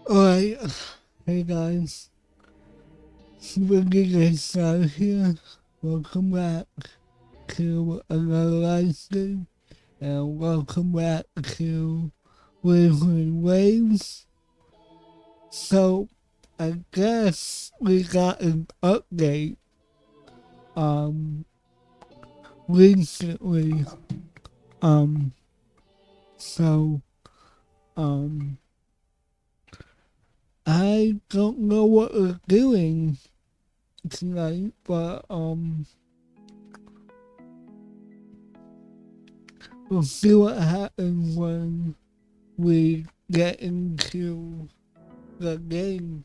Alright, hey guys, SuperDJShadow here. Welcome back to another live stream, and welcome back to Wuthering Waves. So, I guess we got an update, recently, so, I don't know what we're doing tonight, but, we'll see what happens when we get into the game.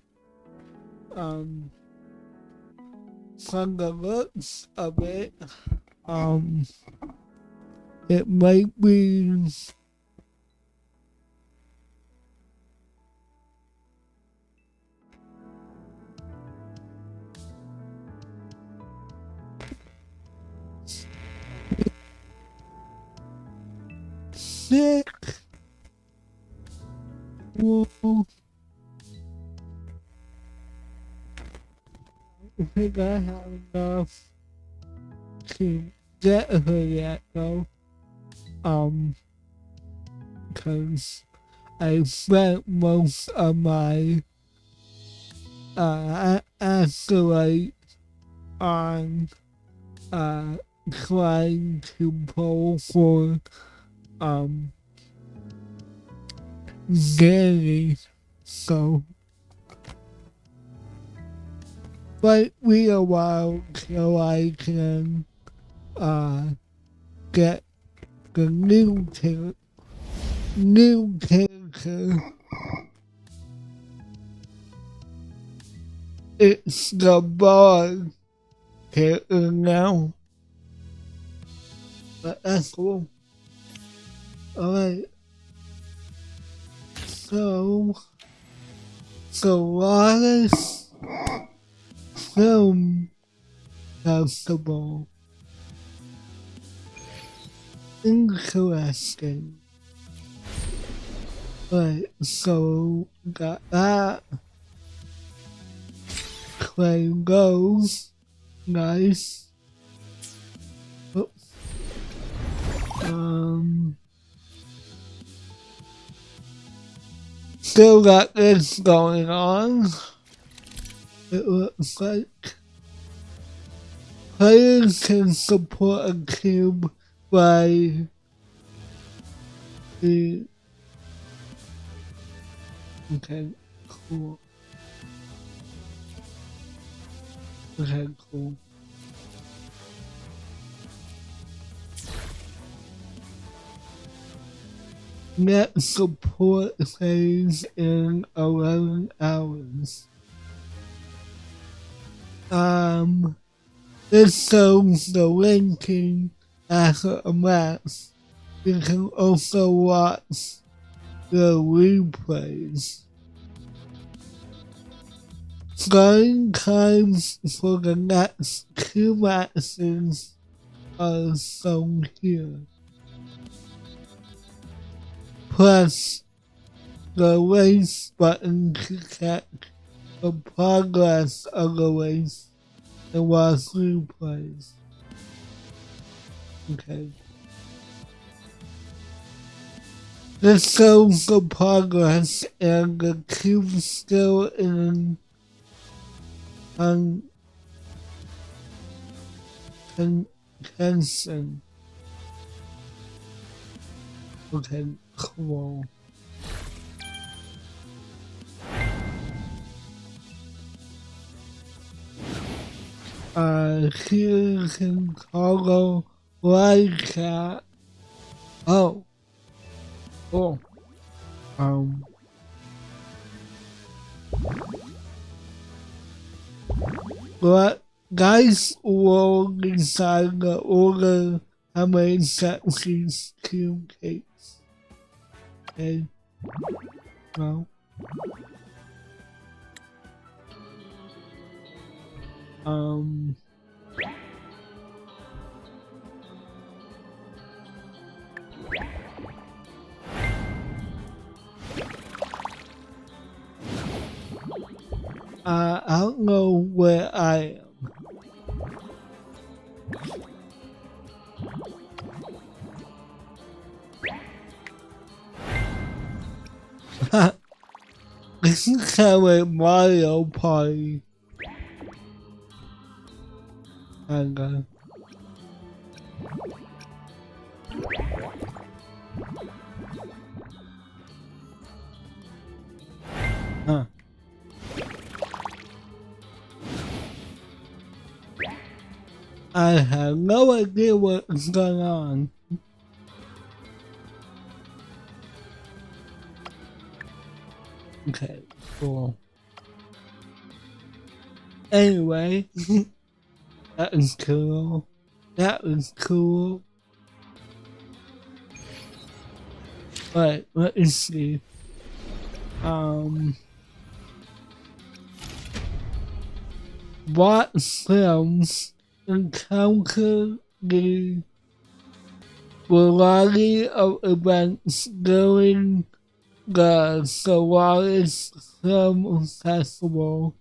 From the looks of it, it might be sick. Well, I think I have enough to get her yet though. Cause I spent most of my acolyte on trying to pull for Danny, so might be a while till I can get the new character. It's the bard character now, but that's cool. Alright, so Wallace Film Festival. Interesting. Right, so got that. Claim goes. Nice. Oops. Still got this going on. It looks like players can support a cube by the okay, cool. Okay, cool. Next support phase in 11 hours. This shows the linking after a match. You can also watch the replays. Starting times for the next 2 matches are shown here. Press the race button to check the progress of the race and watch replays. Okay. This shows the progress and the cube still in contention. Okay, cool. Here you can toggle live chat. Oh. Cool. But guys will decide the order how many sections to take. Okay. Well. I don't know where I am. This is kind of a Mario Party. Hang on. Huh. I have no idea what's going on. Okay, cool. Anyway, that was cool. That was cool. Alright, let me see. What films encounter the variety of events during the Solaris Film Festival?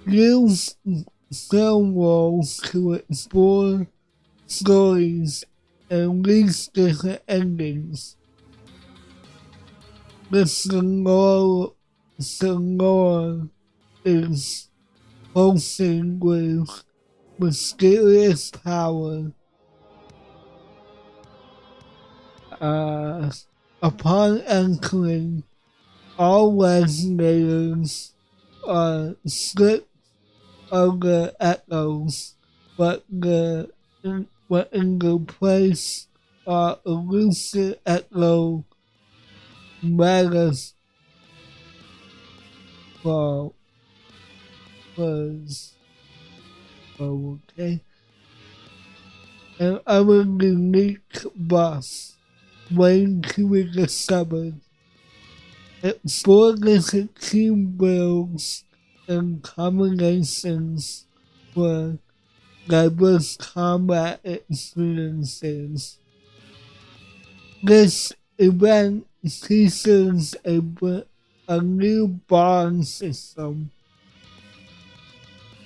Use film roles to explore stories and reach different endings. The sonora is pulsing with mysterious power. Upon entering, all resonators are stripped of the echoes, but in the place are elusive echo metaphors. Okay. And other unique buffs waiting to be discovered. Explore different team builds and combinations for diverse combat experiences. This event features a new bond system.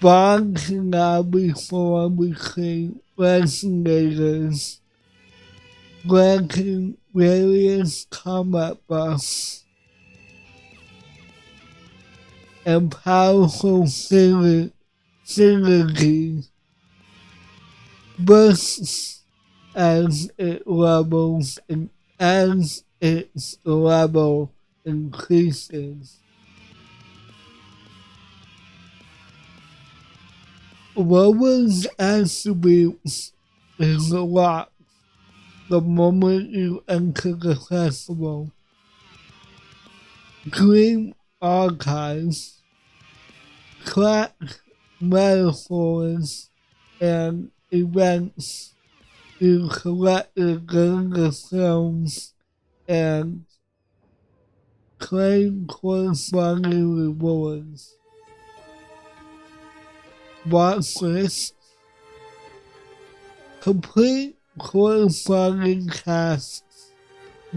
Bonds can now be formed between resonators, granting various combat buffs and powerful synergy bursts as its level increases. Roman's attributes is locked the moment you enter the festival. Dream archives, track metaphors, and events you collected during the films and claim corresponding rewards. Watch list. Complete corresponding tasks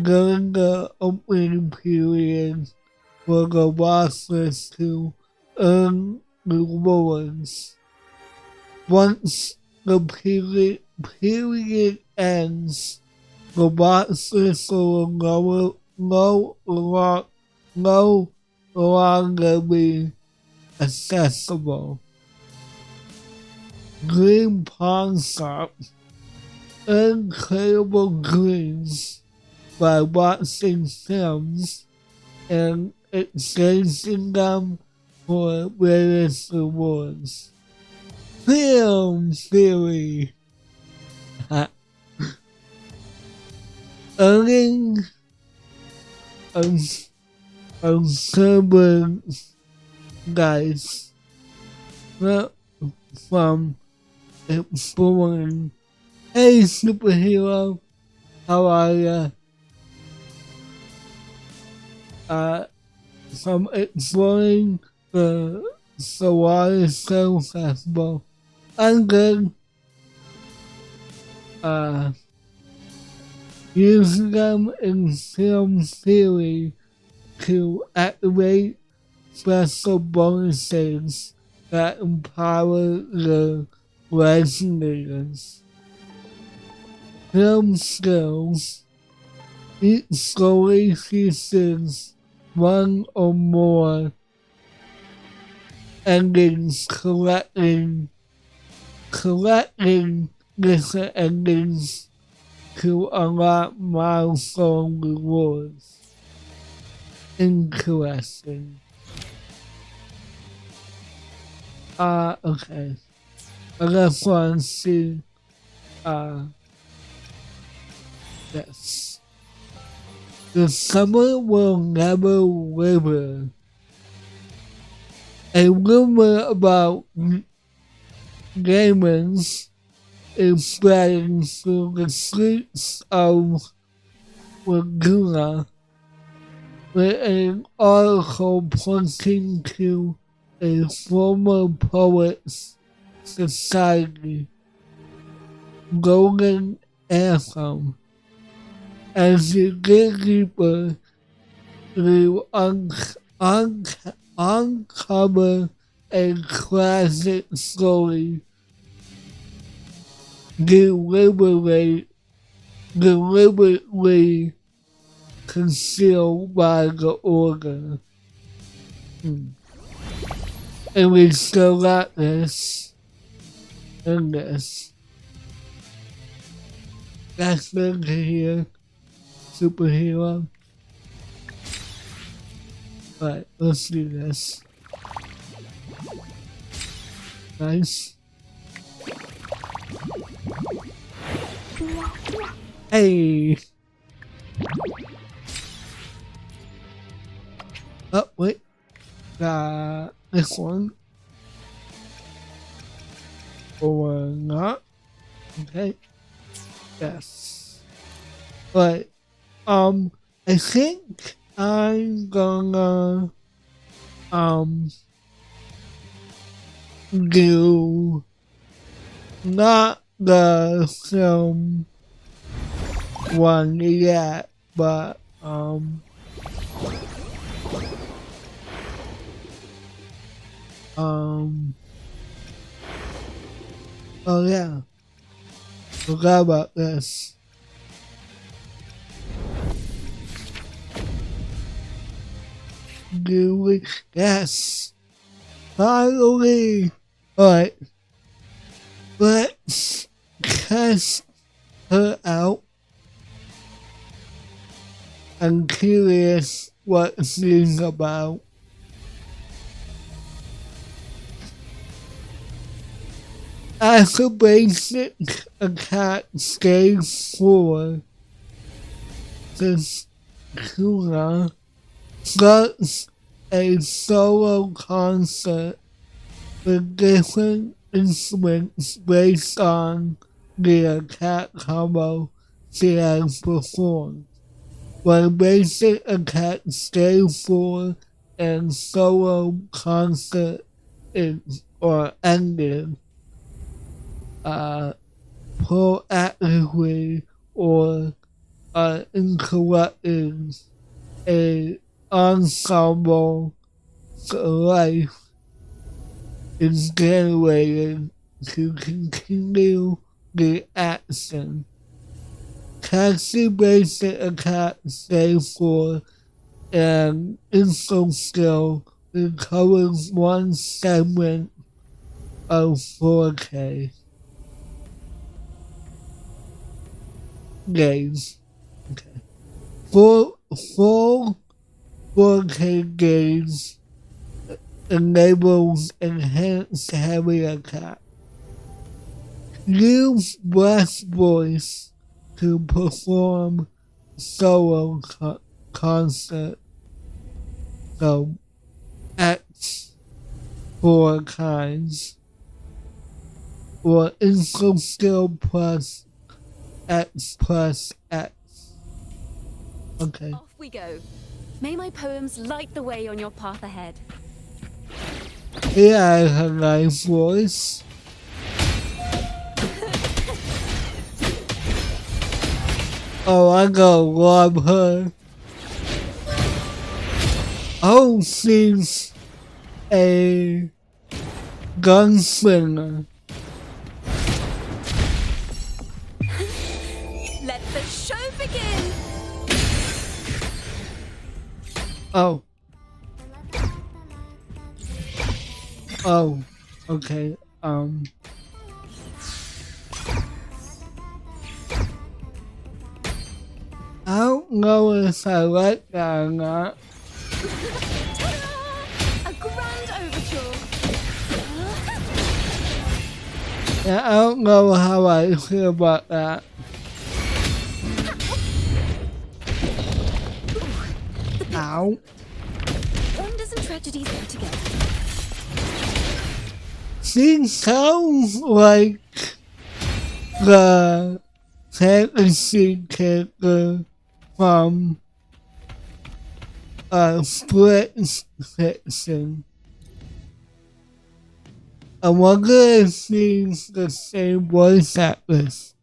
during the opening period for the watch list to earn rewards. Once the period ends, the watch list will no longer be accessible. Green Pawn Shop. Incredible dreams by watching films and exchanging them for various rewards. Film theory. Earning observant guys from exploring. Hey superhero, how are ya? From exploring the Solaris Film Festival. I'm good. Using them in film theory to activate special bonuses that empower the residents. Film skills. Each story features one or more endings collecting different endings to unlock milestone rewards. Interesting. Okay. I just want to see, yes. The summer will never wither. A rumor about gamers is spreading through the streets of Laguna, with an article pointing to a former poets society golden anthem. As you get deeper, you uncover a classic story deliberately concealed by the order. And we still got this and this. That's good to hear. Superhero. Alright, let's do this. Nice. Hey! Oh, wait. This one. Or not. Okay. Yes. But, I think I'm gonna, do not the film one yet, but, oh yeah, forgot about this. Do we? Yes, finally. Alright, let's test her out. I'm curious what she's about. As a basic attack stage 4, this Tuna starts a solo concert with different instruments based on the attack combo she has performed. When basic attack stage 4 and solo concert is or ended, proactively or interrupting a ensemble life is generated to continue the action. Casting basic attack stage 4 and info skill recovers one segment of 4K. Games. Okay. Full 4K games enables enhanced heavy attack. Use Blast Voice to perform solo concert. So, X 4 kinds. Or info skill plus X plus X. Okay. Off we go. May my poems light the way on your path ahead. Yeah, I have a nice voice. Oh, I gotta love her. Oh, she's a gunslinger. Let the show begin. Oh. Oh. Okay. I don't know if I like that or not. Ta-da! A grand overture. Yeah, I don't know how I feel about that. Ow. Wonders and tragedies go together. She sounds like the fantasy character from Split Fiction. I wonder if she's the same voice actress.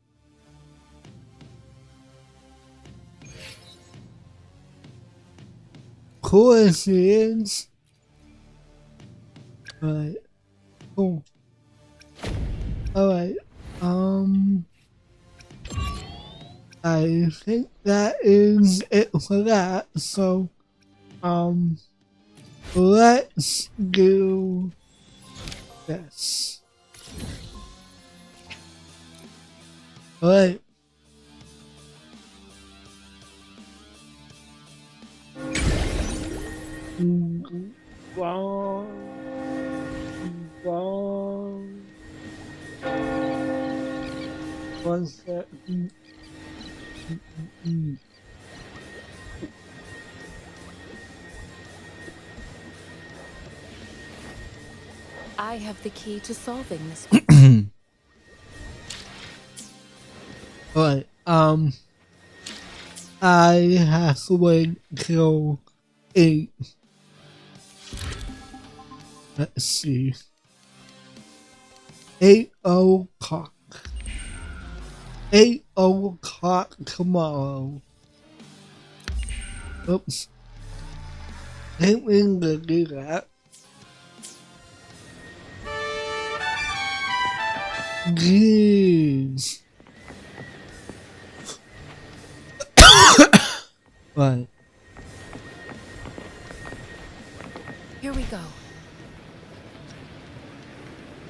Cool as she is. Alright. Cool. Alright. I think that is it for that. So, let's do this. Alright. One second. I have the key to solving this. Alright, I have to wait till 8. Let's see. 8 o'clock. 8 o'clock tomorrow. Oops. Didn't mean to do that. Jeez. Right. Here we go.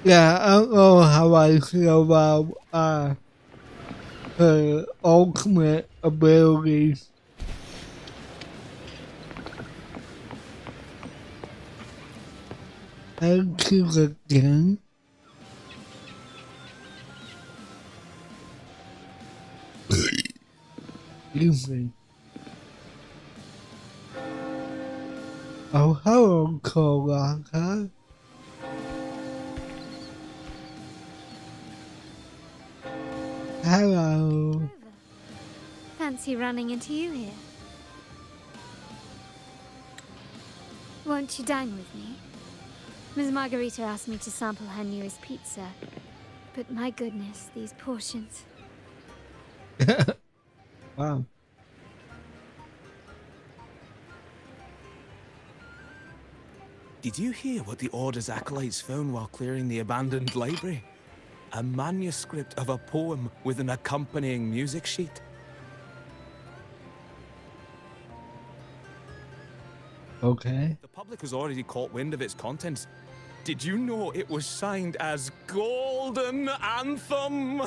Yeah, I don't know how I feel about her ultimate abilities. Thank you again. Excuse me. Oh, hello, Kolaka. Hello. Fancy running into you here. Won't you dine with me? Ms. Margarita asked me to sample her newest pizza. But my goodness, these portions. Wow. Did you hear what the Order's acolytes found while clearing the abandoned library? A manuscript of a poem with an accompanying music sheet. Okay. The public has already caught wind of its contents. Did you know it was signed as Golden Anthem?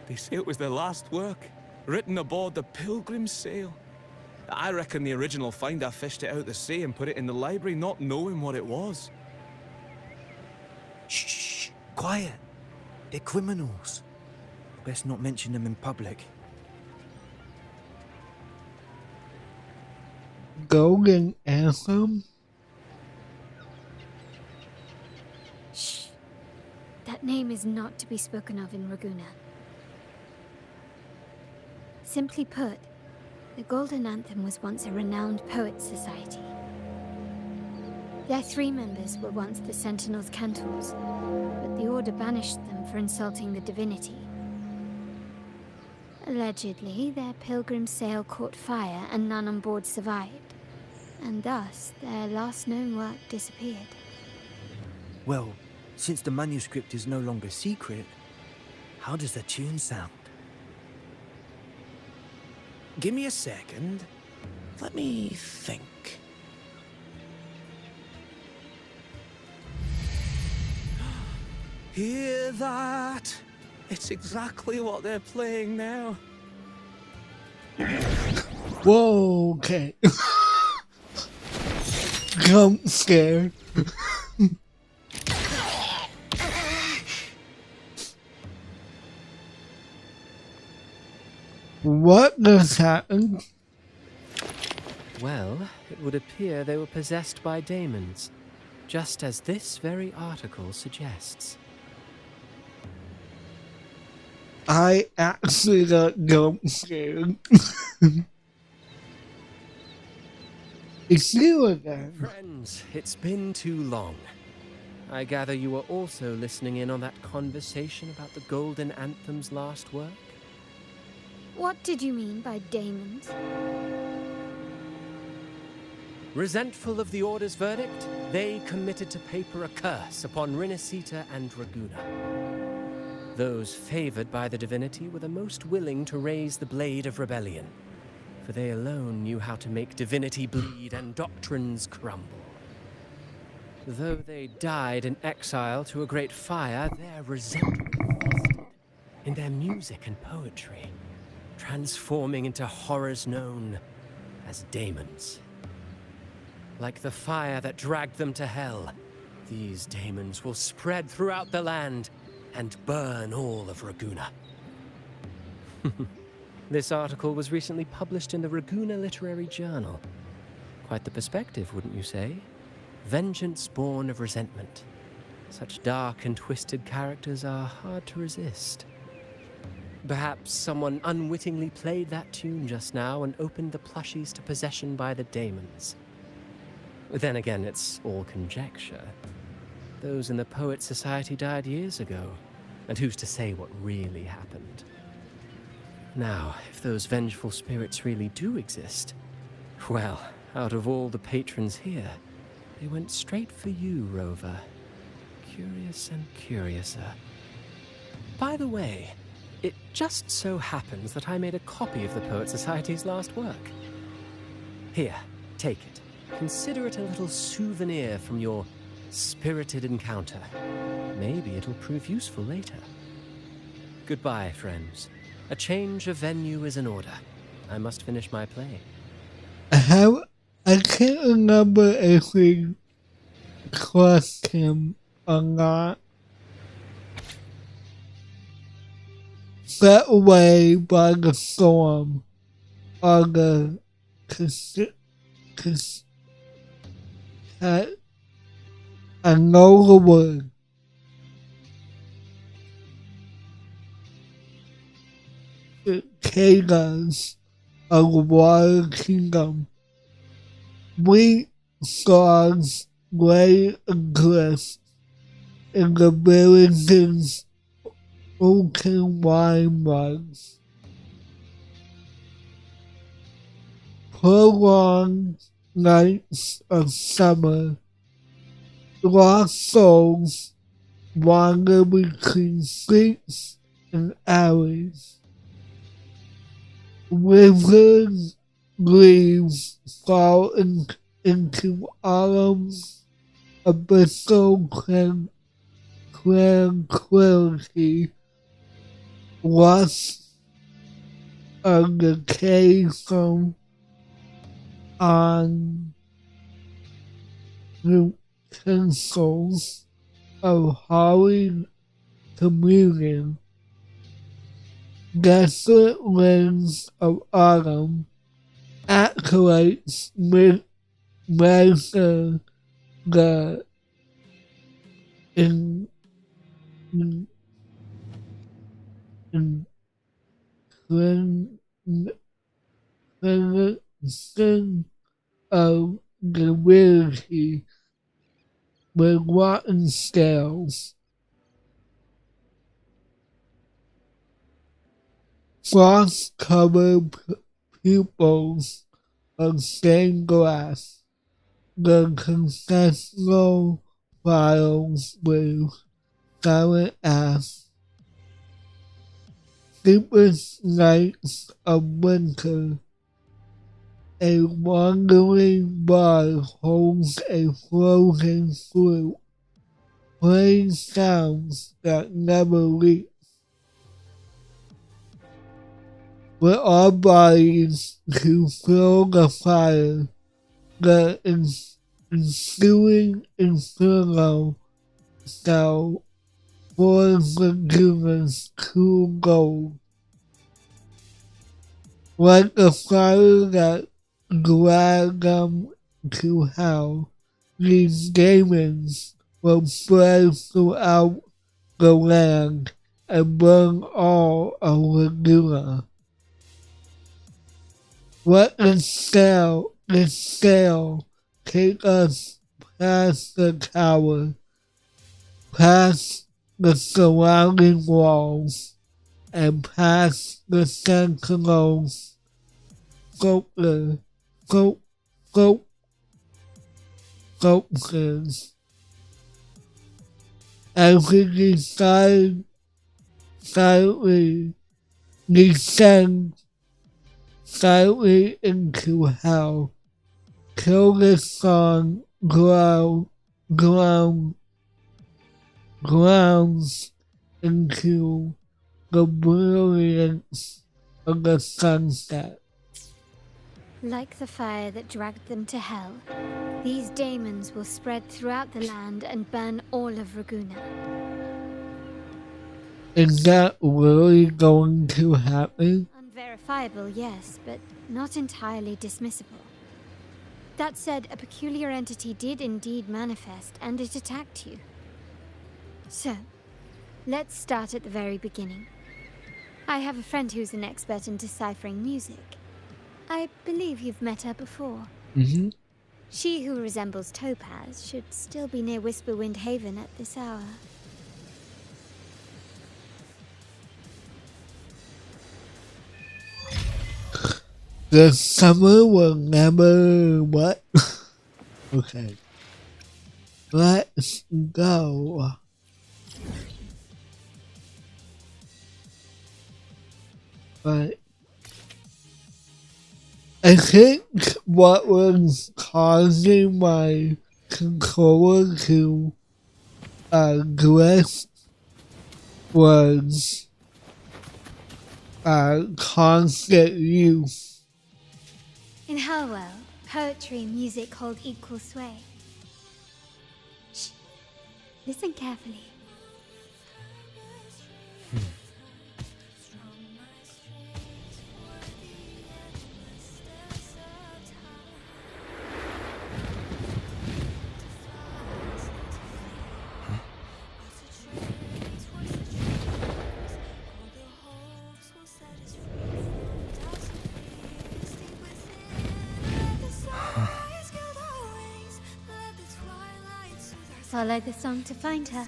They say it was their last work, written aboard the Pilgrim's Sail. I reckon the original finder fished it out the sea and put it in the library, not knowing what it was. Shh, quiet. They're criminals. Best not mention them in public. Golden Anthem? Shh. That name is not to be spoken of in Raguna. Simply put, the Golden Anthem was once a renowned poets' society. Their 3 members were once the Sentinel's cantors, but the Order banished them for insulting the divinity. Allegedly, their pilgrim sail caught fire and none on board survived, and thus their last known work disappeared. Well, since the manuscript is no longer secret, how does the tune sound? Give me a second. Let me think. Hear that? It's exactly what they're playing now. Whoa, okay. Jump scare. What just happened? Well, it would appear they were possessed by daemons, just as this very article suggests. I actually got jump scared. It's you again. Friends, it's been too long. I gather you were also listening in on that conversation about the Golden Anthem's last work? What did you mean by daemons? Resentful of the Order's verdict, they committed to paper a curse upon Rinascita and Draguna. Those favored by the divinity were the most willing to raise the blade of rebellion, for they alone knew how to make divinity bleed and doctrines crumble. Though they died in exile to a great fire, their resentment feasted in their music and poetry, transforming into horrors known as daemons. Like the fire that dragged them to hell, these daemons will spread throughout the land and burn all of Raguna. This article was recently published in the Raguna Literary Journal. Quite the perspective, wouldn't you say? Vengeance born of resentment. Such dark and twisted characters are hard to resist. Perhaps someone unwittingly played that tune just now and opened the plushies to possession by the daemons. Then again, it's all conjecture. Those in the Poet Society died years ago, and who's to say what really happened? Now, if those vengeful spirits really do exist, well, out of all the patrons here, they went straight for you, Rover. Curious and curiouser. By the way, it just so happens that I made a copy of the Poet Society's last work. Here, take it. Consider it a little souvenir from your spirited encounter. Maybe it'll prove useful later. Goodbye, friends. A change of venue is in order. I must finish my play. I can't remember if we crossed him or not. Set away by the storm or the I know the word. The chaos of the Water Kingdom. We stars lay adrift in the village's oaken wine mugs. Prolonged nights of summer, lost souls wander between streets and alleys. Withered leaves fall into autumn's abyssal tranquility. Lost of the cave from on the pencils of Holly communion. Desolate winds of autumn, acolytes measure the inclination of divinity with rotten scales. frost-covered pupils of stained glass. The confessional files with silent ash. Deepest nights of winter. A wandering bud holds a frozen fruit, playing sounds that never reach. With our bodies to fuel the fire, the ensuing inferno shall forge Laguna's cool gold. Like the fire that dragged them to hell, these demons will spread throughout the land and burn all of Laguna. Let the scale take us past the tower, past the surrounding walls, and past the sentinels. Sculptors, as we decide silently descend silently into hell, till the sun grounds into the brilliance of the sunset. Like the fire that dragged them to hell, these demons will spread throughout the land and burn all of Raguna. Is that really going to happen? Unverifiable, yes, but not entirely dismissible. That said, a peculiar entity did indeed manifest, and it attacked you. So, let's start at the very beginning. I have a friend who's an expert in deciphering music. I believe you've met her before. Mm-hmm. She who resembles Topaz should still be near Whisperwind Haven at this hour. The summer will never what? Okay. Let's go. But I think what was causing my controller to glitch was constant use. In Hellwell, poetry and music hold equal sway. Shh. Listen carefully. Follow the song to find her.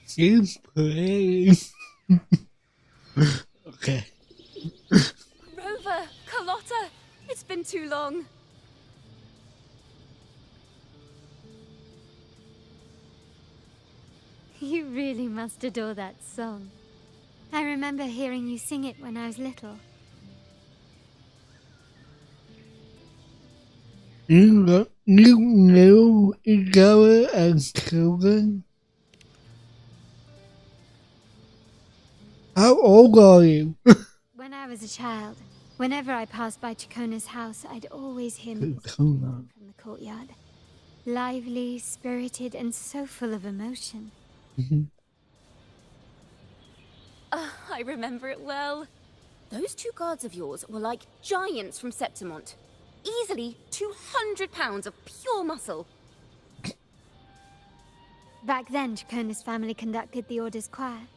She's pretty. Okay. Rover, Carlotta, it's been too long. You really must adore that song. I remember hearing you sing it when I was little. You knew each other as children? How old are you? When I was a child, whenever I passed by Chacona's house, I'd always hear music Chacona. from the courtyard. Lively, spirited, and so full of emotion. I remember it well. Those two guards of yours were like giants from Septimont. Easily 200 pounds of pure muscle. Back then, Chacona's family conducted the Order's choir.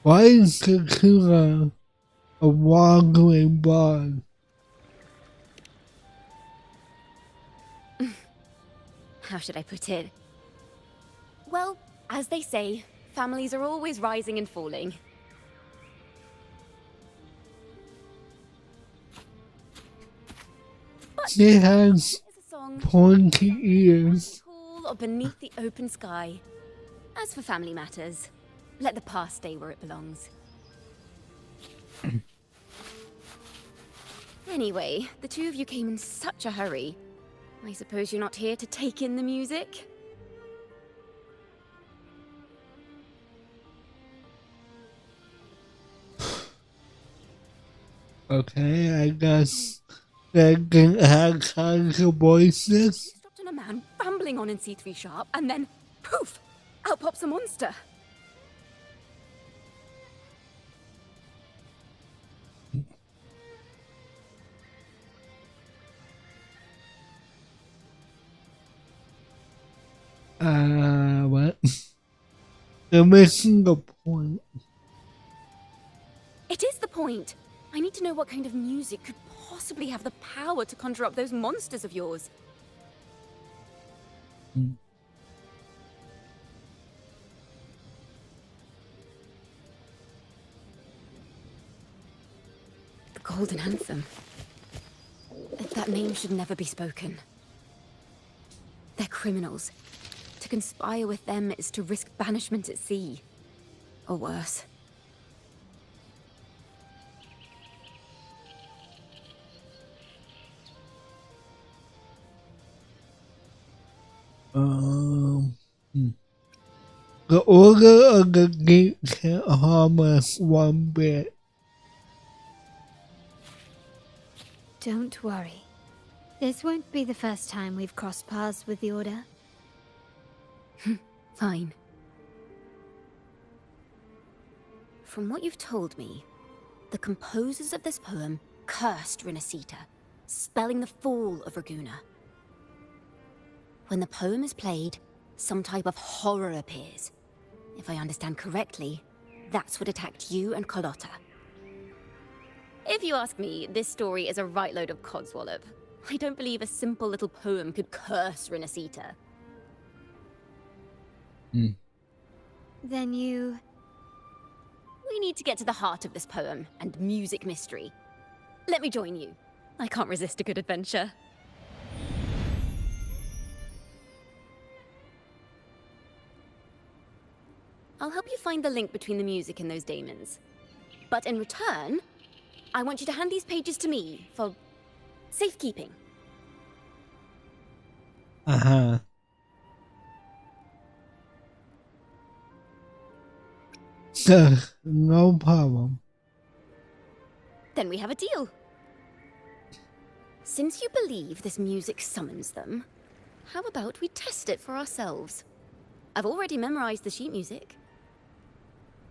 Why is Chacona a wandering bard? how should I put it? Well, as they say, families are always rising and falling. She has It's a song pointy ears. cool or beneath the open sky. As for family matters, let the past stay where it belongs. Anyway, the two of you came in such a hurry. I suppose you're not here to take in the music? Okay, I guess they can have kinds of voices. Stopped on a man rambling on in C3 sharp, and then poof! Out pops a monster. What? You're missing the point. It is the point. I need to know what kind of music could possibly have the power to conjure up those monsters of yours. The Golden Anthem. That name should never be spoken. They're criminals. To conspire with them is to risk banishment at sea. Or worse. The Order of the Gate can't harm us one bit. Don't worry. This won't be the first time we've crossed paths with the Order. Fine. From what you've told me, the composers of this poem cursed Rinascita, spelling the fall of Raguna. When the poem is played, some type of horror appears. If I understand correctly, that's what attacked you and Carlotta. If you ask me, this story is a right load of codswallop. I don't believe a simple little poem could curse Rinascita. Then you... We need to get to the heart of this poem and music mystery. Let me join you. I can't resist a good adventure. I'll help you find the link between the music and those daemons. But in return, I want you to hand these pages to me for safekeeping. No problem. Then we have a deal. Since you believe this music summons them, how about we test it for ourselves? I've already memorized the sheet music.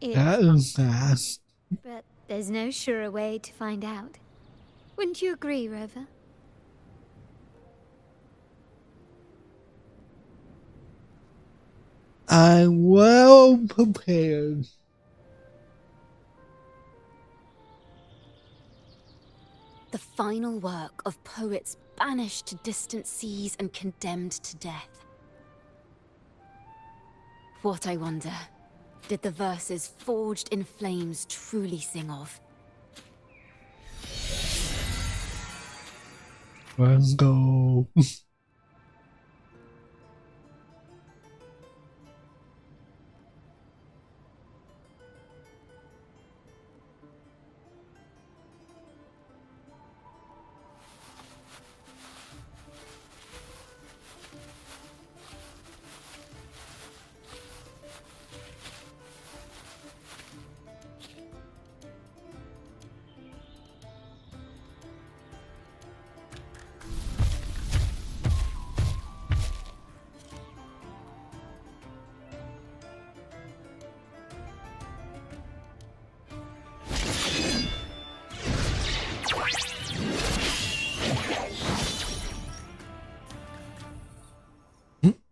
That is fast. But there's no surer way to find out. Wouldn't you agree, Rover? I'm well prepared. The final work of poets banished to distant seas and condemned to death. What, I wonder, did the verses forged in flames truly sing of? Let's go.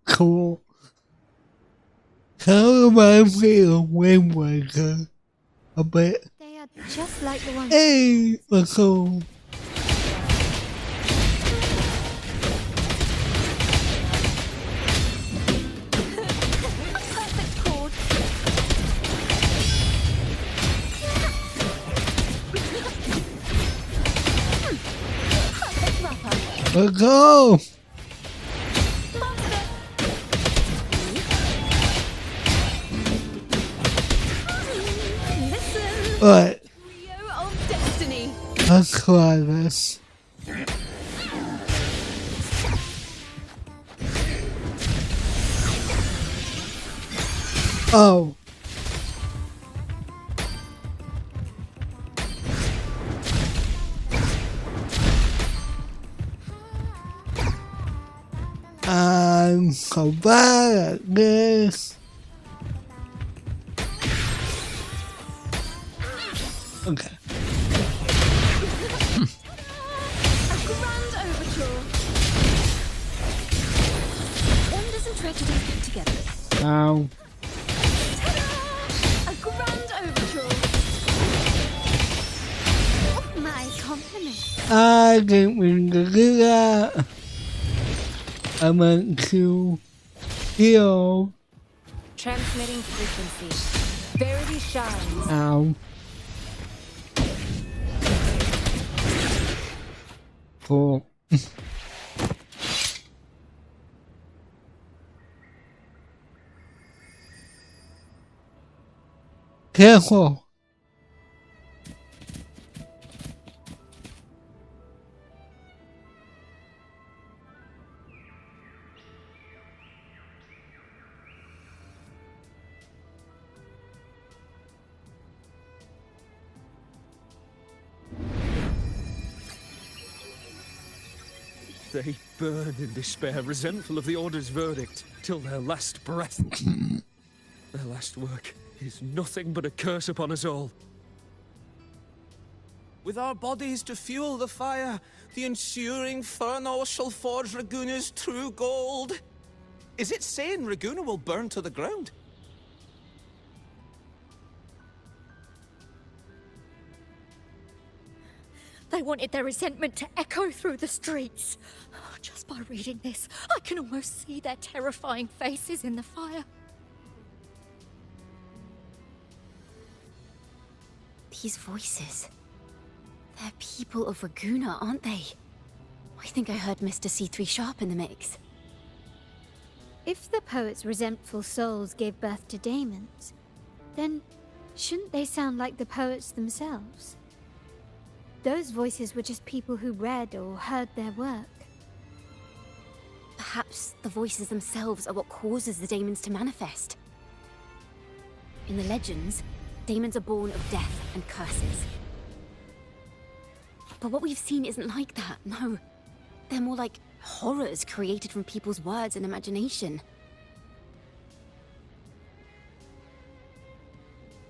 Cool. Kind of reminds me of Wind Waker a bit. They are just like the ones... Hey, let's go. Let's go! What? Trio of Destiny. Let's try this. Oh. I'm so bad at this. Okay. A grand overture. Wonders and tragedies put together. Ow. A grand overture. My compliments. I didn't mean to do that. I meant to heal. Transmitting frequency. Verity shines. Ow. Cool. Careful. They burn in despair, resentful of the Order's verdict, till their last breath. Their last work is nothing but a curse upon us all. With our bodies to fuel the fire, the ensuing furnace shall forge Raguna's true gold. Is it saying Raguna will burn to the ground? They wanted their resentment to echo through the streets. Just by reading this, I can almost see their terrifying faces in the fire. These voices. They're people of Raguna, aren't they? I think I heard Mr. C3 Sharp in the mix. If the poet's resentful souls gave birth to daemons, then shouldn't they sound like the poets themselves? Those voices were just people who read or heard their work. Perhaps the voices themselves are what causes the daemons to manifest. In the legends, daemons are born of death and curses. But what we've seen isn't like that, no. They're more like horrors created from people's words and imagination.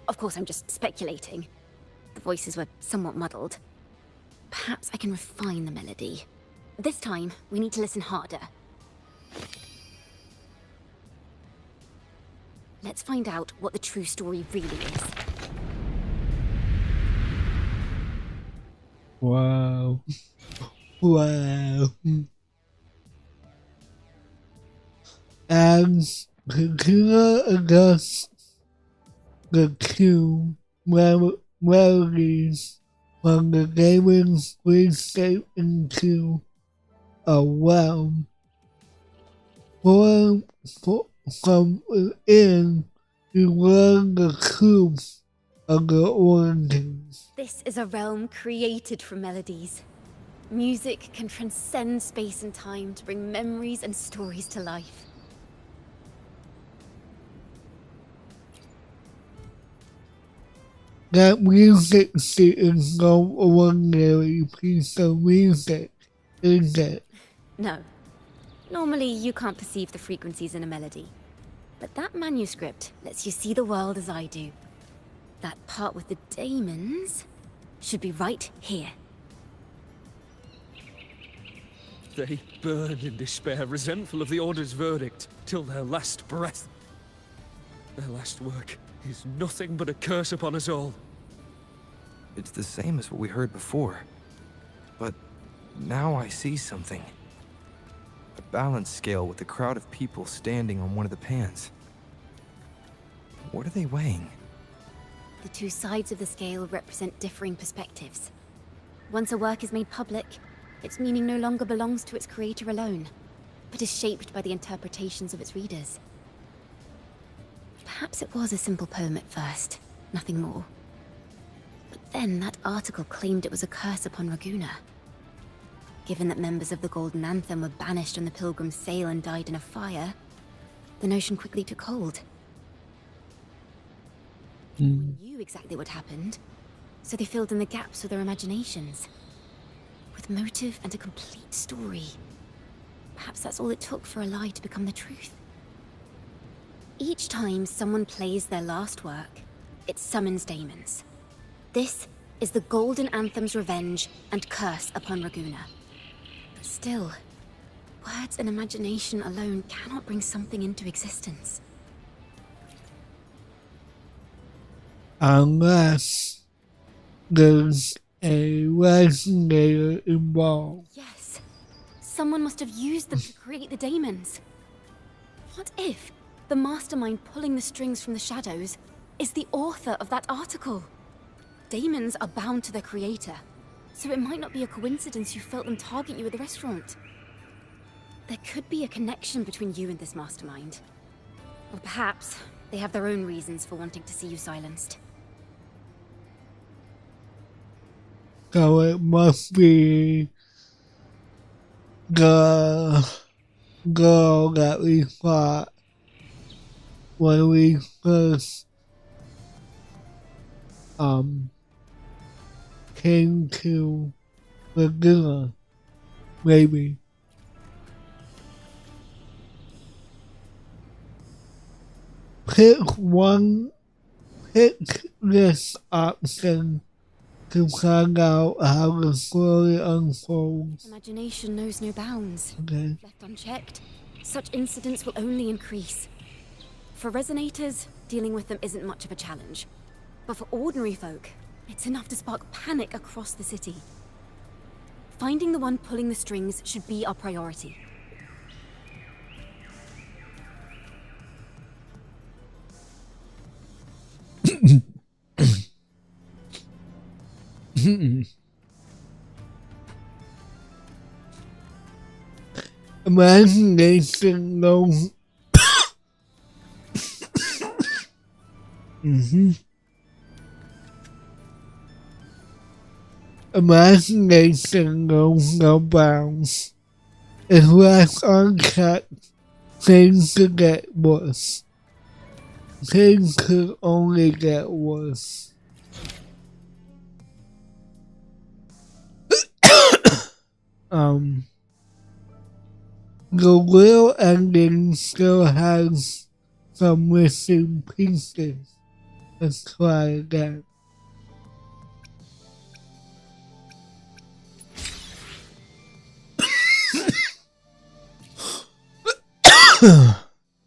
Of course, I'm just speculating. The voices were somewhat muddled. Perhaps I can refine the melody. This time, we need to listen harder. Let's find out what the true story really is. Wow. Wow. And Kakuna adjusts the two melodies from the demon's landscape into a realm formed from within to learn the truth of the origins. This is a realm created from melodies. Music can transcend space and time to bring memories and stories to life. That music sheet is no ordinary piece of music, is it? No. Normally, you can't perceive the frequencies in a melody. But that manuscript lets you see the world as I do. That part with the daemons should be right here. They burn in despair, resentful of the Order's verdict, till their last breath. Their last work is nothing but a curse upon us all. It's the same as what we heard before. But now I see something. A balance scale with a crowd of people standing on one of the pans. What are they weighing? The two sides of the scale represent differing perspectives. Once a work is made public, Its meaning no longer belongs to its creator alone, but is shaped by the interpretations of its readers. Perhaps it was a simple poem at first, nothing more. But then that article claimed it was a curse upon Raguna. Given that members of the Golden Anthem were banished on the Pilgrim's sail and died in a fire, the notion quickly took hold. No one knew exactly what happened, so they filled in the gaps with their imaginations. With motive and a complete story. Perhaps that's all it took for a lie to become the truth. Each time someone plays their last work, it summons daemons. This is the Golden Anthem's revenge and curse upon Raguna. But still, words and imagination alone cannot bring something into existence. Unless there's a resonator involved. Yes. Someone must have used them to create the daemons. What if the mastermind pulling the strings from the shadows is the author of that article? Daemons are bound to their creator, so it might not be a coincidence you felt them target you at the restaurant. There could be a connection between you and this mastermind. Or perhaps they have their own reasons for wanting to see you silenced. So it must be the girl that we fought when we first came to Laguna, maybe. Pick this option to find out how the story unfolds. Imagination knows no bounds. Okay. Left unchecked, such incidents will only increase. For resonators, dealing with them isn't much of a challenge. But for ordinary folk, it's enough to spark panic across the city. Finding the one pulling the strings should be our priority. Imagination knows. Imagination knows no bounds. If left unchecked, things could get worse. Things could only get worse. The real ending still has some missing pieces. Let's try again.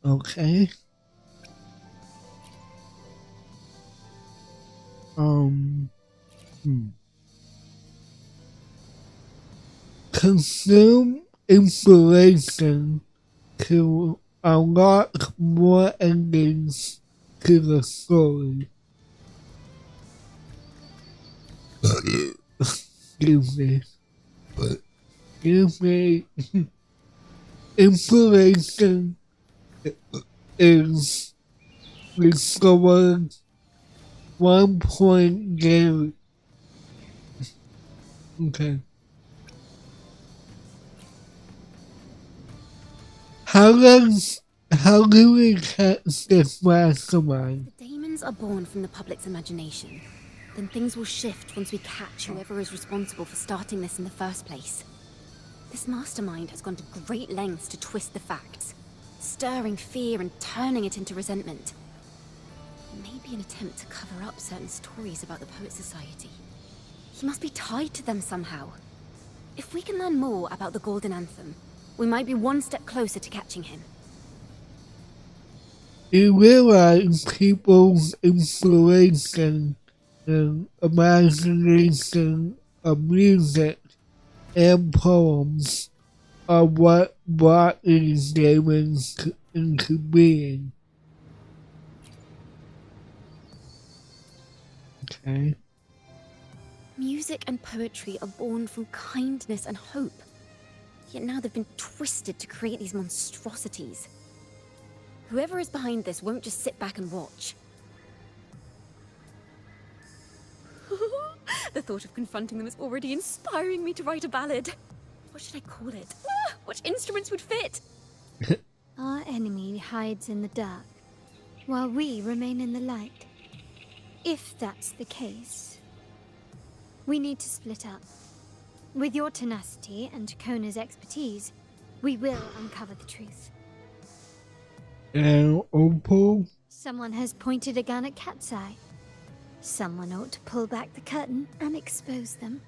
Okay. Consume inspiration to unlock more endings to the story. Excuse me. Inspiration is discovered 1 point daily. Okay. How do we catch this mastermind? The daemons are born from the public's imagination. Then things will shift once we catch whoever is responsible for starting this in the first place. This mastermind has gone to great lengths to twist the facts, stirring fear and turning it into resentment. It may be an attempt to cover up certain stories about the Poet Society. He must be tied to them somehow. If we can learn more about the Golden Anthem, we might be one step closer to catching him. You realize people's inspiration and imagination of music and poems are what brought these demons into being. Okay. Music and poetry are born from kindness and hope. Yet now they've been twisted to create these monstrosities. Whoever is behind this won't just sit back and watch. The thought of confronting them is already inspiring me to write a ballad. What should I call it? What instruments would fit? Our enemy hides in the dark, while we remain in the light. If that's the case, we need to split up. With your tenacity and Kona's expertise, we will uncover the truth. And Opal? Someone has pointed a gun at Cat's Eye. Someone ought to pull back the curtain and expose them.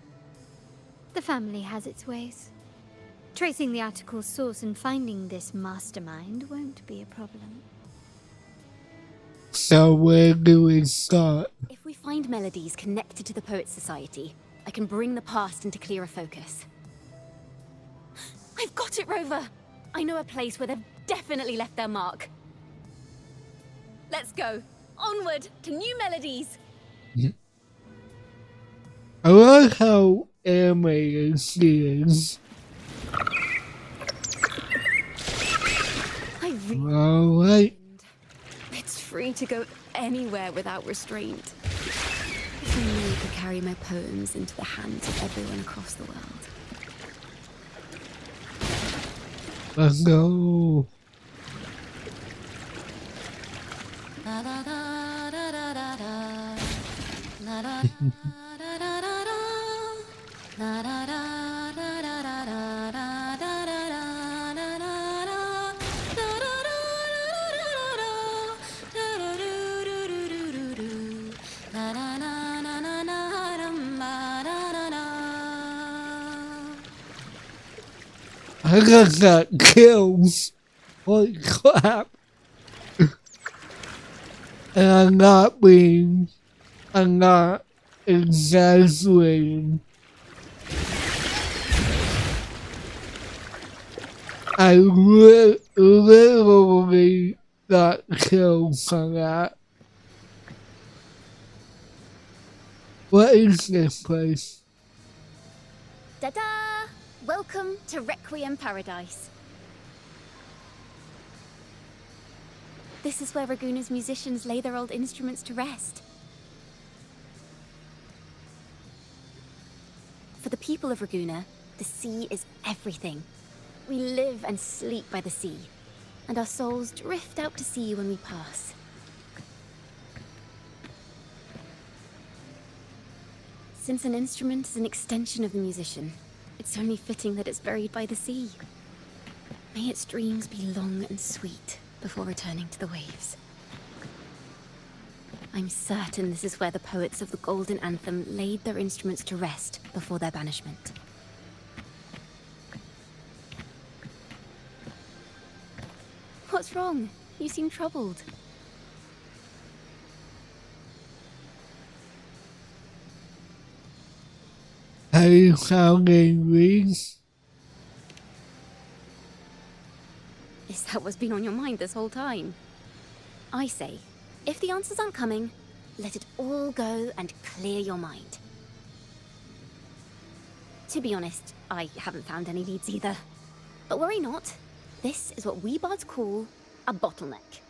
The family has its ways. Tracing the article's source and finding this mastermind won't be a problem. So where do we start? If we find melodies connected to the Poets Society, I can bring the past into clearer focus. I've got it, Rover! I know a place where they've definitely left their mark. Let's go. Onward to new melodies. I like how animated she is. I really Alright. It's free to go anywhere without restraint. If only I could carry my poems into the hands of everyone across the world. Let's go. La da da da da da da. La da da da da da da. La da da da da da da da da da da da da da. Da da da da da da da. Da do do do do do do. La da na na na na dum ba da da da. I got that kills. Holy crap. And I'm not exaggerating. I literally got killed for that. What is this place? Da-da! Welcome to Requiem Paradise. This is where Raguna's musicians lay their old instruments to rest. For the people of Raguna, the sea is everything. We live and sleep by the sea, and our souls drift out to sea when we pass. Since an instrument is an extension of the musician, it's only fitting that it's buried by the sea. May its dreams be long and sweet before returning to the waves. I'm certain this is where the poets of the Golden Anthem laid their instruments to rest before their banishment. What's wrong? You seem troubled. Have you found any rings? Is that what's been on your mind this whole time? I say, if the answers aren't coming, let it all go and clear your mind. To be honest, I haven't found any leads either. But worry not. This is what we bards call a bottleneck.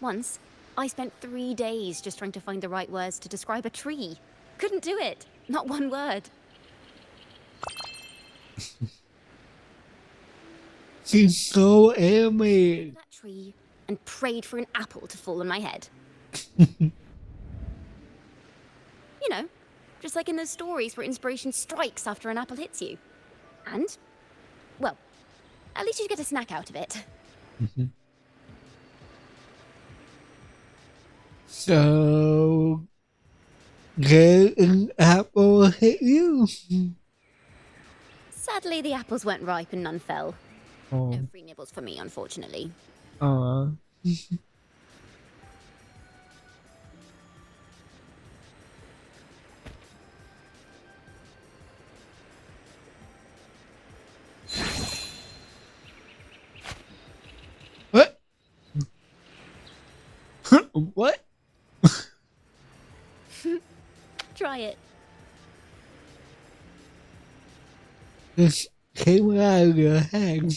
Once, I spent 3 days just trying to find the right words to describe a tree. Couldn't do it. Not one word. She's so animated. That tree and prayed for an apple to fall on my head. You know, just like in those stories where inspiration strikes after an apple hits you. And, well, at least you get a snack out of it. So, did an apple hit you? Sadly, the apples weren't ripe and none fell. Oh. No free nibbles for me, unfortunately. What? What? Try it. Just came out of your head.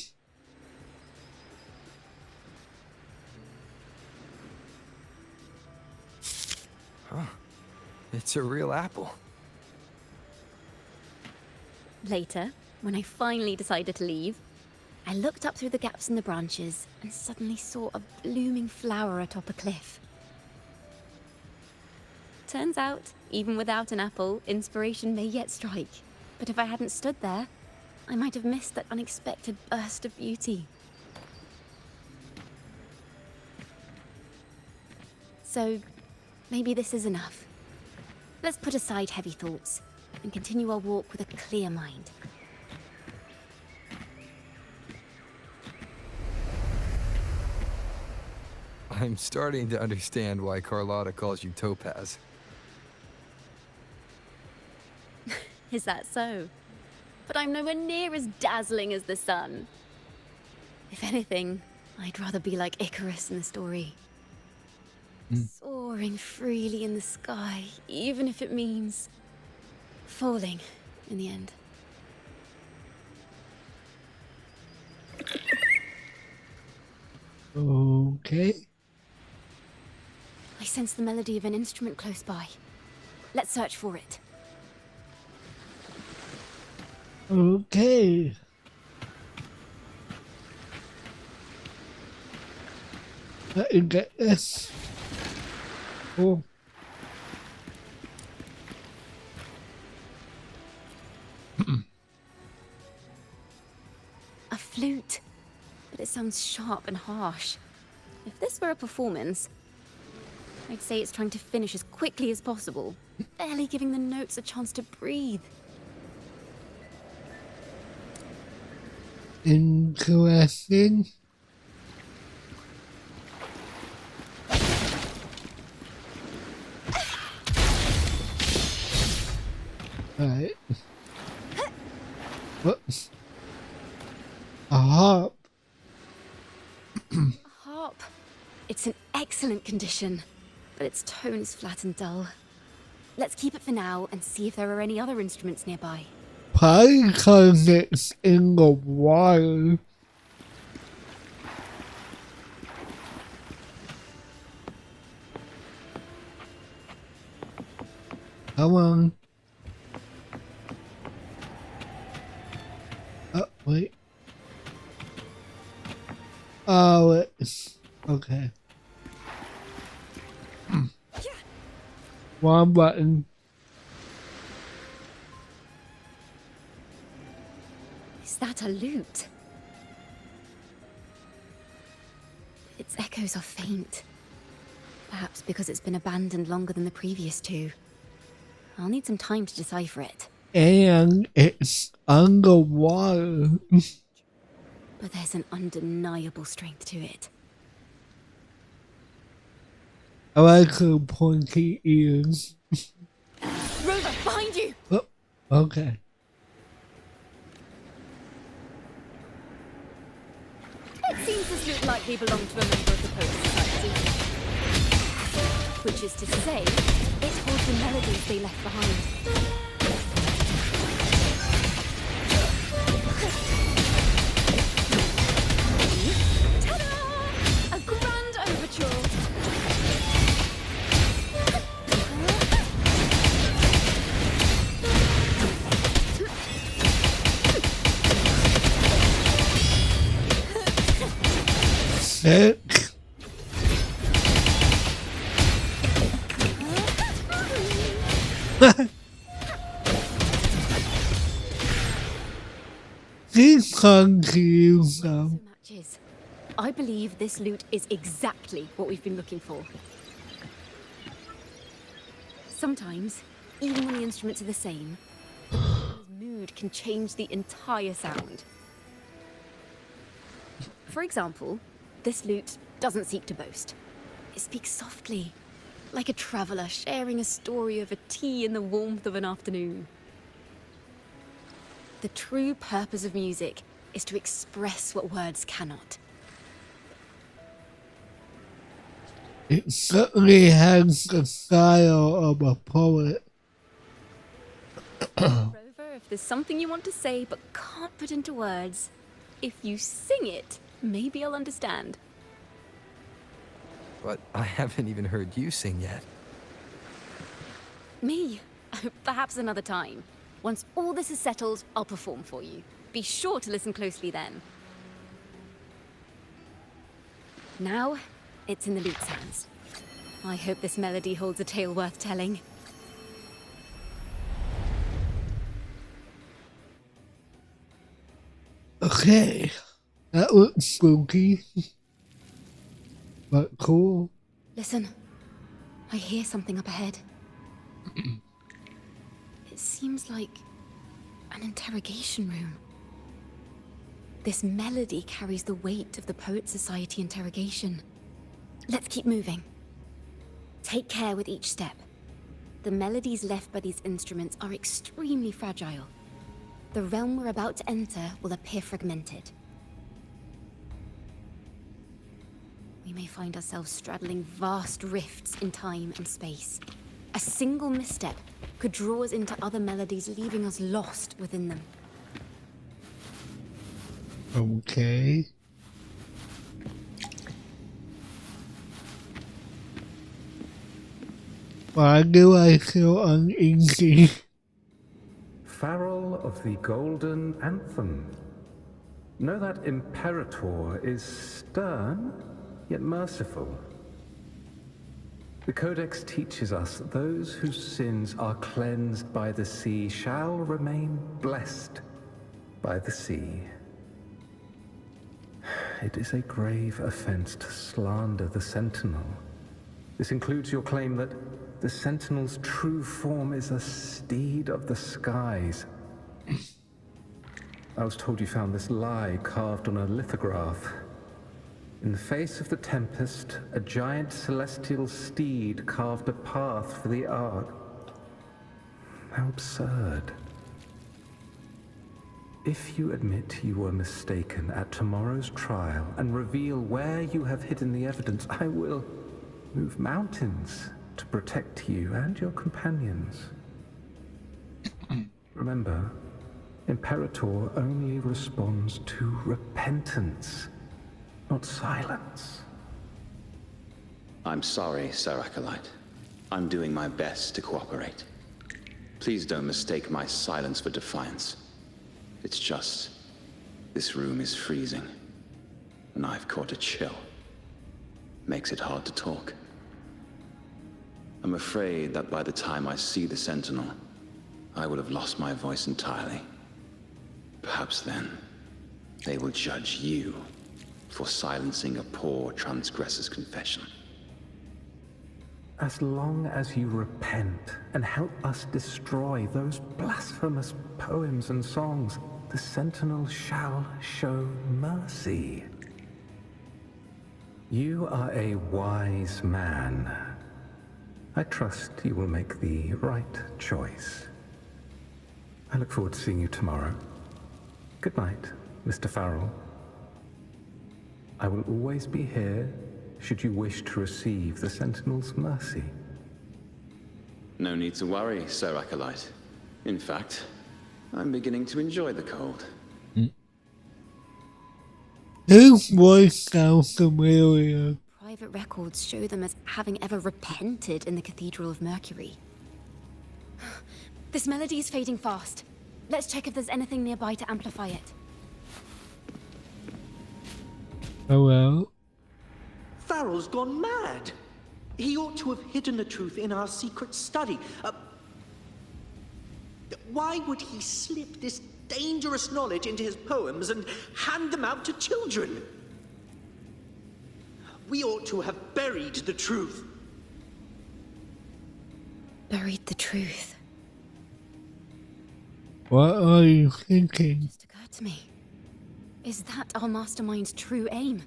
Huh. It's a real apple. Later, when I finally decided to leave, I looked up through the gaps in the branches and suddenly saw a blooming flower atop a cliff. Turns out, even without an apple, inspiration may yet strike. But if I hadn't stood there, I might have missed that unexpected burst of beauty. So, maybe this is enough. Let's put aside heavy thoughts and continue our walk with a clear mind. I'm starting to understand why Carlotta calls you Topaz. Is that so? But I'm nowhere near as dazzling as the sun. If anything, I'd rather be like Icarus in the story. Soaring freely in the sky, even if it means falling in the end. Okay. I sense the melody of an instrument close by. Let's search for it. Okay. Let me get this. Oh. A flute, but it sounds sharp and harsh. If this were a performance, I'd say it's trying to finish as quickly as possible, barely giving the notes a chance to breathe. Interesting. Right. Whoops. A harp. A harp. It's in excellent condition, but its tone is flat and dull. Let's keep it for now and see if there are any other instruments nearby. Probably because it's in the water. Come on. Oh, wait. Oh, it's... Okay. One button. Is that a lute? Its echoes are faint. Perhaps because it's been abandoned longer than the previous two. I'll need some time to decipher it. And it's underwater. But there's an undeniable strength to it. I like her pointy ears. Rosa, behind you! Oh, okay. It seems this lute likely belonged to a member of the Poet Society. Which is to say, it holds the melodies they left behind. Ta-da! A grand overture! Sick. These songs you so. Matches. I believe this lute is exactly what we've been looking for. Sometimes, even when the instruments are the same, the player's mood can change the entire sound. For example, this lute doesn't seek to boast. It speaks softly, like a traveler sharing a story over tea in the warmth of an afternoon. The true purpose of music is to express what words cannot. It certainly has the style of a poet. Rover, if there's something you want to say but can't put into words, if you sing it, maybe I'll understand. But I haven't even heard you sing yet. Me? Perhaps another time. Once all this is settled, I'll perform for you. Be sure to listen closely then. Now, it's in the lute's hands. I hope this melody holds a tale worth telling. Okay, that looks spooky, but cool. Listen, I hear something up ahead. It seems like an interrogation room. This melody carries the weight of the Poet Society interrogation. Let's keep moving. Take care with each step. The melodies left by these instruments are extremely fragile. The realm we're about to enter will appear fragmented. We may find ourselves straddling vast rifts in time and space. A single misstep could draw us into other melodies, leaving us lost within them. Okay. Why do I feel uneasy? Farrell of the Golden Anthem. Know that Imperator is stern, yet merciful. The Codex teaches us that those whose sins are cleansed by the sea shall remain blessed by the sea. It is a grave offense to slander the Sentinel. This includes your claim that the Sentinel's true form is a steed of the skies. I was told you found this lie carved on a lithograph. In the face of the tempest, a giant celestial steed carved a path for the Ark. How absurd. If you admit you were mistaken at tomorrow's trial and reveal where you have hidden the evidence, I will move mountains to protect you and your companions. Remember, Imperator only responds to repentance, not silence. I'm sorry, Sir Acolyte. I'm doing my best to cooperate. Please don't mistake my silence for defiance. It's just, this room is freezing, and I've caught a chill. Makes it hard to talk. I'm afraid that by the time I see the Sentinel, I will have lost my voice entirely. Perhaps then, they will judge you for silencing a poor transgressor's confession. As long as you repent and help us destroy those blasphemous poems and songs, the Sentinel shall show mercy. You are a wise man. I trust you will make the right choice. I look forward to seeing you tomorrow. Good night, Mr. Farrell. I will always be here should you wish to receive the Sentinel's mercy. No need to worry, Sir Acolyte. In fact, I'm beginning to enjoy the cold. His voice sounds familiar. Private records show them as having ever repented in the Cathedral of Mercury. This melody is fading fast. Let's check if there's anything nearby to amplify it. Hello? Farrell's gone mad. He ought to have hidden the truth in our secret study. Why would he slip this dangerous knowledge into his poems and hand them out to children? We ought to have buried the truth. Buried the truth. What are you thinking? Just occurred to me. Is that our mastermind's true aim?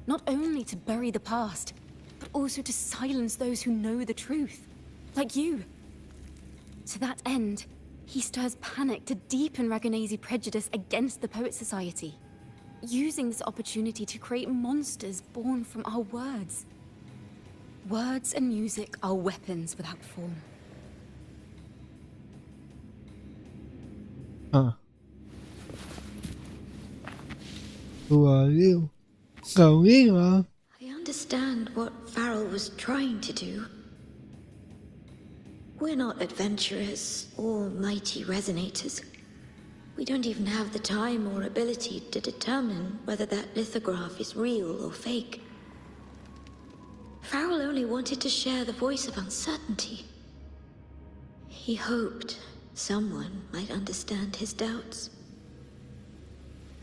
Not only to bury the past, but also to silence those who know the truth, like you. To that end, he stirs panic to deepen Ragonese prejudice against the Poet Society, using this opportunity to create monsters born from our words. Words and music are weapons without form. Who are you? Selena? I understand what Farrell was trying to do. We're not adventurers or mighty resonators. We don't even have the time or ability to determine whether that lithograph is real or fake. Farrell only wanted to share the voice of uncertainty. He hoped someone might understand his doubts.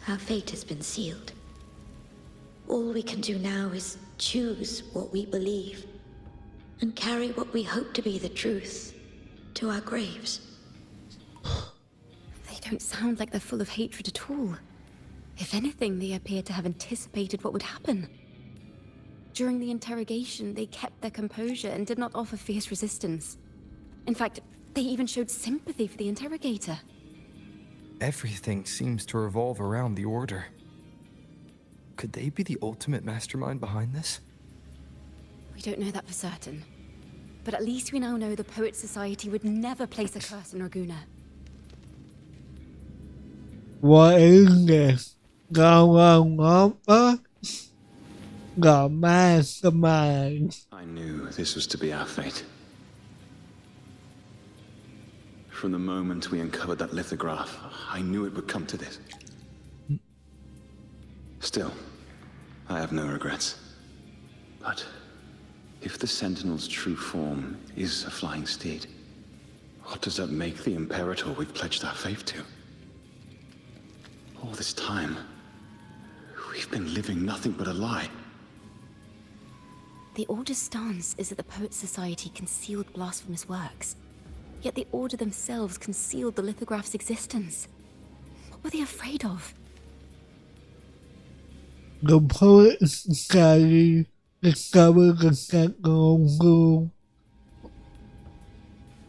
Our fate has been sealed. All we can do now is choose what we believe and carry what we hope to be the truth to our graves. They don't sound like they're full of hatred at all. If anything, they appear to have anticipated what would happen. During the interrogation, they kept their composure and did not offer fierce resistance. In fact, they even showed sympathy for the interrogator. Everything seems to revolve around the Order. Could they be the ultimate mastermind behind this? We don't know that for certain. But at least we now know the Poets Society would never place a curse on Raguna. What is this? Going on? The mastermind. I knew this was to be our fate. From the moment we uncovered that lithograph, I knew it would come to this. Still, I have no regrets. But if the Sentinel's true form is a flying steed, what does that make the Imperator we've pledged our faith to? All this time, we've been living nothing but a lie. The Order's stance is that the Poets Society concealed blasphemous works. Yet the Order themselves concealed the lithograph's existence. What were they afraid of? The Poets Society discovered the Sentinel's rule.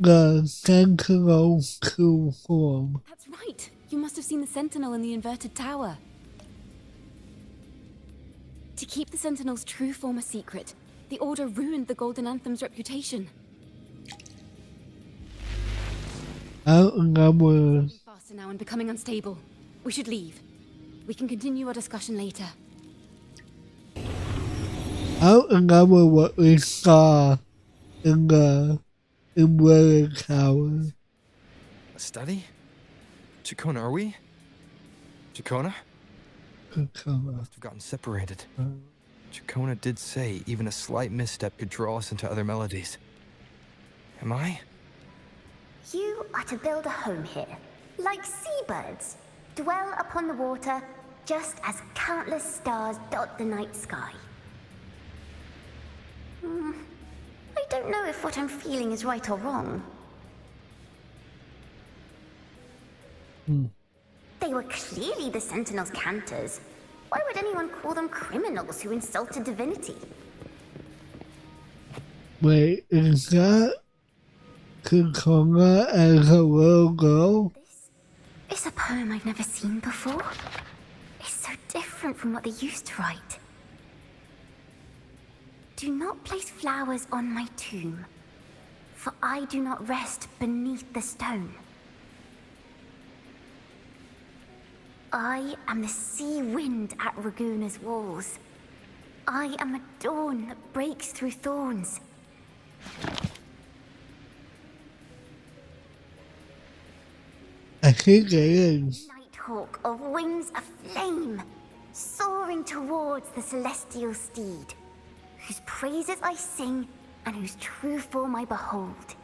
The Sentinel's true form. That's right. You must have seen the Sentinel in the inverted tower. To keep the Sentinel's true form a secret, the Order ruined the Golden Anthem's reputation. Outnumbered. Faster now and becoming unstable. We should leave. We can continue our discussion later. Outnumbered what we saw in the inverted tower. A study? Chacona, are we? Chacona? Must have gotten separated. Chacona did say even a slight misstep could draw us into other melodies. Am I? You are to build a home here, like seabirds. Dwell upon the water, just as countless stars dot the night sky. I don't know if what I'm feeling is right or wrong. They were clearly the Sentinel's cantors. Why would anyone call them criminals who insulted divinity? Wait, is that Chacona as a little girl? This is a poem I've never seen before. It's so different from what they used to write. Do not place flowers on my tomb, for I do not rest beneath the stone. I am the sea wind at Raguna's walls. I am a dawn that breaks through thorns. I think it is. Nighthawk of wings aflame, soaring towards the celestial steed, whose praises I sing and whose true form I behold.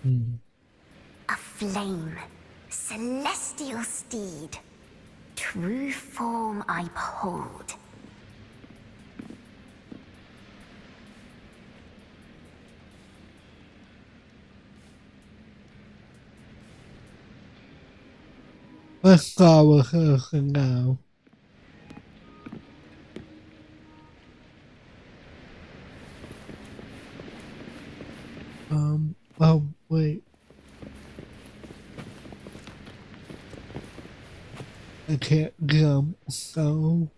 A flame, celestial steed, true form I behold. Let's start with her for now. Oh, wait. I can't jump, so,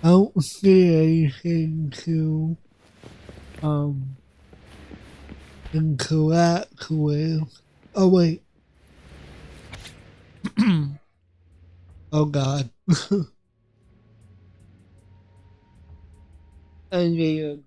don't see anything to interact with. Oh wait. Oh god. I need a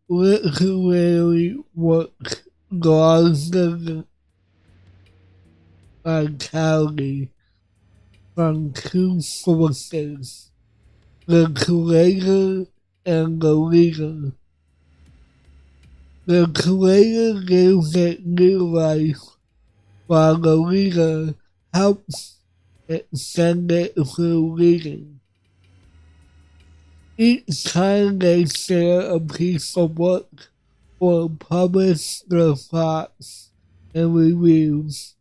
literally what draws the vitality from two forces, the creator and the leader. The creator gives it new life, while the leader helps it send it through leading. Each time they share a piece of work or publish their thoughts and reviews,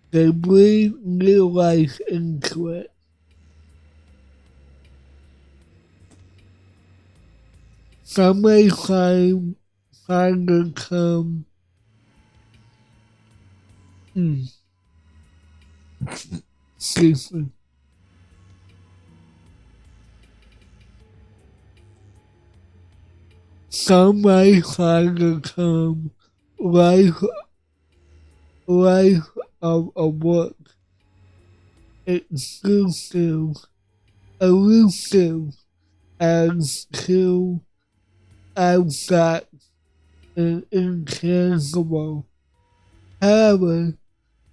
they breathe new life into it. Some may find the term excuse me. Some may find the term life of a work elusive as too abstract and intangible. However,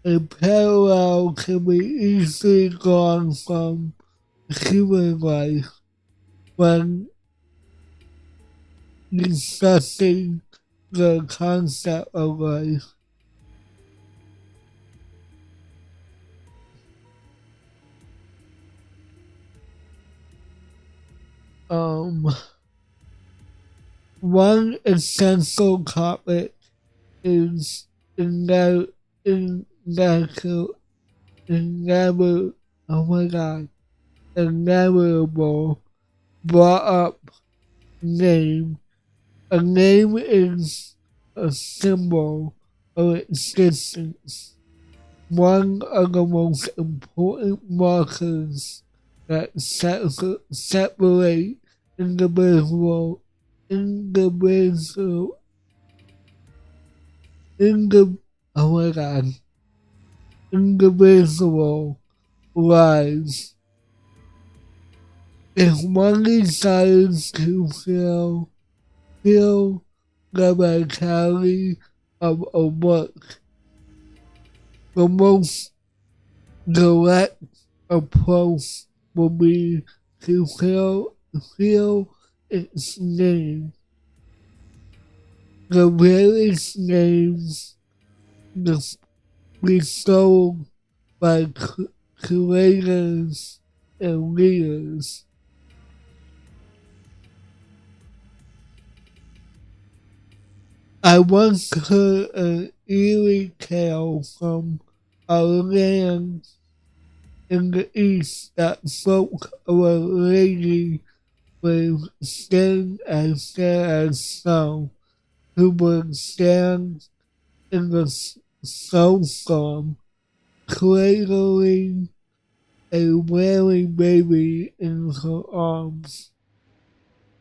a parallel can be easily drawn from human life when discussing the concept of life. One essential topic is inevitable brought up name. A name is a symbol of existence, one of the most important markers that separate individual lives. If one desires to feel the vitality of a work, the most direct approach will be to feel its name. The various names bestowed by curators and leaders. I once heard an eerie tale from a land in the east that spoke of a lady with skin as fair as snow, who would stand in the snowstorm, cradling a wailing baby in her arms,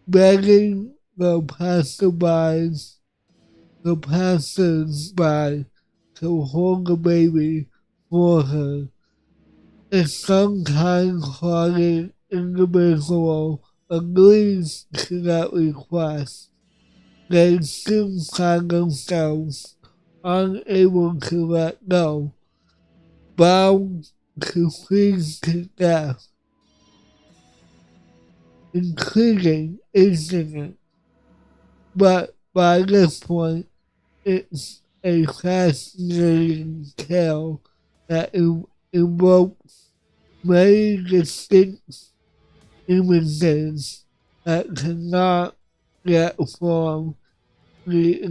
begging the passers-by to hold the baby for her. If some kind-hearted individual agrees to that request, they soon find themselves unable to let go, bound to freeze to death. Intriguing, isn't it? But by this point, it's a fascinating tale that evokes many distinct images that cannot yet form the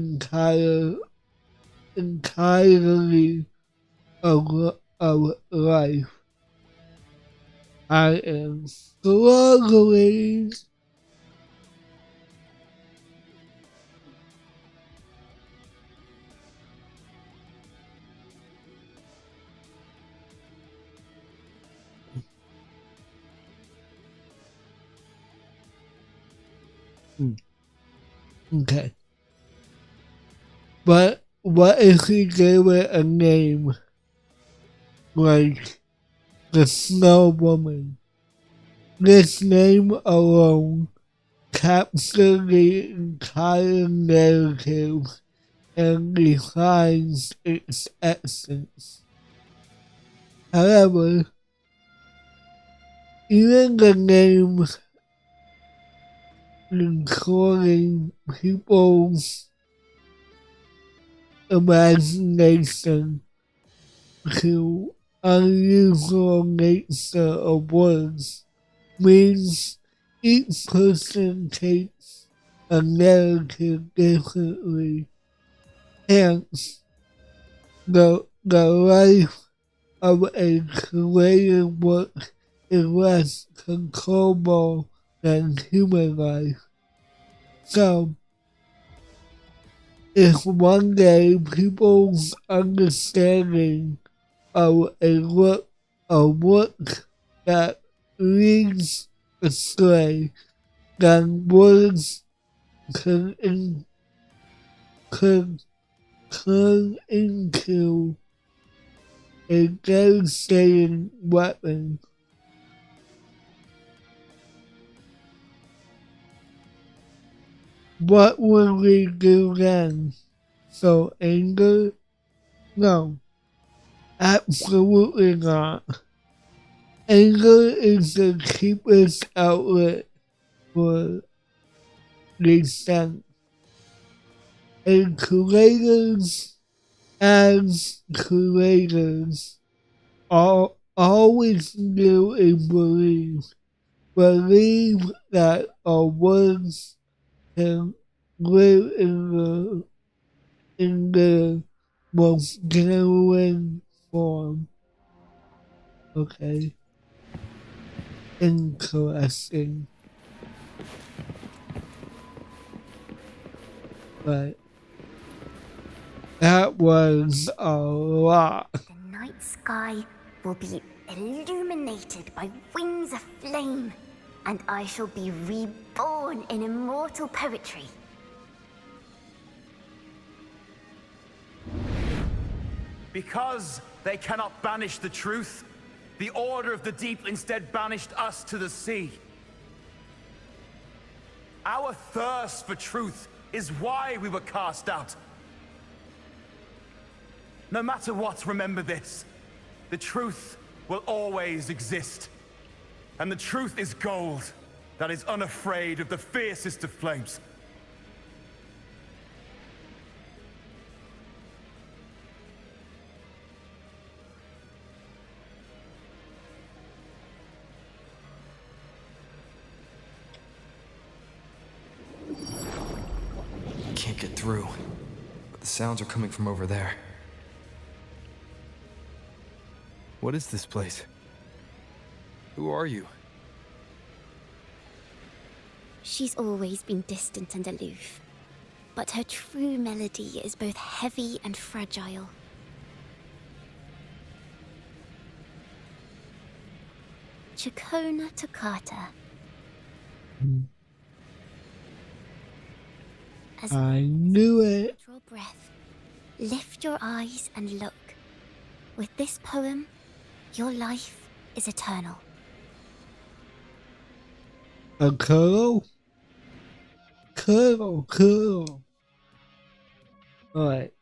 entirety of of life. I am struggling. Okay. But what if we gave it a name? Like the Snow Woman. This name alone captures the entire narrative and defines its essence. However, even the name including people's imagination to unusual nature of words means each person takes a narrative differently. Hence, the life of a creative work is less controllable than human life. So, if one day people's understanding of a work that leads astray, then words could turn into a devastating weapon. What would we do then? So anger? No, absolutely not. Anger is the cheapest outlet for dissent. And creators, as creators, always knew and believe that our words can live in the most genuine form. Okay. Interesting. But that was a lot. The night sky will be illuminated by wings of flame, and I shall be reborn in immortal poetry. Because they cannot banish the truth, the Order of the Deep instead banished us to the sea. Our thirst for truth is why we were cast out. No matter what, remember this. The truth will always exist. And the truth is gold that is unafraid of the fiercest of flames. Can't get through, but the sounds are coming from over there. What is this place? Who are you? She's always been distant and aloof, but her true melody is both heavy and fragile. Chakona Toccata. As I knew it. Draw breath, lift your eyes and look. With this poem, your life is eternal. A curl? Curl. Alright.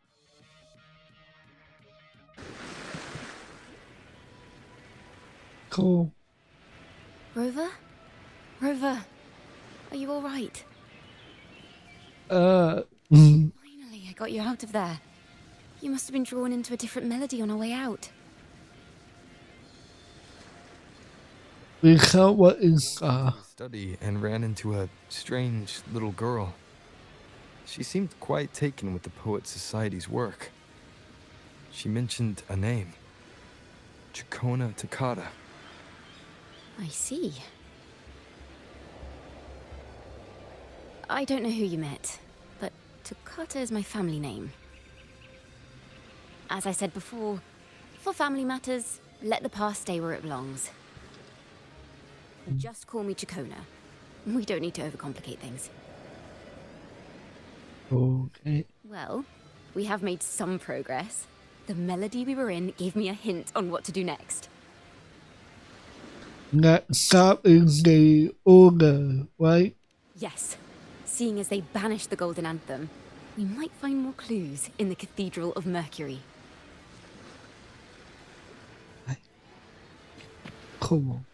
Cool. Rover? Rover, are you alright? Finally, I got you out of there. You must have been drawn into a different melody on our way out. we found what is Study and ran into a strange little girl. She seemed quite taken with the Poet Society's work. She mentioned a name. Kona Takata. I see. I don't know who you met, but Takata is my family name. As I said before, for family matters, let the past stay where it belongs. Just call me Chakona. We don't need to overcomplicate things. Okay. Well, we have made some progress. The melody we were in gave me a hint on what to do next. Next up is the Order, right? Yes. Seeing as they banished the Golden Anthem, we might find more clues in the Cathedral of Mercury. Cool.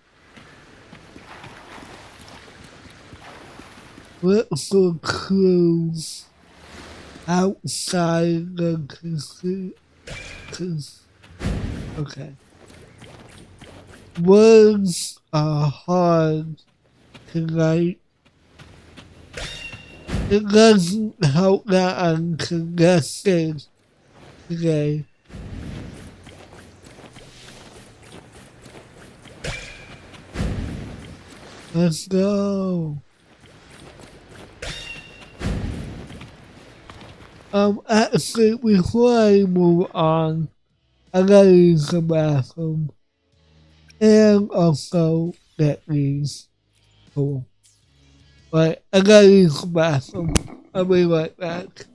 Look for clues outside the okay. Words are hard tonight. It doesn't help that I'm congested today. Let's go. Actually, before I move on, I gotta use the bathroom. And also get these. Cool. But I gotta use the bathroom. I'll be right back.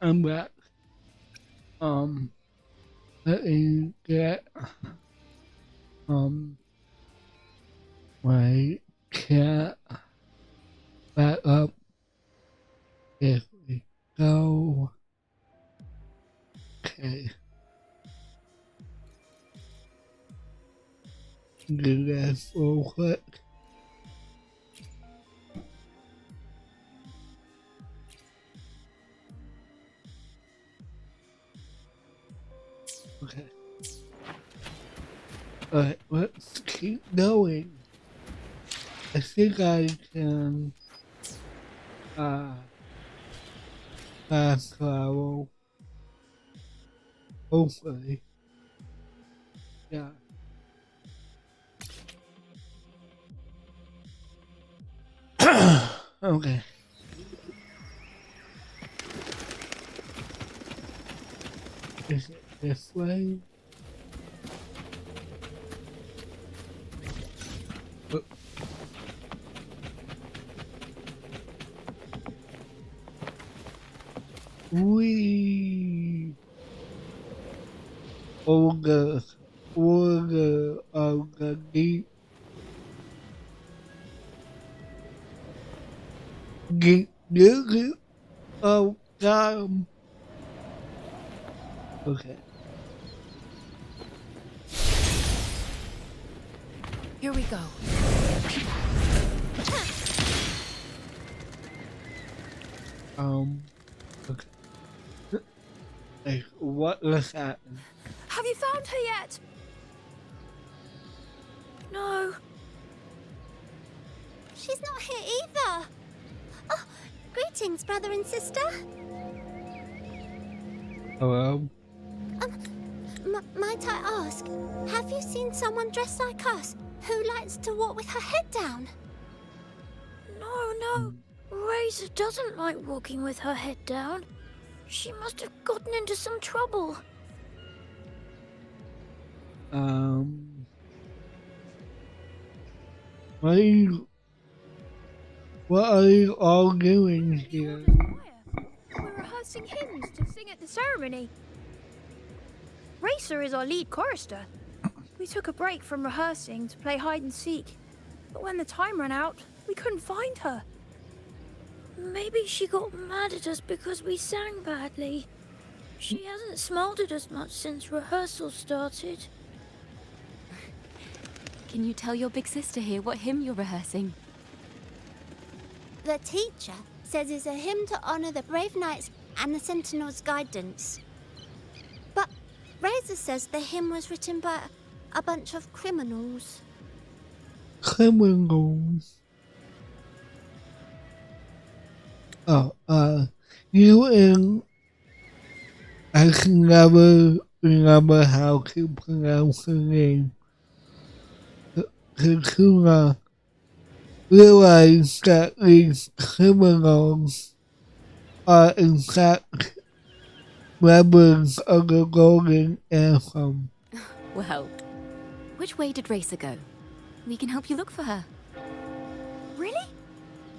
I'm back. Let me get my cat back up. If we go, okay. Do this real quick. Okay. Alright, let's keep going. I think I can fast travel. Hopefully. Yeah. Okay. Is it this way? Wee. Olga, deep. Get, oh, God. Okay. Here we go. Okay. Like, what was happening? Have you found her yet? No. She's not here either. Oh, greetings, brother and sister. Hello? Might I ask, have you seen someone dressed like us who likes to walk with her head down? No. Razor doesn't like walking with her head down. She must have gotten into some trouble. What are you all doing here? We're rehearsing hymns to sing at the ceremony. Racer is our lead chorister. We took a break from rehearsing to play hide and seek, but when the time ran out, we couldn't find her. Maybe she got mad at us because we sang badly. She hasn't smiled at us much since rehearsal started. Can you tell your big sister here what hymn you're rehearsing? The teacher says it's a hymn to honor the brave knights and the sentinel's guidance. But Razor says the hymn was written by a bunch of criminals. Criminals? Oh, you and I can never remember how to pronounce her name. Kakuna realized that these criminals are in fact members of the Golden Anthem. Well, which way did Racer go? We can help you look for her. Really?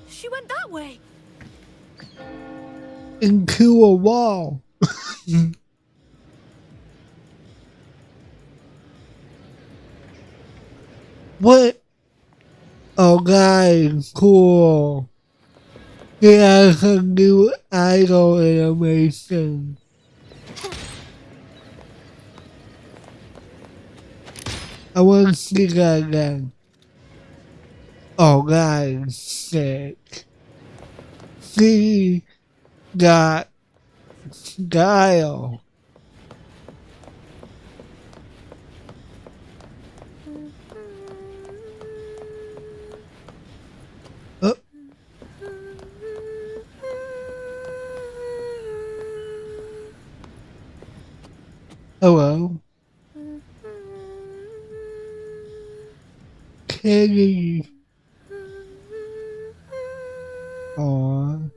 She went that way. Into a wall. What? Oh, guys, cool. He has a new idol animation. I want to see that again. Oh, guys, sick. She got style. Hello. Kitty. Aww.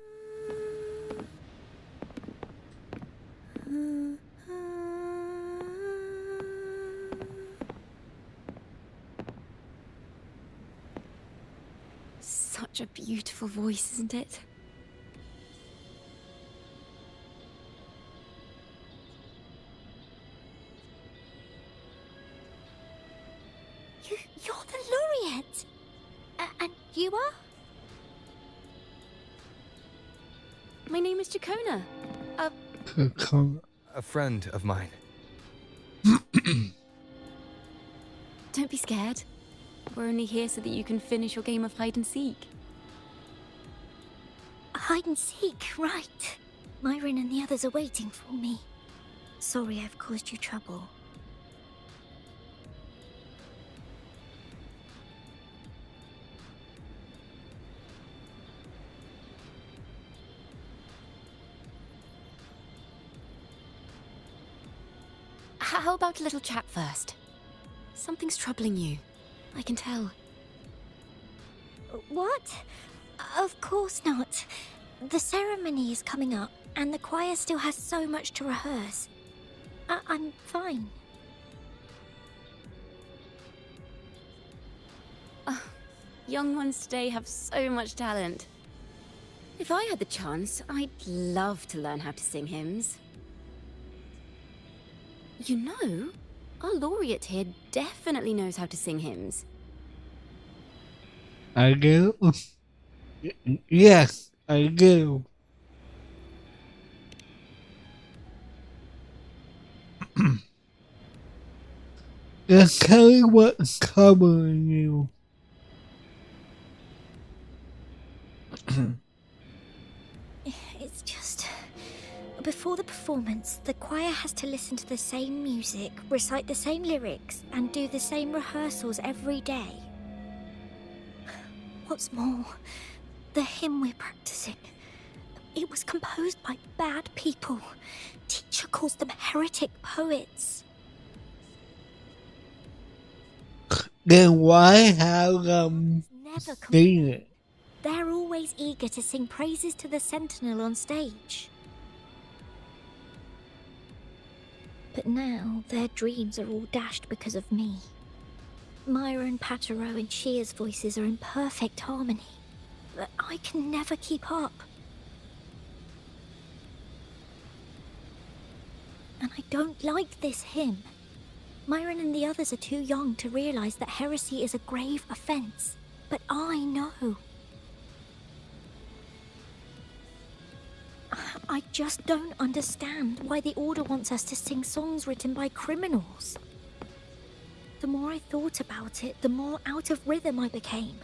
Such a beautiful voice, isn't it? You are? My name is Jacona. A friend of mine. Don't be scared. We're only here so that you can finish your game of hide and seek. Hide and seek, right. Myron and the others are waiting for me. Sorry I've caused you trouble. How about a little chat first? Something's troubling you. I can tell. What? Of course not. The ceremony is coming up, and the choir still has so much to rehearse. I'm fine. Young ones today have so much talent. If I had the chance, I'd love to learn how to sing hymns. You know, our laureate here definitely knows how to sing hymns. I do? Yes, I do. Just tell me what's troubling you. It's just... Before the performance, the choir has to listen to the same music, recite the same lyrics, and do the same rehearsals every day. What's more, the hymn we're practicing, it was composed by bad people. Teacher calls them heretic poets. Then why have them sing it? They're always eager to sing praises to the Sentinel on stage. But now their dreams are all dashed because of me. Myron, Patero, and Shear's voices are in perfect harmony, but I can never keep up. And I don't like this hymn. Myron and the others are too young to realize that heresy is a grave offense, but I know. I just don't understand why the Order wants us to sing songs written by criminals. The more I thought about it, the more out of rhythm I became.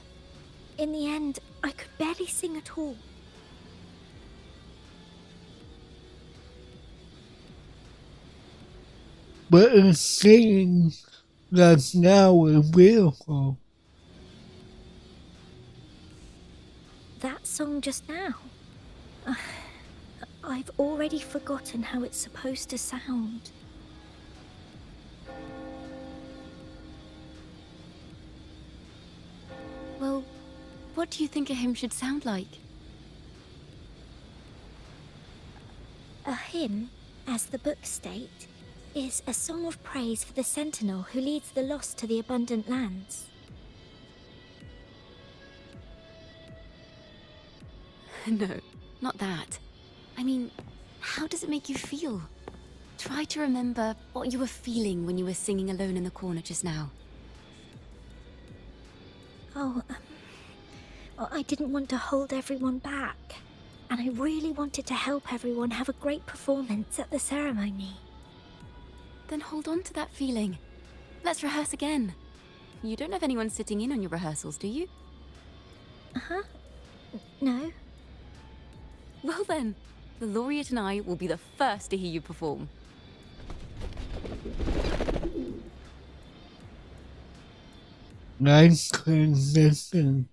In the end, I could barely sing at all. But the singing that's now is beautiful. That song just now. I've already forgotten how it's supposed to sound. Well, what do you think a hymn should sound like? A hymn, as the books state, is a song of praise for the Sentinel who leads the lost to the abundant lands. No, not that. I mean, how does it make you feel? Try to remember what you were feeling when you were singing alone in the corner just now. I didn't want to hold everyone back, and I really wanted to help everyone have a great performance at the ceremony. Then hold on to that feeling. Let's rehearse again. You don't have anyone sitting in on your rehearsals, do you? No. Well then, the laureate and I will be the first to hear you perform. Nice transition.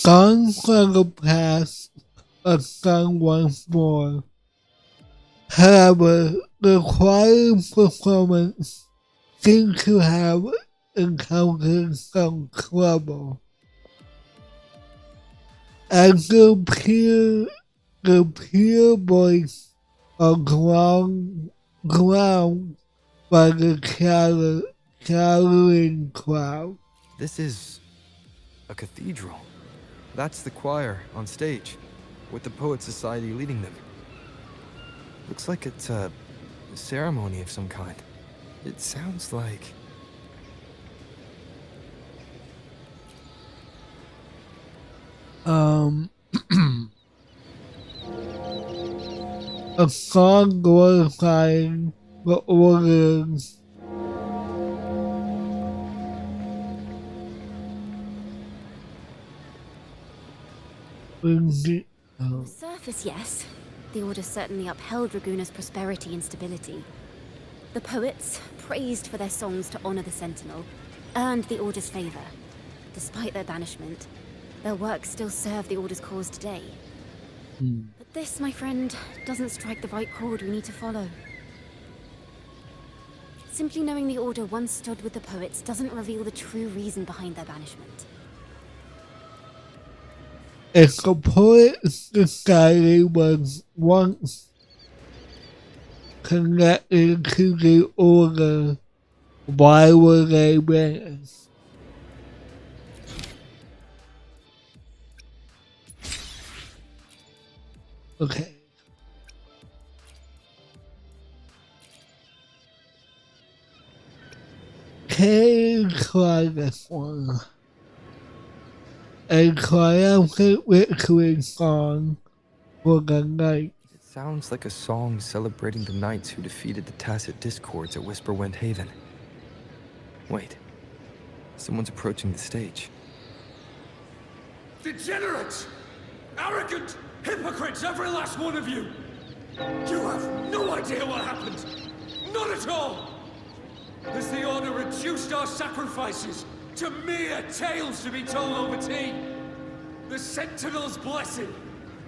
Song from the past, a song once more. However, the choir performance seems to have encountered some trouble. As the pure voice of drowned by the chattering crowd. This is a cathedral. That's the choir on stage, with the Poet Society leading them. Looks like it's a ceremony of some kind. It sounds like... a song glorifying the orders. On the surface, yes. The Order certainly upheld Raguna's prosperity and stability. The poets, praised for their songs to honor the Sentinel, earned the Order's favor. Despite their banishment, their work still serve the Order's cause today. But this, my friend, doesn't strike the right chord we need to follow. Simply knowing the Order once stood with the poets doesn't reveal the true reason behind their banishment. If the Poet Society was once connected to the Order, why were they banished? Okay. Can you try this one? A triumphant victory song for the night. It sounds like a song celebrating the knights who defeated the Tacit Discords at Whisperwind Haven. Wait. Someone's approaching the stage. Degenerates! Arrogant hypocrites, every last one of you! You have no idea what happened! Not at all! As the Order reduced our sacrifices to mere tales to be told over tea! The Sentinel's blessing!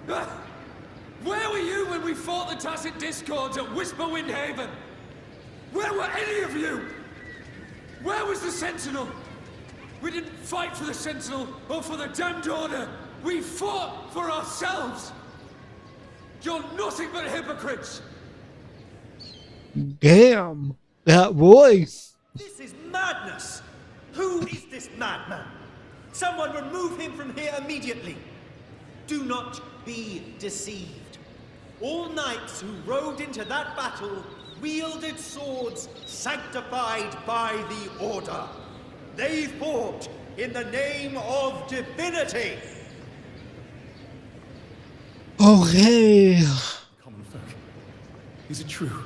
Where were you when we fought the Tacit Discords at Whisperwind Haven? Where were any of you? Where was the Sentinel? We didn't fight for the Sentinel or for the damned Order! We fought for ourselves! You're nothing but hypocrites! Damn, that voice! This is madness! Who is this madman? Someone remove him from here immediately! Do not be deceived. All knights who rode into that battle wielded swords sanctified by the Order. They fought in the name of divinity! Okay. Common folk, is it true?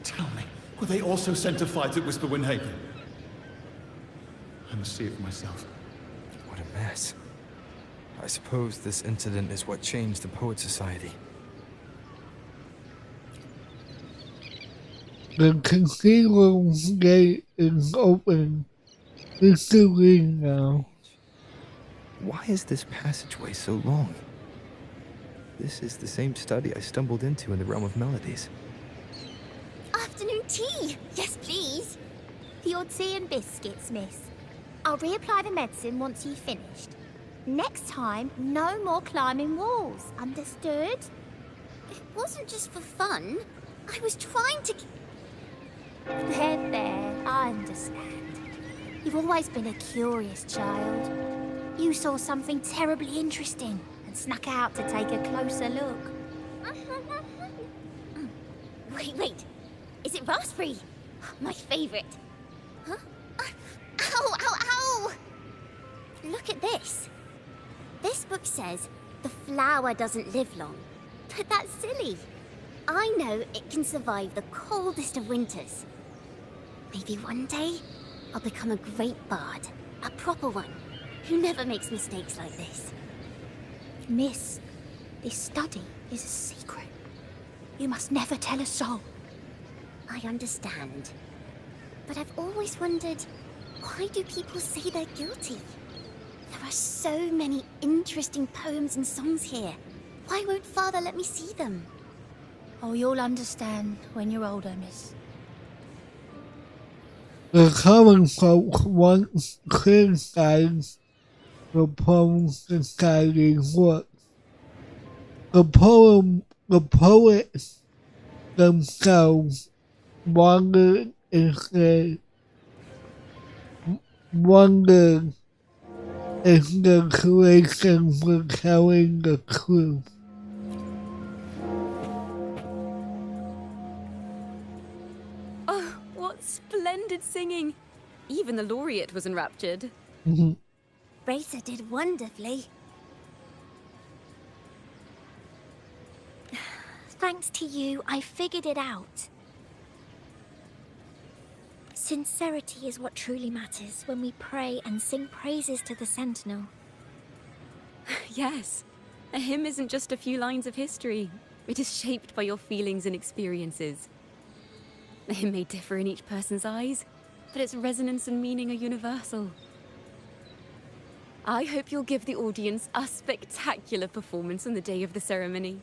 Tell me, were they also sent to fight at Whisperwind Haven? I must see it for myself. What a mess. I suppose this incident is what changed the Poet Society. The cathedral gate is open. It's too late now. Why is this passageway so long? This is the same study I stumbled into in the Realm of Melodies. Afternoon tea! Yes, please. Your tea and biscuits, miss. I'll reapply the medicine once you've finished. Next time, no more climbing walls. Understood? It wasn't just for fun. I was trying to... There, I understand. You've always been a curious child. You saw something terribly interesting and snuck out to take a closer look. Wait. Is it raspberry? My favorite. Huh? Ow! Look at this. This book says the flower doesn't live long. But that's silly. I know it can survive the coldest of winters. Maybe one day, I'll become a great bard. A proper one, who never makes mistakes like this. Miss, this study is a secret. You must never tell a soul. I understand. But I've always wondered, why do people say they're guilty? There are so many interesting poems and songs here. Why won't Father let me see them? Oh, you'll understand when you're older, miss. The common folk once criticized the poem society's work. The poets themselves wondered if the creations were telling the truth. Oh, what splendid singing! Even the laureate was enraptured. Racer did wonderfully. Thanks to you, I figured it out. Sincerity is what truly matters when we pray and sing praises to the Sentinel. Yes, a hymn isn't just a few lines of history. It is shaped by your feelings and experiences. A hymn may differ in each person's eyes, but its resonance and meaning are universal. I hope you'll give the audience a spectacular performance on the day of the ceremony.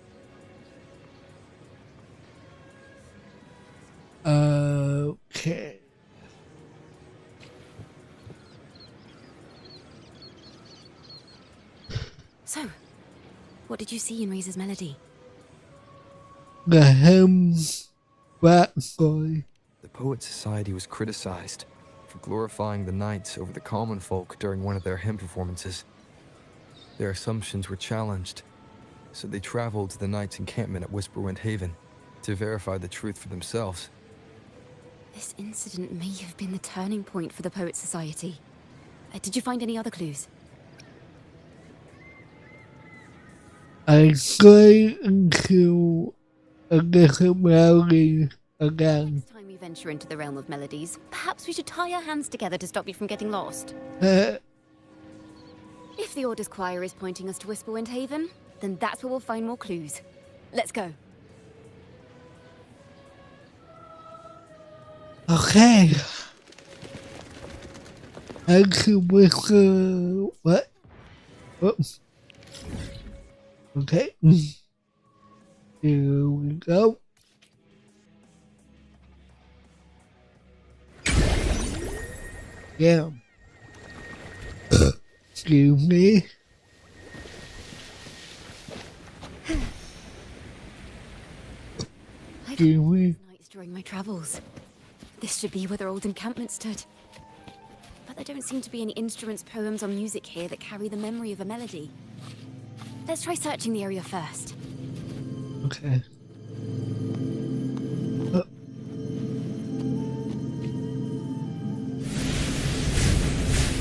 Okay. So, what did you see in Razor's melody? The hymn's backstory. The Poet Society was criticized for glorifying the knights over the common folk during one of their hymn performances. Their assumptions were challenged, so they traveled to the knights' encampment at Whisperwind Haven to verify the truth for themselves. This incident may have been the turning point for the Poet Society. Did you find any other clues? I strayed into a different melody again. Next time we venture into the realm of melodies, perhaps we should tie our hands together to stop you from getting lost. If the Order's choir is pointing us to Whisperwind Haven, then that's where we'll find more clues. Let's go. Okay. I could whisper. What? Whoops. Okay. Here we go. Yeah. Excuse me. Excuse me. Nights during my travels. This should be where their old encampment stood. But there don't seem to be any instruments, poems, or music here that carry the memory of a melody. Let's try searching the area first. Okay.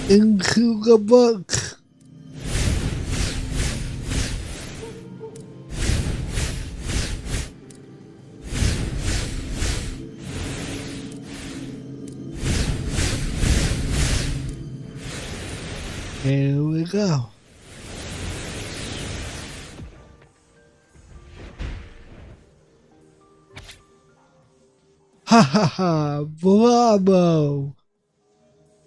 Into the book. Here we go. Ha ha ha, bravo!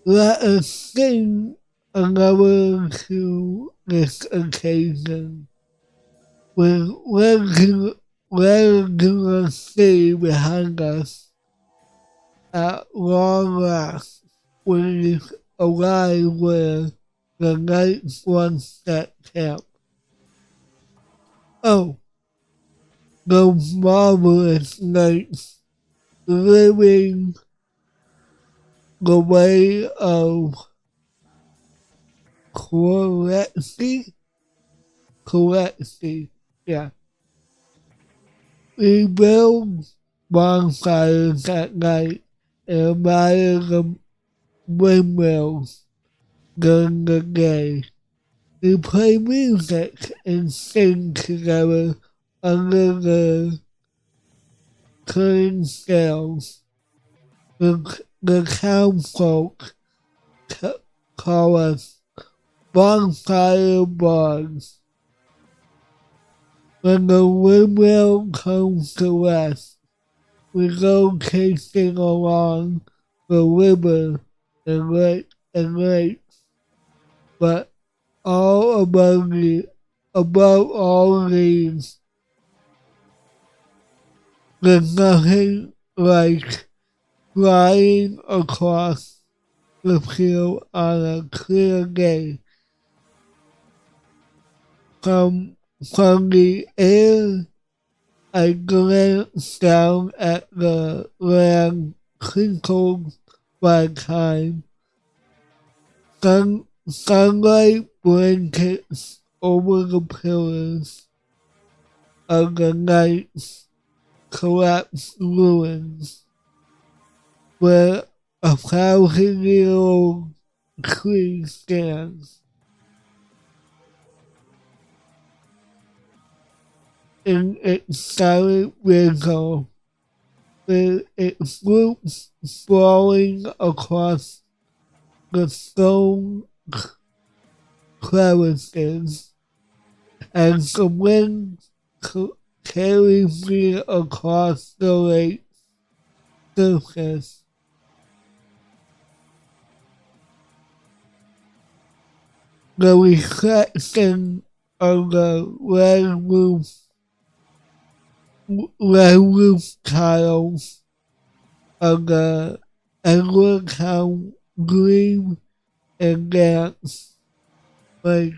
Let us sing another to this occasion. With regular city behind us, at long last, we arrive where the knights once set camp. Oh, those marvelous knights living the way of correctly, yeah. We build bonfires at night and admire the windmills during the day. We play music and sing together under the curtain scales. The townfolk call us bonfire bards. When the windmill comes to rest, we go chasing along the river and lakes. But all above all these, there's nothing like flying across the field on a clear day. From the air, I glanced down at the land crinkled by time. Sunlight blankets over the pillars of the night's collapsed ruins, where a 1,000-year-old tree stands. In its silent wrinkle, with its roots sprawling across the stone crevices, as the wind carries me across the lake's surface. The reflection of the red roof tiles of the Edward Town gleam and dance like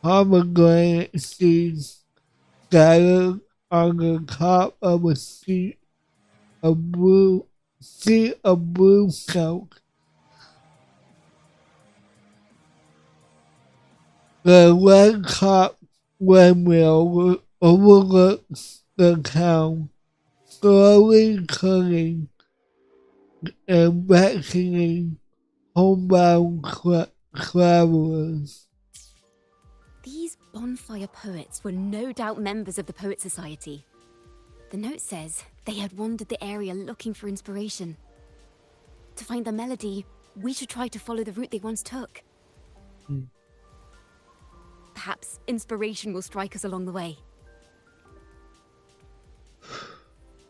pomegranate seeds scattered on the top of a sheet of blue silk. The red-topped windmill overlooks the town, slowly turning and beckoning homebound travelers. These bonfire poets were no doubt members of the Poet Society. The note says they had wandered the area looking for inspiration. To find the melody, we should try to follow the route they once took. Perhaps inspiration will strike us along the way.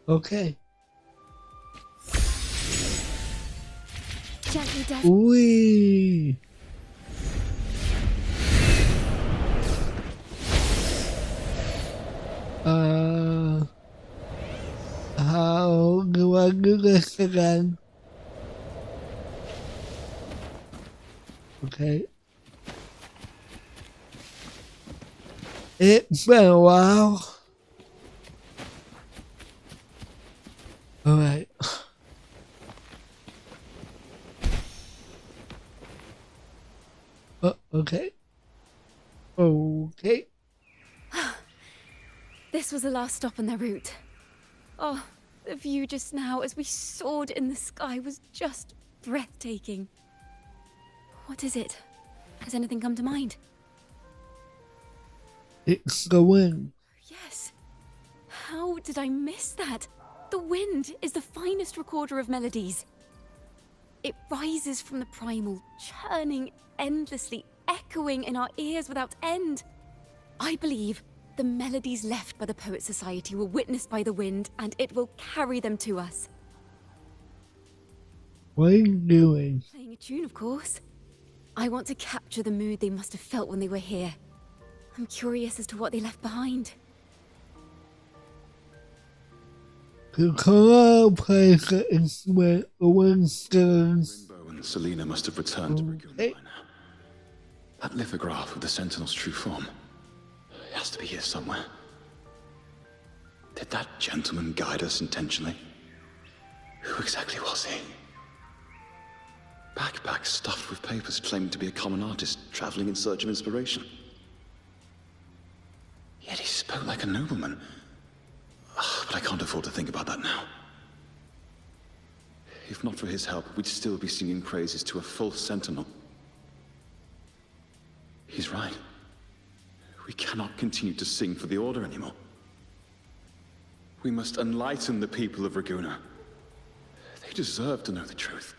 Okay. Gently, Dad. Wee. How do I do this again? Okay. It's been a while. Alright. Okay. Okay. This was the last stop on their route. Oh, the view just now as we soared in the sky was just breathtaking. What is it? Has anything come to mind? It's the wind. Yes. How did I miss that? The wind is the finest recorder of melodies. It rises from the primal, churning endlessly, echoing in our ears without end. I believe the melodies left by the Poet Society were witnessed by the wind, and it will carry them to us. What are you doing? Playing a tune, of course. I want to capture the mood they must have felt when they were here. I'm curious as to what they left behind. To come out and play the instrument, the wind stirs. Rimbo and Selena must have returned to Raguna by now. That lithograph of the Sentinel's true form. It has to be here somewhere. Did that gentleman guide us intentionally? Who exactly was he? Backpack stuffed with papers claiming to be a common artist traveling in search of inspiration. Yet he spoke like a nobleman. But I can't afford to think about that now. If not for his help, we'd still be singing praises to a false sentinel. He's right. We cannot continue to sing for the Order anymore. We must enlighten the people of Raguna. They deserve to know the truth.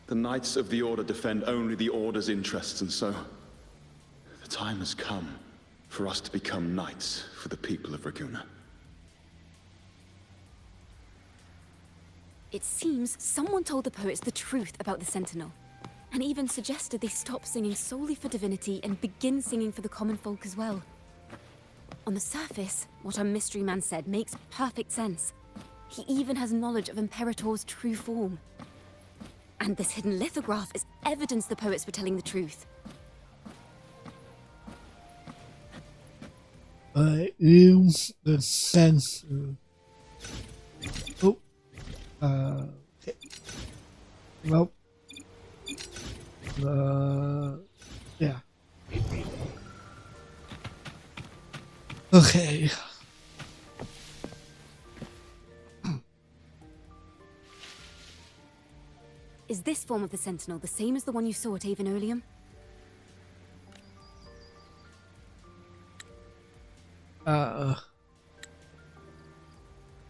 The Knights of the Order defend only the Order's interests, and so the time has come for us to become knights for the people of Raguna. It seems someone told the poets the truth about the Sentinel. and even suggested they stop singing solely for divinity and begin singing for the common folk as well. On the surface, what our mystery man said makes perfect sense. He even has knowledge of Imperator's true form. And this hidden lithograph is evidence the poets were telling the truth. Use the sensor. Oh. Okay. Well. Yeah. Okay. Is this form of the Sentinel the same as the one you saw at Avonolium?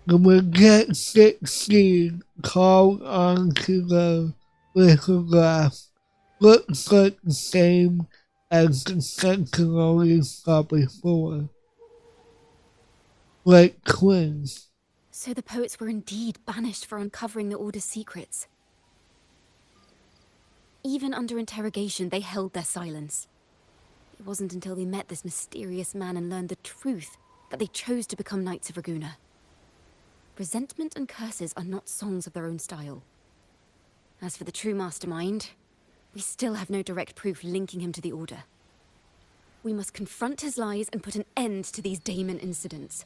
We get 16 called onto the lithograph. Looks like the same as the Sentinel we saw before. Like twins. So the poets were indeed banished for uncovering the Order's secrets. Even under interrogation, they held their silence. It wasn't until they met this mysterious man and learned the truth that they chose to become Knights of Raguna. Resentment and curses are not songs of their own style. As for the true mastermind, we still have no direct proof linking him to the Order. We must confront his lies and put an end to these Daemon incidents.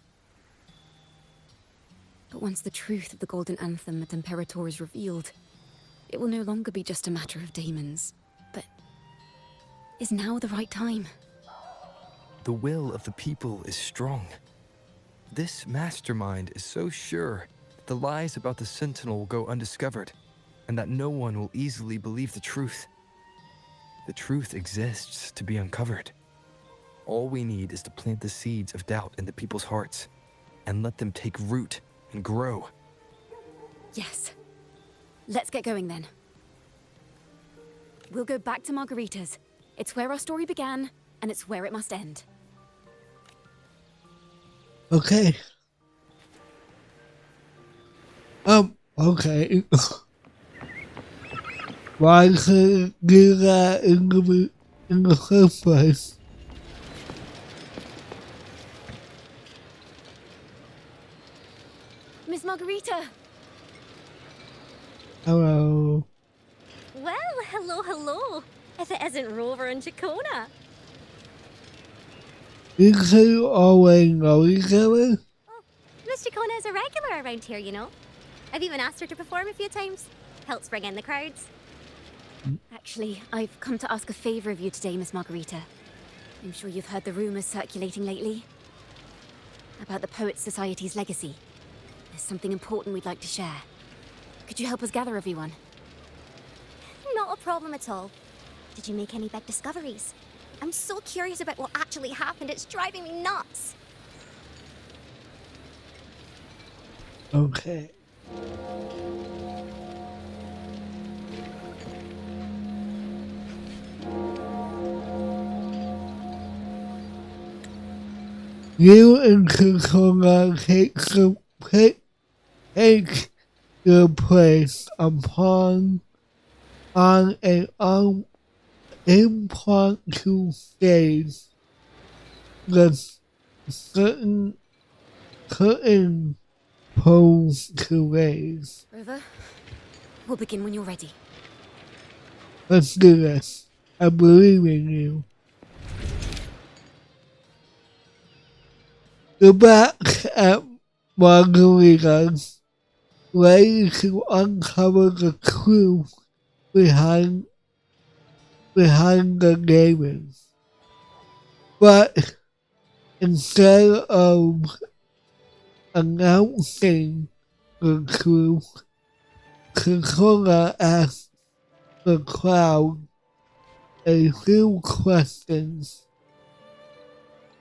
But once the truth of the Golden Anthem at Imperator is revealed, it will no longer be just a matter of daemons. But is now the right time? The will of the people is strong. This mastermind is so sure that the lies about the Sentinel will go undiscovered, and that no one will easily believe the truth. The truth exists to be uncovered. All we need is to plant the seeds of doubt in the people's hearts, and let them take root and grow. Yes. Let's get going then. We'll go back to Margarita's. It's where our story began, and it's where it must end. Okay. Okay. Why couldn't do that in the first place? Miss Margarita! Hello. Well, hello. If it isn't Rover and Chacona. You two always know each other? Miss Chacona is a regular around here, you know. I've even asked her to perform a few times. Helps bring in the crowds. Actually, I've come to ask a favor of you today, Miss Margarita. I'm sure you've heard the rumors circulating lately about the Poets Society's legacy. There's something important we'd like to share. Could you help us gather everyone? Not a problem at all. Did you make any big discoveries? I'm so curious about what actually happened. It's driving me nuts. Okay. You and Chacona take your place on an impromptu stage with certain curtain poles to raise. Rover, we'll begin when you're ready. Let's do this. I believe in you. You're back at Margarita's, ready to uncover the truth behind the demons. But instead of announcing the truth, Chacona asked the crowd a few questions.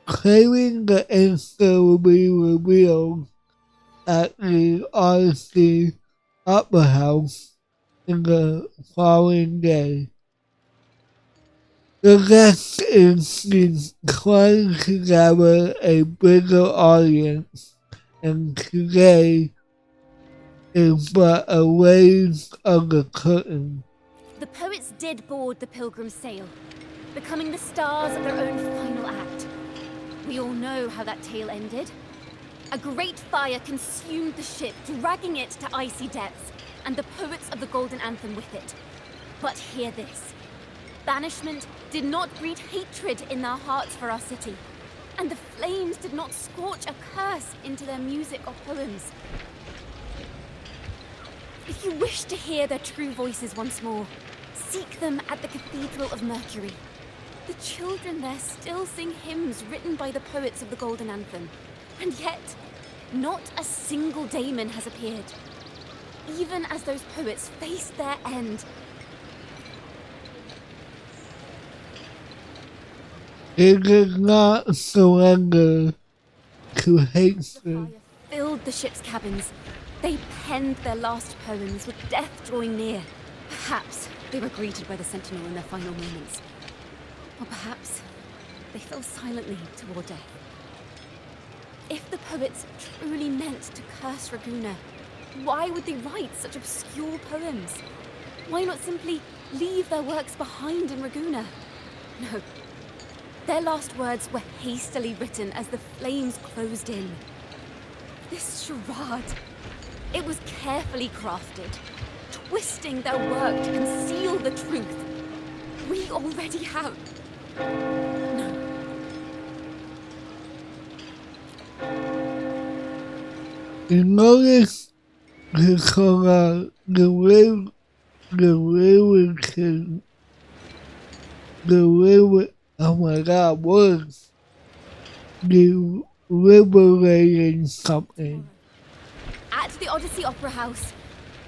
Claiming the answer will be revealed at the Odyssey Opera House in the following day. The guest is trying to gather a bigger audience, and today is but a raise of the curtain. The poets did board the Pilgrim's sail, becoming the stars of their own final act. We all know how that tale ended. A great fire consumed the ship, dragging it to icy depths, and the poets of the Golden Anthem with it. But hear this. Banishment did not breed hatred in their hearts for our city, and the flames did not scorch a curse into their music or poems. If you wish to hear their true voices once more, seek them at the Cathedral of Mercury. The children there still sing hymns written by the poets of the Golden Anthem, and yet, not a single daemon has appeared. Even as those poets faced their end. It is not surrender to hatred. Filled the ship's cabins. They penned their last poems with death drawing near. Perhaps they were greeted by the Sentinel in their final moments. Or perhaps they fell silently toward death. If the poets truly meant to curse Raguna, why would they write such obscure poems? Why not simply leave their works behind in Raguna? No. Their last words were hastily written as the flames closed in. This charade, it was carefully crafted, twisting their work to conceal the truth. We already have. No. In order to call out the oh my god, words, the liberating something. At the Odyssey Opera House,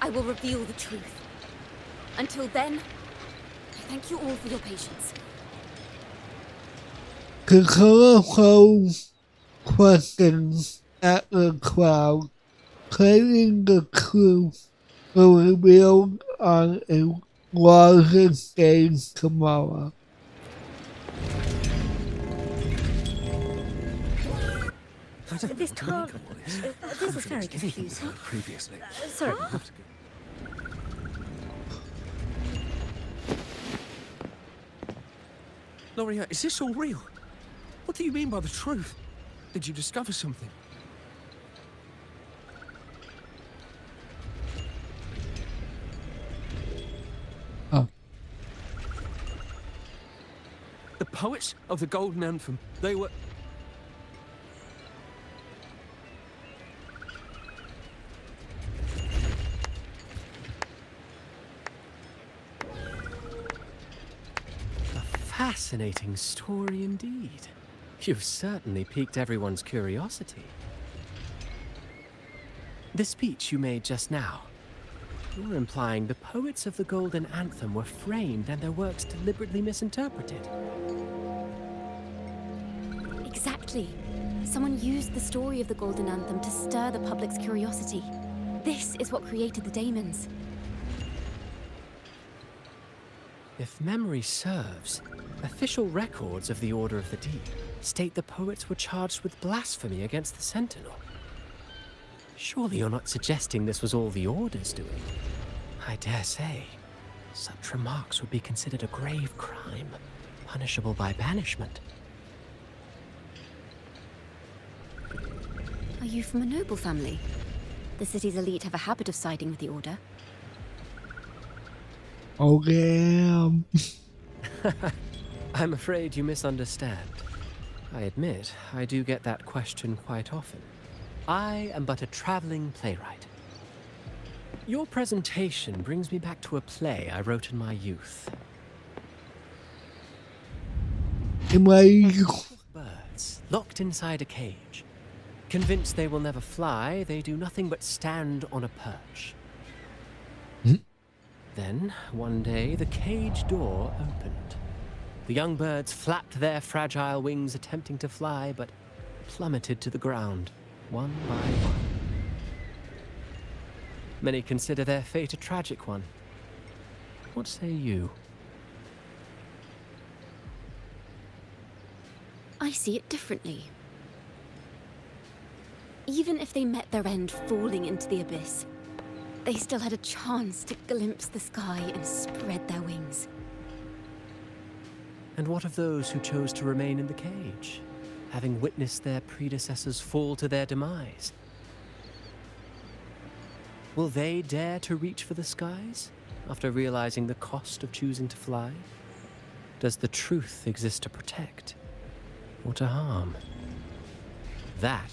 I will reveal the truth. Until then, I thank you all for your patience. To colorful questions at the crowd, claiming the truth will be revealed on a larger stage tomorrow. This can't. This is very confusing. Previously. Sorry. Loria, is this all real? What do you mean by the truth? Did you discover something? Oh. The poets of the Golden Anthem, they were... Fascinating story indeed. You've certainly piqued everyone's curiosity. The speech you made just now, you're implying the poets of the Golden Anthem were framed and their works deliberately misinterpreted. Exactly. Someone used the story of the Golden Anthem to stir the public's curiosity. This is what created the daemons. If memory serves, official records of the Order of the Deep state the poets were charged with blasphemy against the Sentinel. Surely you're not suggesting this was all the Order's doing? I dare say, such remarks would be considered a grave crime, punishable by banishment. Are you from a noble family? The city's elite have a habit of siding with the Order. Oh, damn. I'm afraid you misunderstand. I admit, I do get that question quite often. I am but a traveling playwright. Your presentation brings me back to a play I wrote in my youth. Birds, locked inside a cage. Convinced they will never fly, they do nothing but stand on a perch. Then, one day, the cage door opened. The young birds flapped their fragile wings, attempting to fly, but plummeted to the ground, one by one. Many consider their fate a tragic one. What say you? I see it differently. Even if they met their end falling into the abyss, they still had a chance to glimpse the sky and spread their wings. And what of those who chose to remain in the cage, having witnessed their predecessors fall to their demise? Will they dare to reach for the skies after realizing the cost of choosing to fly? Does the truth exist to protect or to harm? That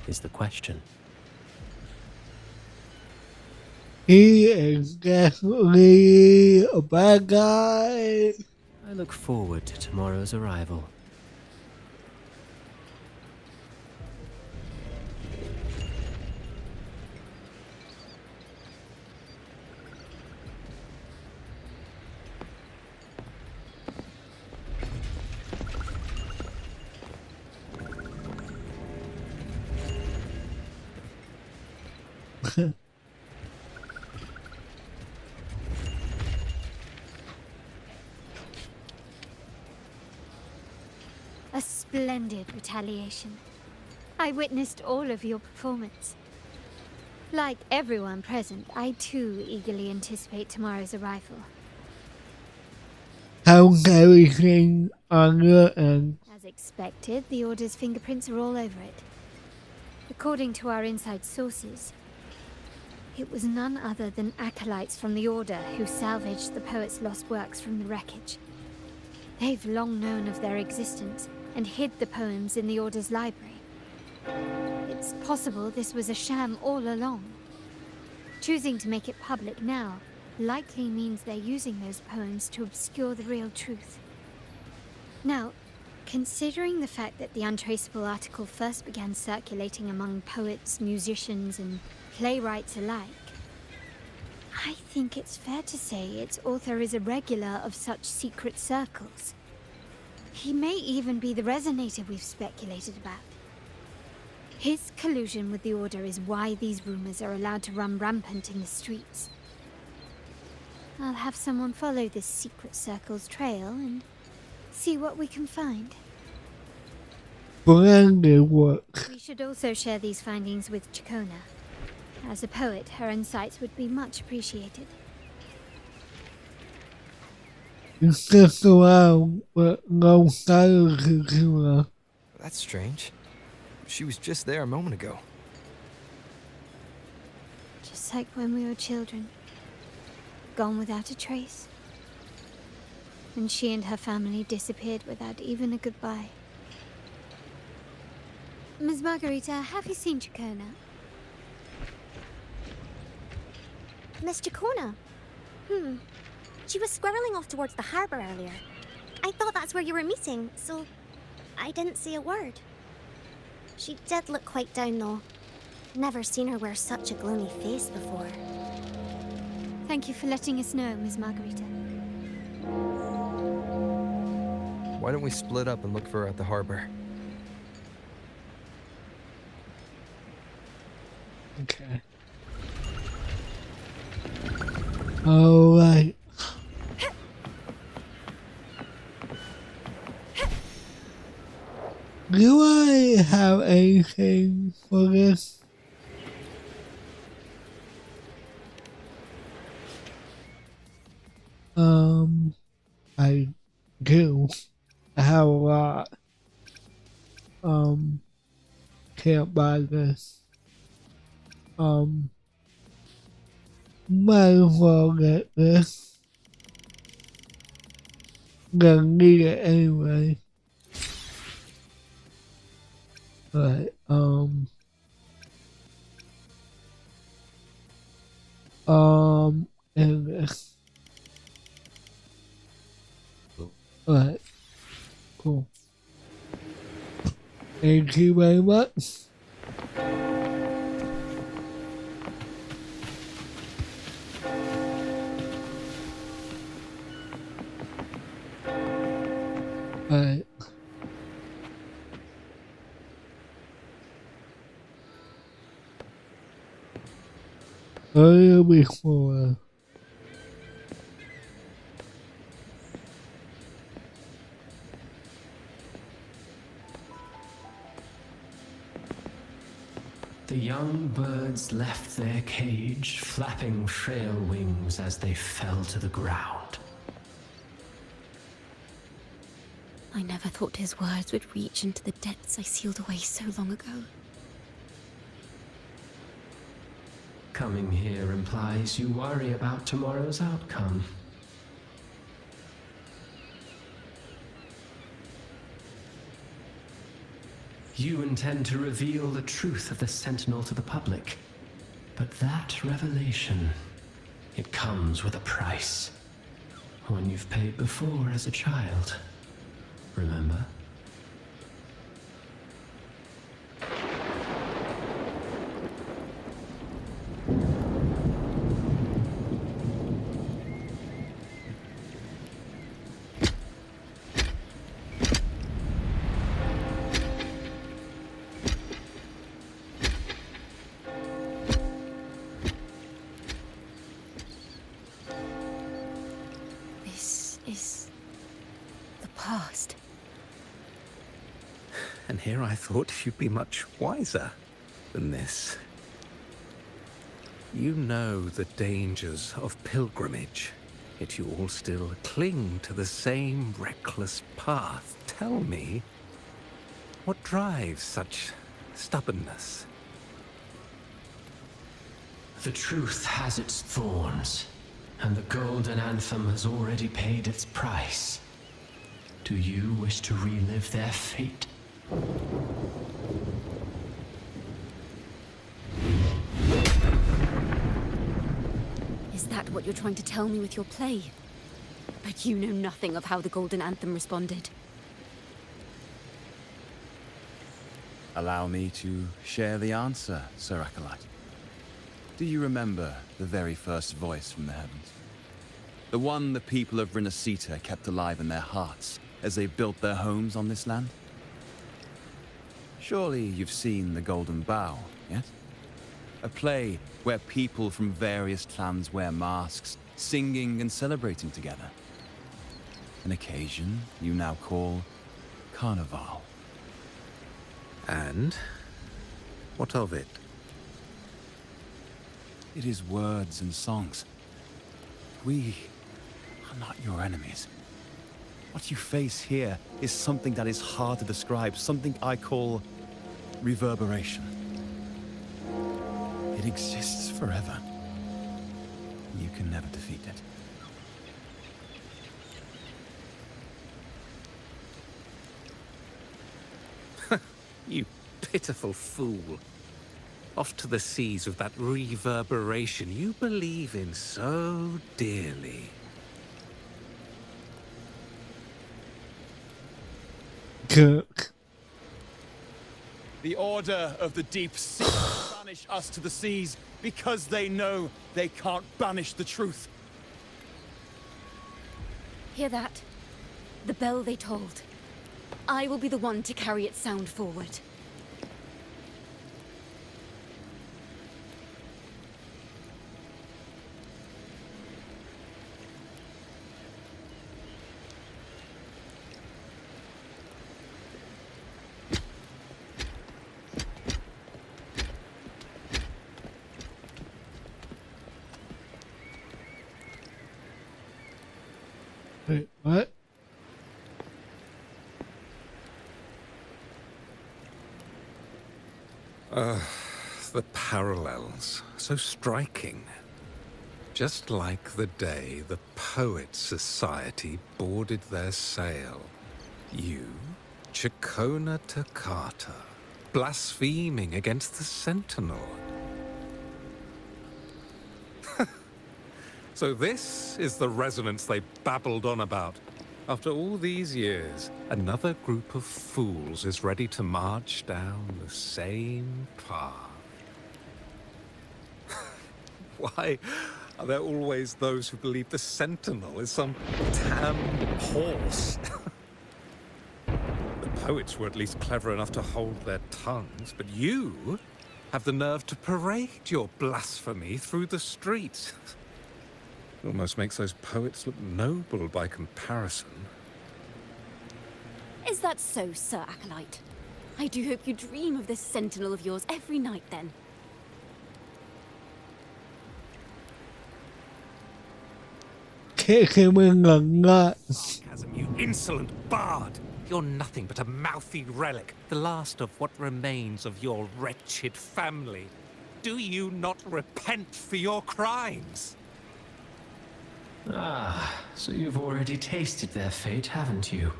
is the question. He is definitely a bad guy. I look forward to tomorrow's arrival. A splendid retaliation. I witnessed all of your performance. Like everyone present, I too eagerly anticipate tomorrow's arrival. How's everything on your end? As expected, the Order's fingerprints are all over it. According to our inside sources, it was none other than acolytes from the Order who salvaged the poet's lost works from the wreckage. They've long known of their existence and hid the poems in the Order's library. It's possible this was a sham all along. Choosing to make it public now likely means they're using those poems to obscure the real truth. Now, considering the fact that the untraceable article first began circulating among poets, musicians, and playwrights alike, I think it's fair to say its author is a regular of such secret circles. He may even be the resonator we've speculated about. His collusion with the Order is why these rumors are allowed to run rampant in the streets. I'll have someone follow this secret circle's trail and see what we can find. Splendid work. We should also share these findings with Chacona. As a poet, her insights would be much appreciated. You stuck around but no silence. That's strange. She was just there a moment ago. Just like when we were children. Gone without a trace. And she and her family disappeared without even a goodbye. Ms. Margarita, have you seen Chacona? Miss Chacona? She was squirreling off towards the harbor earlier. I thought that's where you were meeting, so I didn't say a word. She did look quite down, though. Never seen her wear such a gloomy face before. Thank you for letting us know, Ms. Margarita. Why don't we split up and look for her at the harbor? Okay. Alright. Do I have anything for this? I do. I have a lot. Can't buy this. Might as well get this. Gonna need it anyway. But, and this. Alright, cool. Thank you very much. Alright. Earlier before. The young birds left their cage, flapping frail wings as they fell to the ground. I never thought his words would reach into the depths I sealed away so long ago. Coming here implies you worry about tomorrow's outcome. You intend to reveal the truth of the Sentinel to the public. But that revelation, it comes with a price. One you've paid before as a child. Remember? This is the past. And here I thought you'd be much wiser than this. You know the dangers of pilgrimage, yet you all still cling to the same reckless path. Tell me, what drives such stubbornness? The truth has its thorns, and the Golden Anthem has already paid its price. Do you wish to relive their fate? Is that what you're trying to tell me with your play? But you know nothing of how the Golden Anthem responded. Allow me to share the answer, Sir Acolyte. Do you remember the very first voice from the heavens? The one the people of Renacita kept alive in their hearts as they built their homes on this land? Surely you've seen The Golden Bough, yes? A play where people from various clans wear masks, singing and celebrating together. An occasion you now call Carnival. And what of it? It is words and songs. We are not your enemies. What you face here is something that is hard to describe, something I call reverberation. It exists forever. You can never defeat it. You pitiful fool. Off to the seas with that reverberation you believe in so dearly. Kirk. The Order of the Deep Sea banish us to the seas because they know they can't banish the truth. Hear that? The bell they tolled. I will be the one to carry its sound forward. Wait, what? The parallels, so striking. Just like the day the Poets Society boarded their sail. You, Chacona Takata, blaspheming against the Sentinel. So this is the resonance they babbled on about. After all these years, another group of fools is ready to march down the same path. Why are there always those who believe the Sentinel is some damned horse? The poets were at least clever enough to hold their tongues, but you have the nerve to parade your blasphemy through the streets. Almost makes those poets look noble by comparison. Is that so, Sir Acolyte? I do hope you dream of this Sentinel of yours every night, then. kick him in the nuts. You insolent bard! You're nothing but a mouthy relic, the last of what remains of your wretched family. Do you not repent for your crimes? Ah, so you've already tasted their fate, haven't you?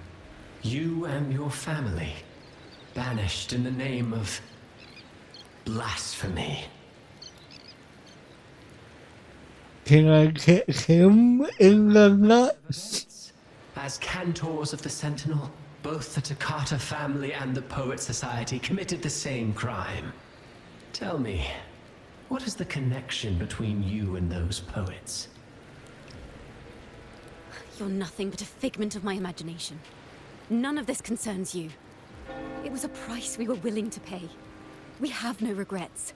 You and your family, banished in the name of blasphemy. Can I kick him in the nuts? As cantors of the Sentinel, both the Takata family and the Poet Society committed the same crime. Tell me, what is the connection between you and those poets? You're nothing but a figment of my imagination. None of this concerns you. It was a price we were willing to pay. We have no regrets.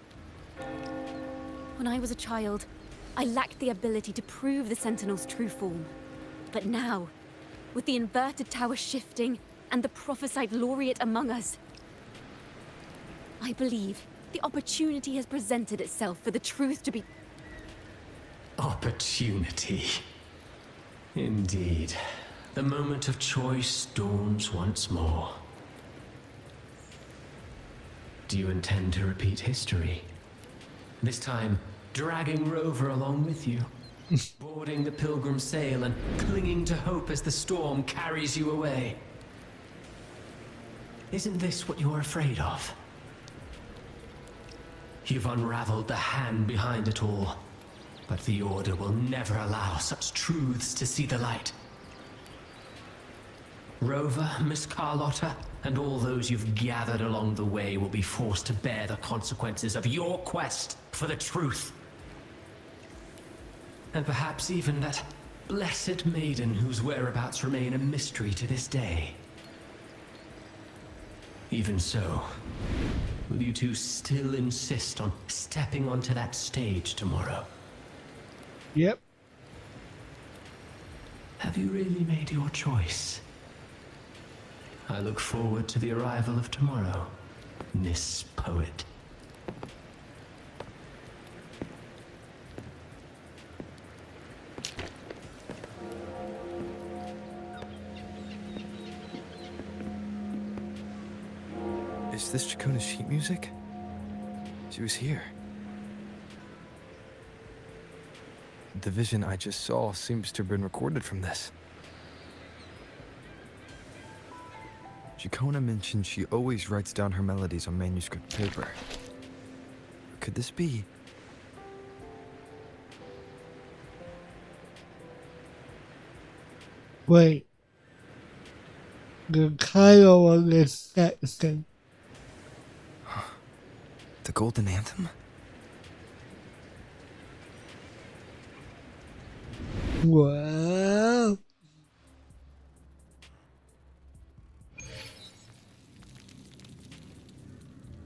When I was a child, I lacked the ability to prove the Sentinel's true form. But now, with the inverted tower shifting and the prophesied laureate among us, I believe the opportunity has presented itself for the truth to be... Opportunity. Indeed. The moment of choice dawns once more. Do you intend to repeat history? This time, dragging Rover along with you? Boarding the pilgrim sail and clinging to hope as the storm carries you away? Isn't this what you're afraid of? You've unraveled the hand behind it all, but the Order will never allow such truths to see the light. Rover, Miss Carlotta, and all those you've gathered along the way will be forced to bear the consequences of your quest for the truth. And perhaps even that blessed maiden whose whereabouts remain a mystery to this day. Even so, will you two still insist on stepping onto that stage tomorrow? Yep. Have you really made your choice? I look forward to the arrival of tomorrow, Miss Poet. Is this Chacona's sheet music? She was here. The vision I just saw seems to have been recorded from this. Chacona mentioned she always writes down her melodies on manuscript paper. Could this be? Wait. The title of this section. The Golden Anthem? Wow.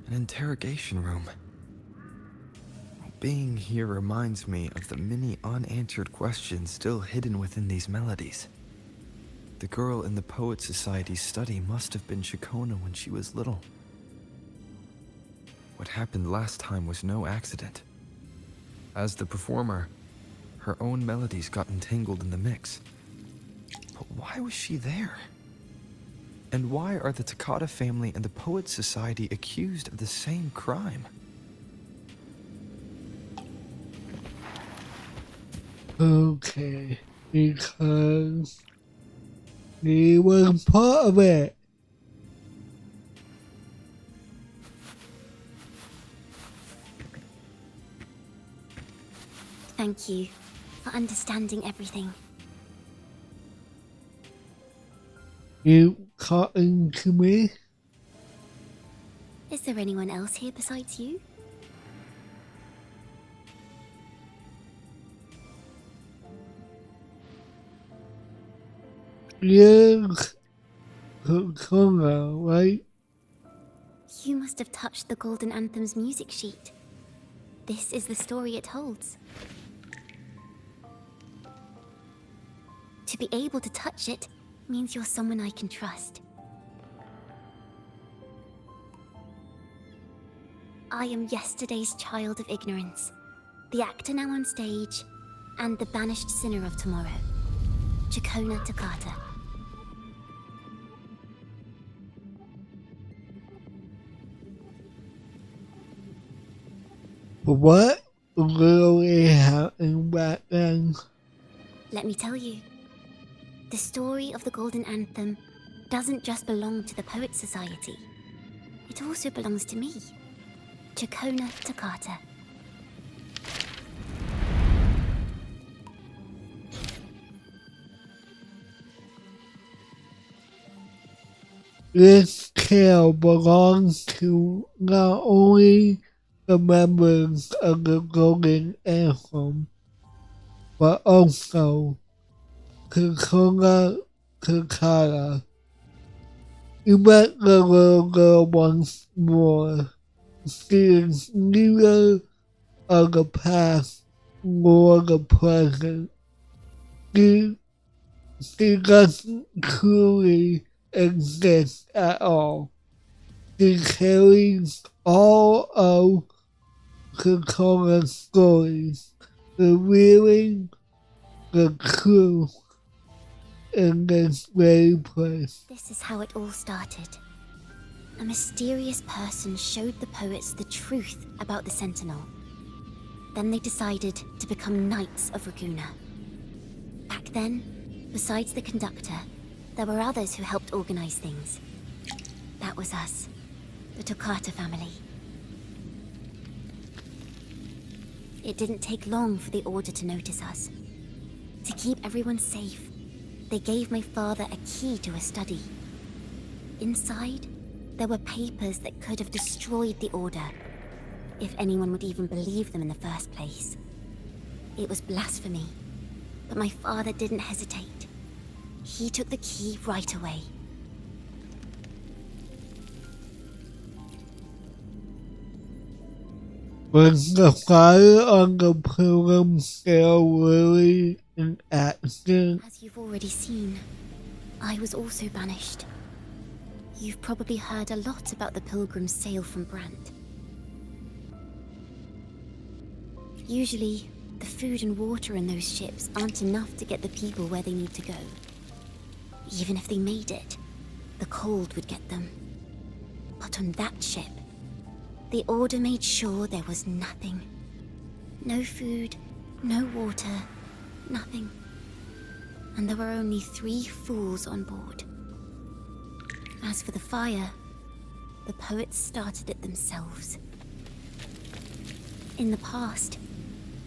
An interrogation room. Being here reminds me of the many unanswered questions still hidden within these melodies. The girl in the Poet Society's study must have been Chacona when she was little. What happened last time was no accident. As the performer, her own melodies got entangled in the mix. But why was she there? And why are the Takata family and the Poet Society accused of the same crime? Okay, because he was part of it. Thank you for understanding everything. You cotton to me? Is there anyone else here besides you? Yes, Chacona, right? You must have touched the Golden Anthem's music sheet. This is the story it holds. To be able to touch it means you're someone I can trust. I am yesterday's child of ignorance, the actor now on stage, and the banished sinner of tomorrow. Chacona Toccata. What really happened back then? Let me tell you. The story of the Golden Anthem doesn't just belong to the Poets Society. It also belongs to me, Chacona Toccata. This tale belongs to not only the members of the Golden Anthem, but also Chacona Toccata. You met the little girl once more. She is neither of the past nor the present. She doesn't truly exist at all. She carries all of Chacona's stories, revealing the truth in this very place. This is how it all started. A mysterious person showed the poets the truth about the Sentinel. Then they decided to become Knights of Raguena. Back then, besides the conductor, there were others who helped organize things. That was us, the Toccata family. It didn't take long for the Order to notice us. To keep everyone safe, they gave my father a key to a study. Inside, there were papers that could have destroyed the Order, if anyone would even believe them in the first place. It was blasphemy, but my father didn't hesitate. He took the key right away. Was the fire on the pilgrim sail really an accident? As you've already seen, I was also banished. You've probably heard a lot about the pilgrim's sail from Brant. Usually, the food and water in those ships aren't enough to get the people where they need to go. Even if they made it, the cold would get them. But on that ship, the Order made sure there was nothing. No food, no water, nothing. And there were only 3 fools on board. As for the fire, the poets started it themselves. In the past,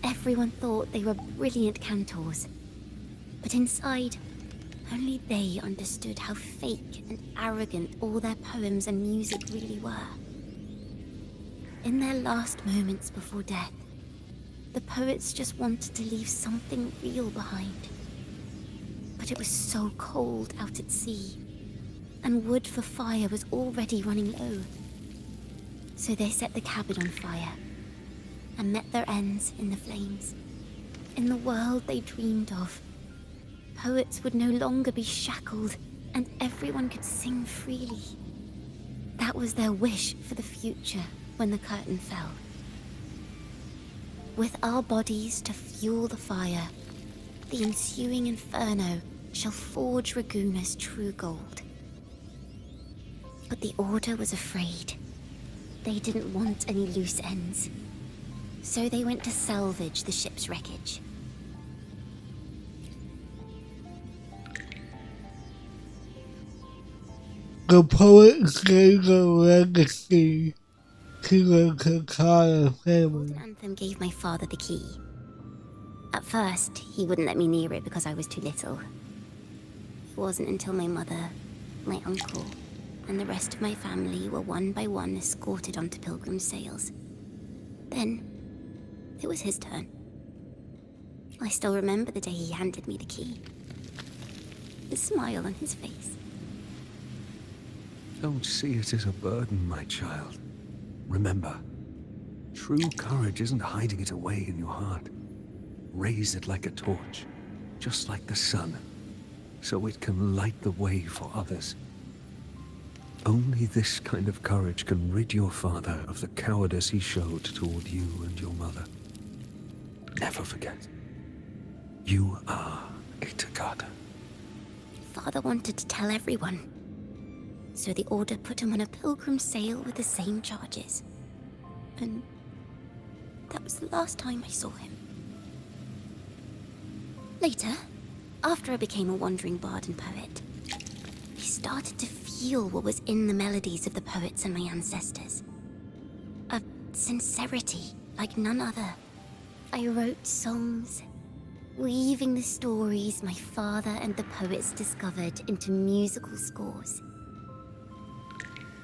everyone thought they were brilliant cantors. But inside, only they understood how fake and arrogant all their poems and music really were. In their last moments before death, the poets just wanted to leave something real behind. But it was so cold out at sea, and wood for fire was already running low. So they set the cabin on fire, and met their ends in the flames. In the world they dreamed of, poets would no longer be shackled, and everyone could sing freely. That was their wish for the future when the curtain fell. With our bodies to fuel the fire, the ensuing inferno shall forge Raguena's true gold. But the Order was afraid. They didn't want any loose ends. So they went to salvage the ship's wreckage. The poets gave a legacy to the Toccata family. The Anthem gave my father the key. At first, he wouldn't let me near it because I was too little. It wasn't until my mother, my uncle, and the rest of my family were one by one escorted onto pilgrim sails. Then, it was his turn. I still remember the day he handed me the key. The smile on his face. Don't see it as a burden, my child. Remember, true courage isn't hiding it away in your heart. Raise it like a torch, just like the sun, so it can light the way for others. Only this kind of courage can rid your father of the cowardice he showed toward you and your mother. Never forget, you are a Toccata. Father wanted to tell everyone. So the Order put him on a pilgrim sail with the same charges. And that was the last time I saw him. Later, after I became a wandering bard and poet, I started to feel what was in the melodies of the poets and my ancestors. A sincerity like none other. I wrote songs, weaving the stories my father and the poets discovered into musical scores.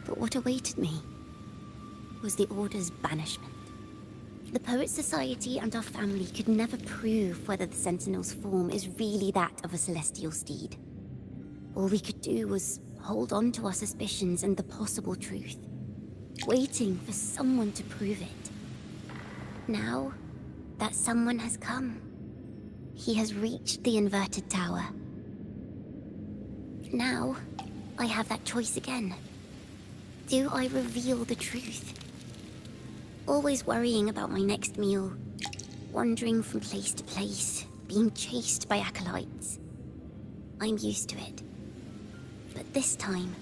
But what awaited me was the Order's banishment. The Poet Society and our family could never prove whether the Sentinel's form is really that of a celestial steed. All we could do was hold on to our suspicions and the possible truth, waiting for someone to prove it. Now, that someone has come. He has reached the inverted tower. Now, I have that choice again. Do I reveal the truth? Always worrying about my next meal, wandering from place to place, being chased by acolytes. I'm used to it. But this time,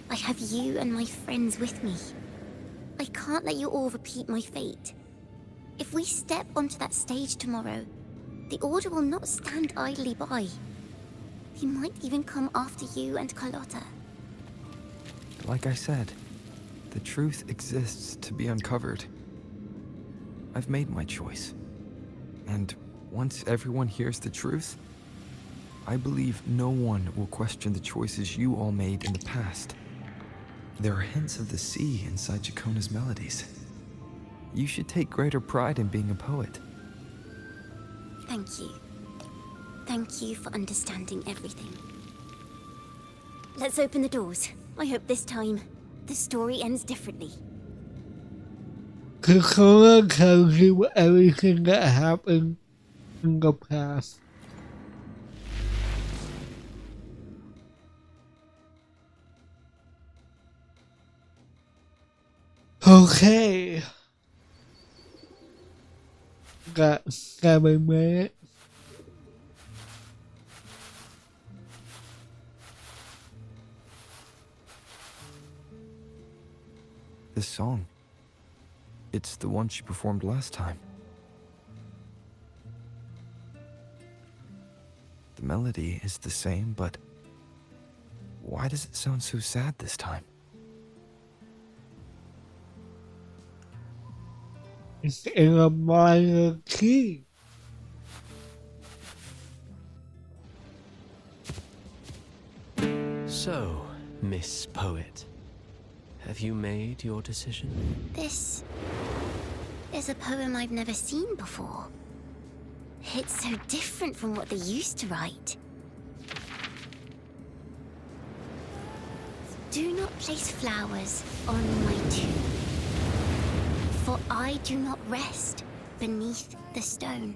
I have you and my friends with me. I can't let you all repeat my fate. If we step onto that stage tomorrow, the Order will not stand idly by. He might even come after you and Carlotta. Like I said, the truth exists to be uncovered. I've made my choice. And once everyone hears the truth, I believe no one will question the choices you all made in the past. There are hints of the sea inside Jacona's melodies. You should take greater pride in being a poet. Thank you. Thank you for understanding everything. Let's open the doors. I hope this time, the story ends differently. Kakona tells you everything that happened in the past. Okay. Got 7 minutes. This song, it's the one she performed last time. The melody is the same, but why does it sound so sad this time? It's in a minor key. So, Miss Poet, have you made your decision? This is a poem I've never seen before. It's so different from what they used to write. Do not place flowers on my tomb, for I do not rest beneath the stone.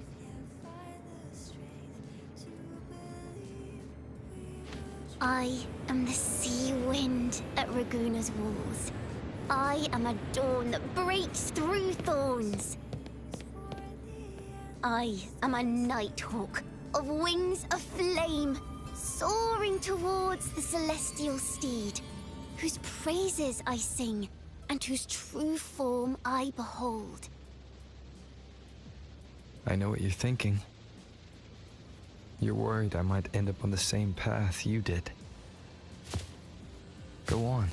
I am the sea wind at Raguna's walls. I am a dawn that breaks through thorns. I am a nighthawk of wings of flame, soaring towards the celestial steed, whose praises I sing and whose true form I behold. I know what you're thinking. You're worried I might end up on the same path you did. Go on.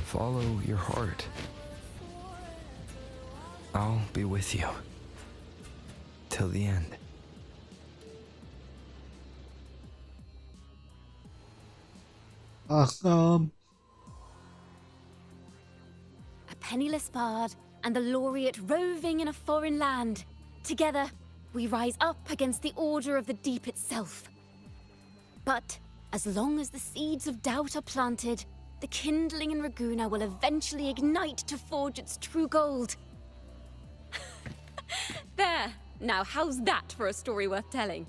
Follow your heart. I'll be with you. Till the end. Awesome. A penniless bard and the laureate roving in a foreign land. Together, we rise up against the order of the deep itself. But as long as the seeds of doubt are planted, the kindling in Raguna will eventually ignite to forge its true gold. There! Now how's that for a story worth telling?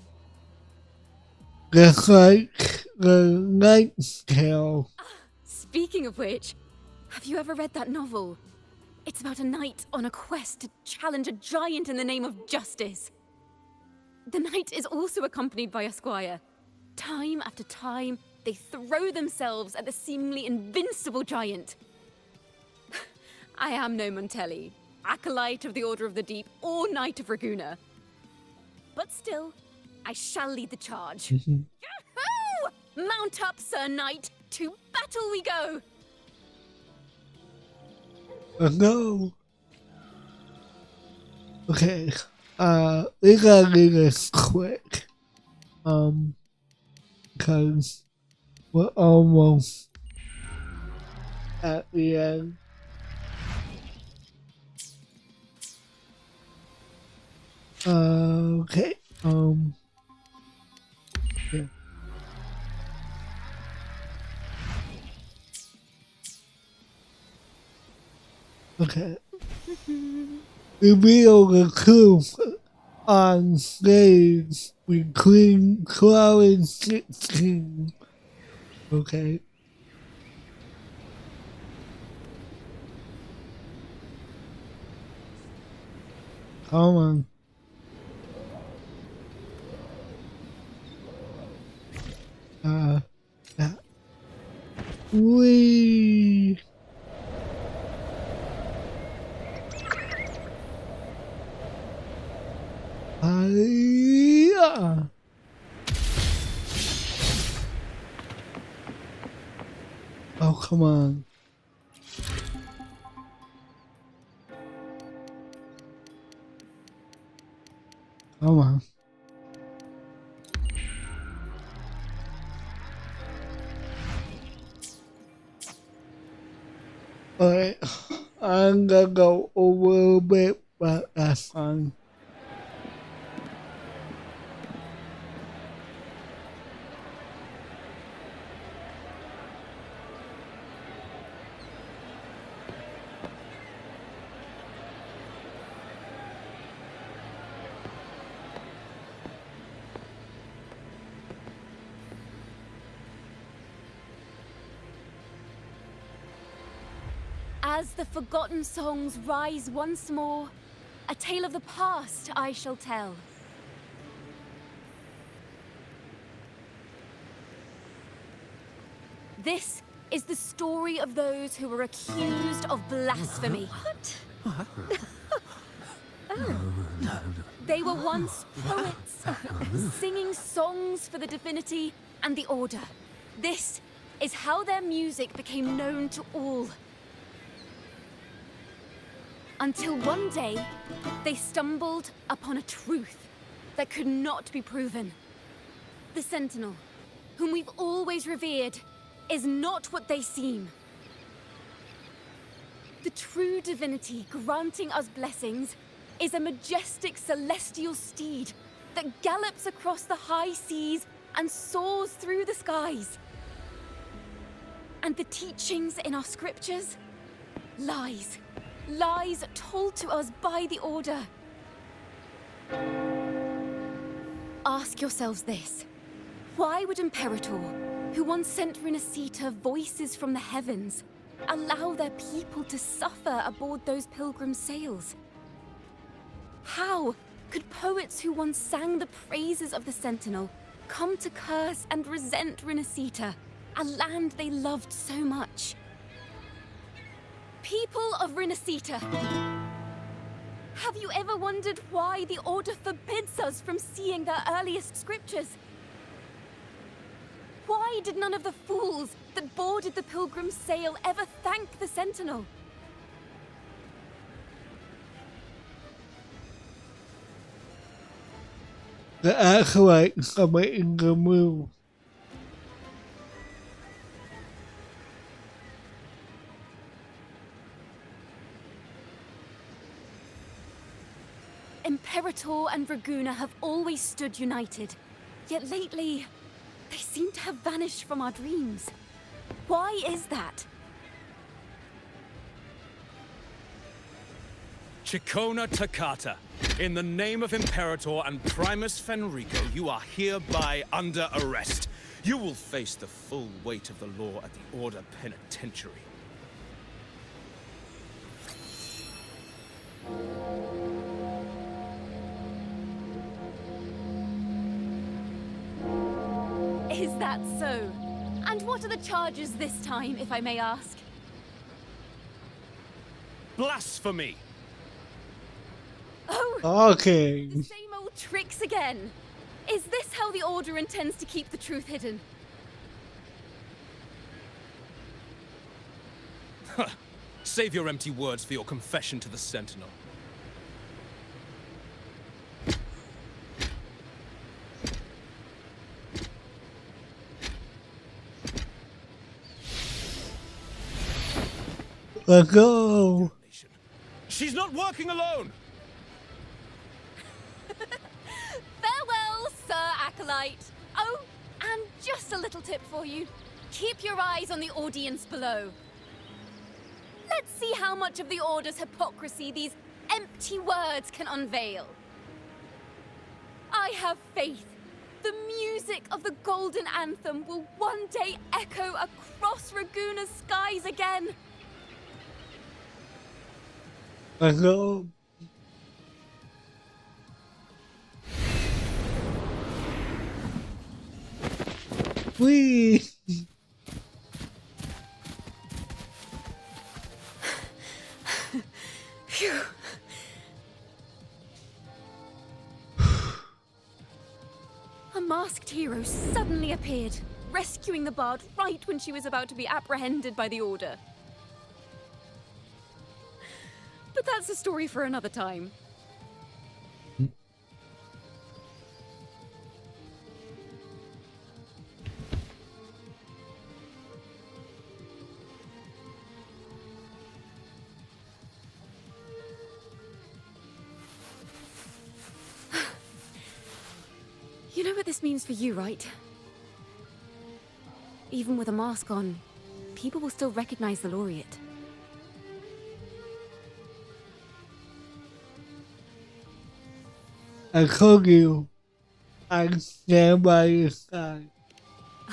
Just like the Knight's Tale. Speaking of which, have you ever read that novel? It's about a knight on a quest to challenge a giant in the name of justice. The knight is also accompanied by a squire. Time after time, they throw themselves at the seemingly invincible giant. I am no Montelli, acolyte of the Order of the Deep, or Knight of Raguna. But still, I shall lead the charge. Yahoo! Mount up, Sir Knight! To battle we go! No. Okay. We gotta do this quick. Because we're almost at the end. Okay. Yeah. Okay. Reveal the truth on stage between 12 and 16. Okay. Come on. Yeah. Wee. Yeah. Oh, come on. Come on. Alright, I'm gonna go a little bit, but that's fine. As the forgotten songs rise once more, a tale of the past I shall tell. This is the story of those who were accused of blasphemy. What? They were once poets, singing songs for the divinity and the order. This is how their music became known to all. Until one day, they stumbled upon a truth that could not be proven. The Sentinel, whom we've always revered, is not what they seem. The true divinity granting us blessings is a majestic celestial steed that gallops across the high seas and soars through the skies. And the teachings in our scriptures? Lies. Lies told to us by the Order. Ask yourselves this. Why would Imperator, who once sent Renacita voices from the heavens, allow their people to suffer aboard those pilgrim sails? How could poets who once sang the praises of the Sentinel come to curse and resent Renacita, a land they loved so much? People of Renacita, have you ever wondered why the Order forbids us from seeing their earliest scriptures? Why did none of the fools that boarded the pilgrim sail ever thank the Sentinel? The acolytes are making a move. Imperator and Raguna have always stood united, yet lately, they seem to have vanished from our dreams. Why is that? Chicona Takata, in the name of Imperator and Primus Fenrico, you are hereby under arrest. You will face the full weight of the law at the Order Penitentiary. Is that so? And what are the charges this time, if I may ask? Blasphemy! Oh! Okay. The same old tricks again! Is this how the Order intends to keep the truth hidden? Save your empty words for your confession to the Sentinel. Let's go. She's not working alone! Farewell, Sir Acolyte! Oh, and just a little tip for you. Keep your eyes on the audience below. Let's see how much of the Order's hypocrisy these empty words can unveil. I have faith. The music of the Golden Anthem will one day echo across Raguna's skies again. Let's go. Whee! Phew. A masked hero suddenly appeared, rescuing the bard right when she was about to be apprehended by the Order. But that's a story for another time. You know what this means for you, right? Even with a mask on, people will still recognize the laureate. I told you, I stand by your side.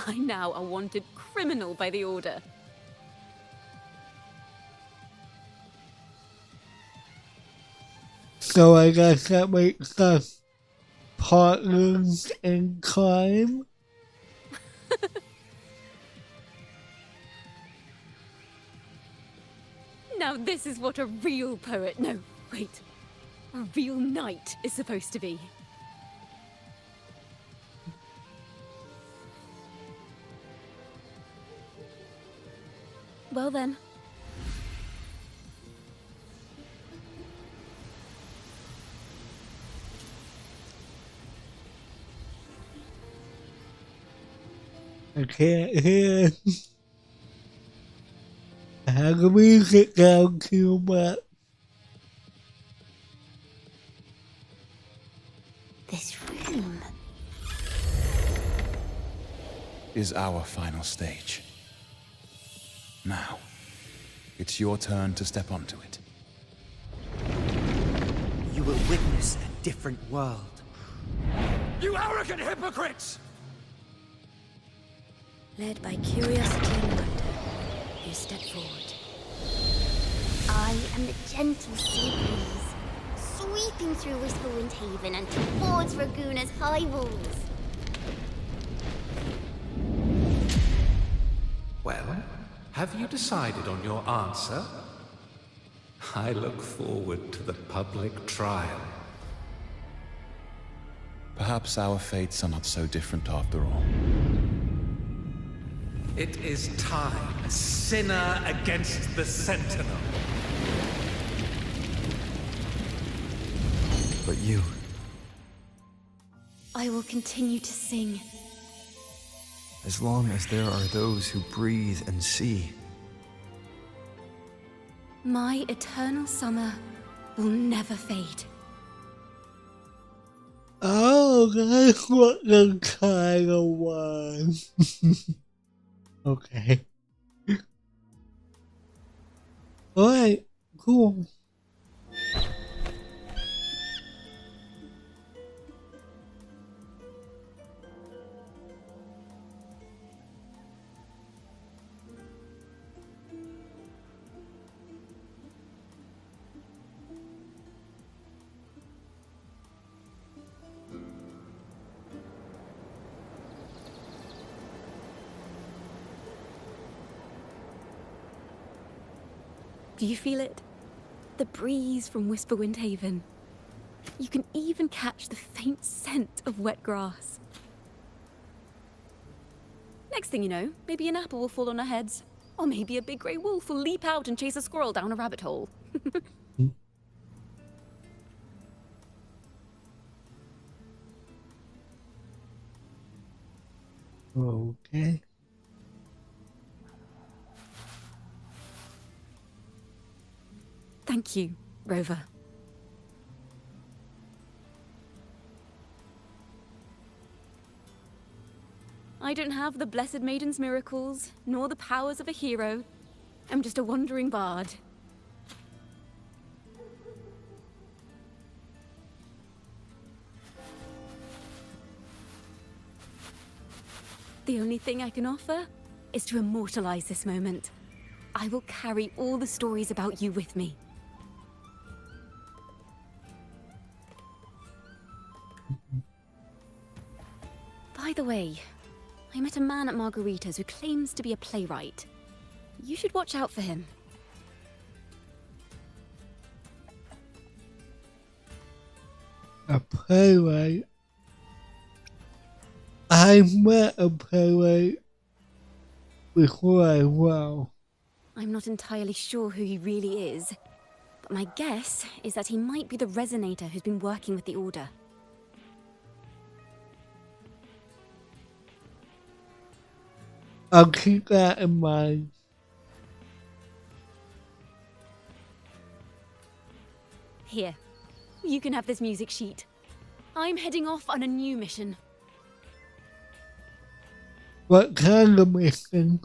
I'm now a wanted criminal by the Order. So I guess that makes us partners in crime. Now this is what a real poet, no, wait, a real knight is supposed to be. Well then. I can't hear. I have the music down too much. This room is our final stage. Now, it's your turn to step onto it. You will witness a different world. You arrogant hypocrites! led by curiosity and wonder, you step forward. I am the gentle sea breeze, sweeping through Wistful Haven and towards Raguna's high walls. Well, have you decided on your answer? I look forward to the public trial. Perhaps our fates are not so different after all. It is time, sinner against the Sentinel. But you... I will continue to sing. As long as there are those who breathe and see. My eternal summer will never fade. Oh, that's what the title was. Okay. Alright, cool. Do you feel it? The breeze from Whisperwind Haven. You can even catch the faint scent of wet grass. Next thing you know, maybe an apple will fall on our heads. Or maybe a big grey wolf will leap out and chase a squirrel down a rabbit hole. Okay. Thank you, Rover. I don't have the Blessed Maiden's miracles, nor the powers of a hero. I'm just a wandering bard. The only thing I can offer is to immortalize this moment. I will carry all the stories about you with me. By the way, I met a man at Margarita's who claims to be a playwright. You should watch out for him. A playwright? I met a playwright before as well. I'm not entirely sure who he really is, but my guess is that he might be the resonator who's been working with the Order. I'll keep that in mind. Here, you can have this music sheet. I'm heading off on a new mission. What kind of mission?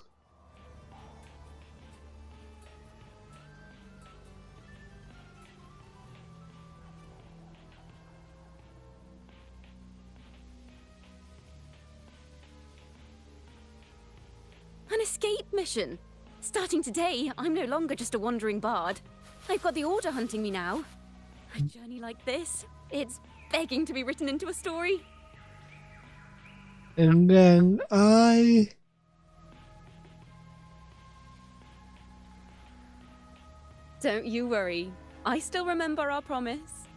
An escape mission. Starting today, I'm no longer just a wandering bard. I've got the Order hunting me now. A journey like this, it's begging to be written into a story. And then Don't you worry. I still remember our promise.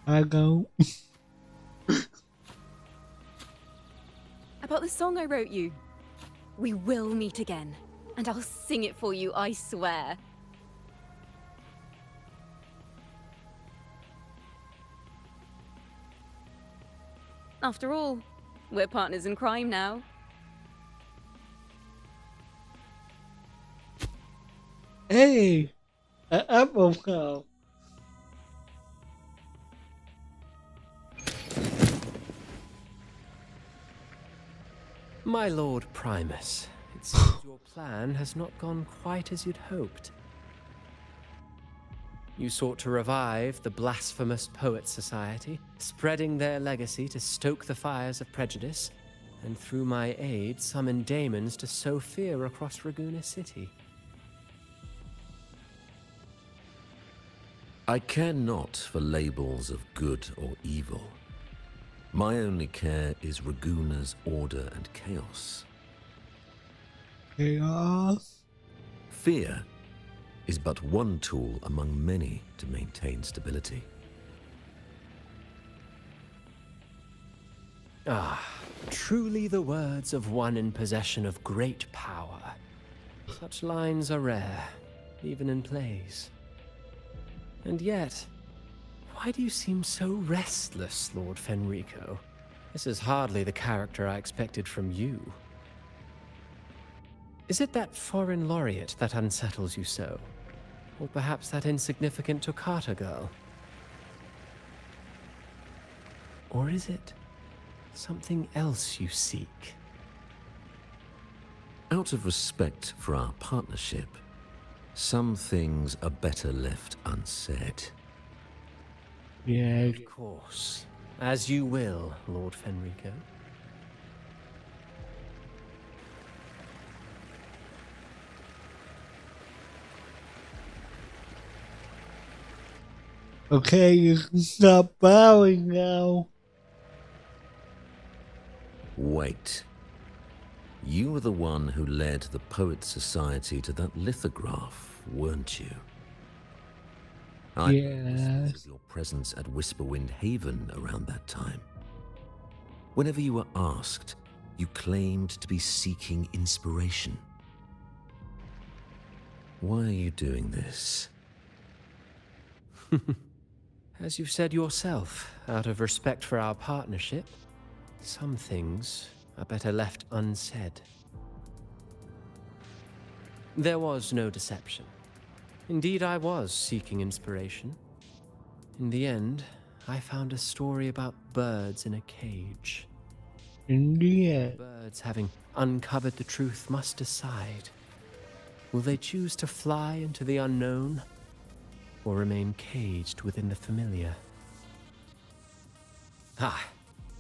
I don't. About the song I wrote you. We will meet again, and I'll sing it for you, I swear. After all, we're partners in crime now. Hey, an apple cow. My Lord Primus, it seems your plan has not gone quite as you'd hoped. You sought to revive the Blasphemous Poets Society, spreading their legacy to stoke the fires of prejudice, and through my aid summon daemons to sow fear across Raguna City. I care not for labels of good or evil. My only care is Raguna's order and chaos. Chaos? Fear is but one tool among many to maintain stability. Ah, truly the words of one in possession of great power. Such lines are rare, even in plays. And yet, why do you seem so restless, Lord Fenrico? This is hardly the character I expected from you. Is it that foreign laureate that unsettles you so? Or perhaps that insignificant Toccata girl? Or is it something else you seek? Out of respect for our partnership, some things are better left unsaid. Yeah. Of course. As you will, Lord Fenrico. Okay, you can stop bowing now. Wait. You were the one who led the Poets Society to that lithograph, weren't you? I Yes. of your presence at Whisperwind Haven around that time. Whenever you were asked, you claimed to be seeking inspiration. Why are you doing this? As you've said yourself, out of respect for our partnership, some things are better left unsaid. There was no deception. Indeed, I was seeking inspiration. In the end, I found a story about birds in a cage. In the end. Birds, having uncovered the truth, must decide. Will they choose to fly into the unknown, or remain caged within the familiar? Ah,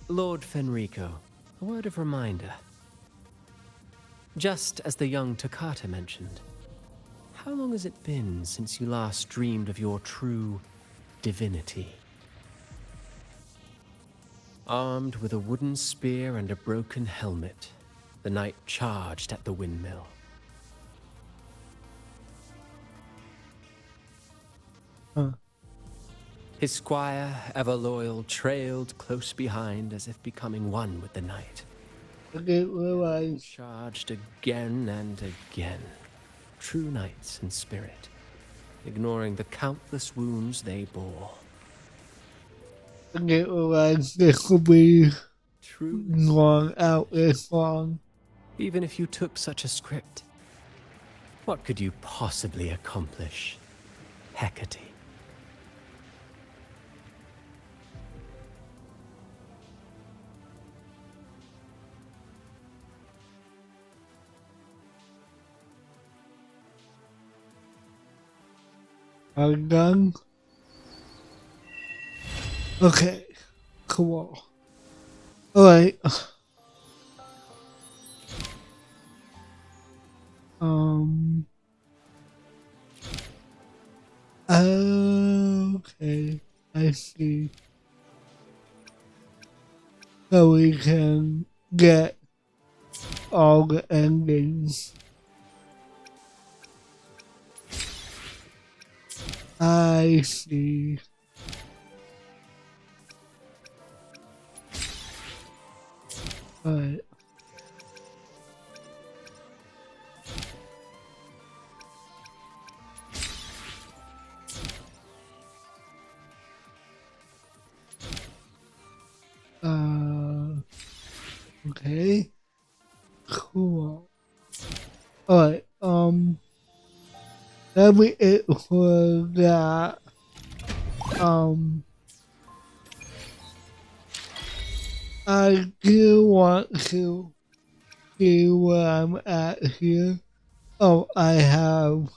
Lord Fenrico, a word of reminder. Just as the young Toccata mentioned, how long has it been since you last dreamed of your true divinity? Armed with a wooden spear and a broken helmet, the knight charged at the windmill. Huh. His squire, ever loyal, trailed close behind as if becoming one with the knight. Okay, well, charged again and again. True knights in spirit, ignoring the countless wounds they bore. Okay, well, this will be long out this long. Even if you took such a script, what could you possibly accomplish, Hecate? Are we done? Okay, cool. Alright. Okay, I see. So we can get all the endings. I see. Alright. Okay. Cool. Alright, that'll be it for that. I do want to see where I'm at here. Oh, I have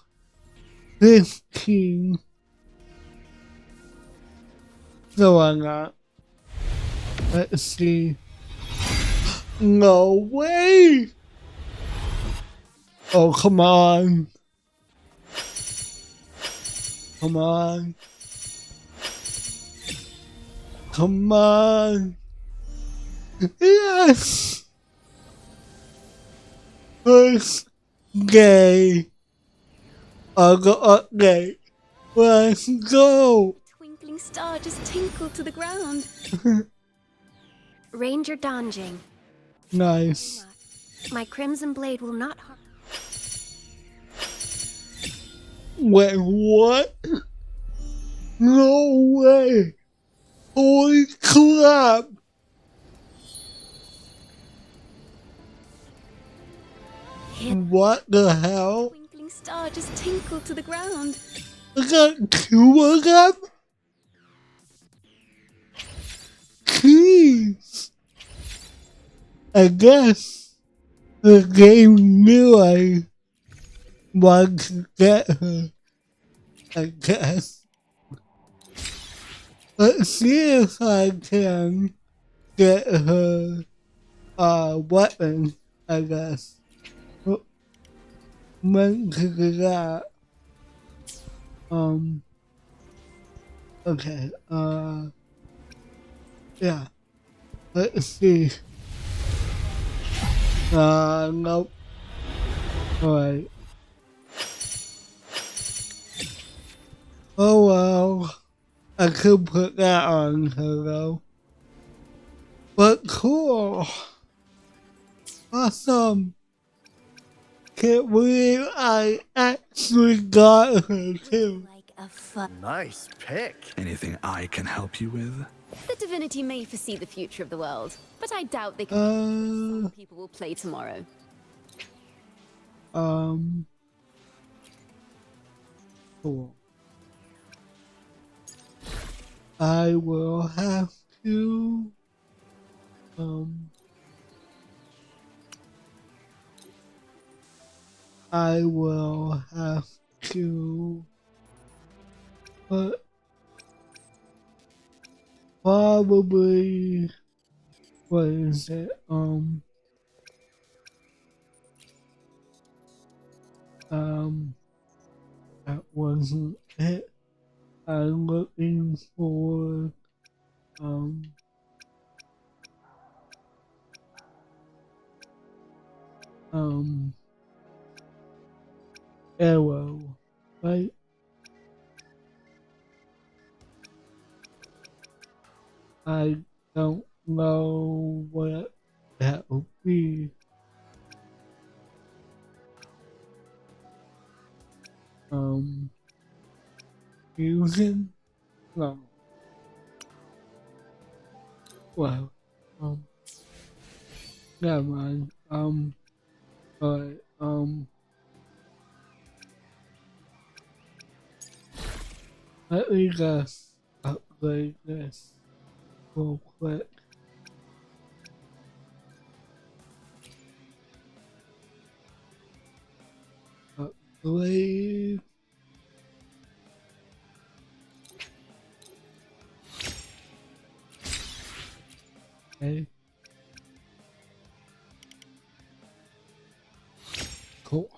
15. No, I'm not. Let's see. No way! Oh, come on. Come on. Come on. Yes! First day of the update. Let's go! Twinkling star just tinkled to the ground. Ranger Danjing. Nice. My crimson blade will not harm. Wait, what? No way! Holy crap! What the hell? Twinkling star just tinkled to the ground. I got 2 of them? Jeez! I guess the game knew I wanted to get her. I guess. Let's see if I can get her weapon, I guess. Meant to do that. Okay, yeah. Let's see. Nope. Alright. Oh well. I could put that on her though. But cool. Awesome. Can't believe I actually got her too. Nice pick. Anything I can help you with? The divinity may foresee the future of the world, but I doubt they can some people will play tomorrow. Cool. I will have to I will have to put probably what is it? That wasn't it. I'm looking for arrow, right? I don't know what that would be. Fusion? No. Well, never mind. But, let me just upgrade this real quick. Upgrade. Okay. Cool.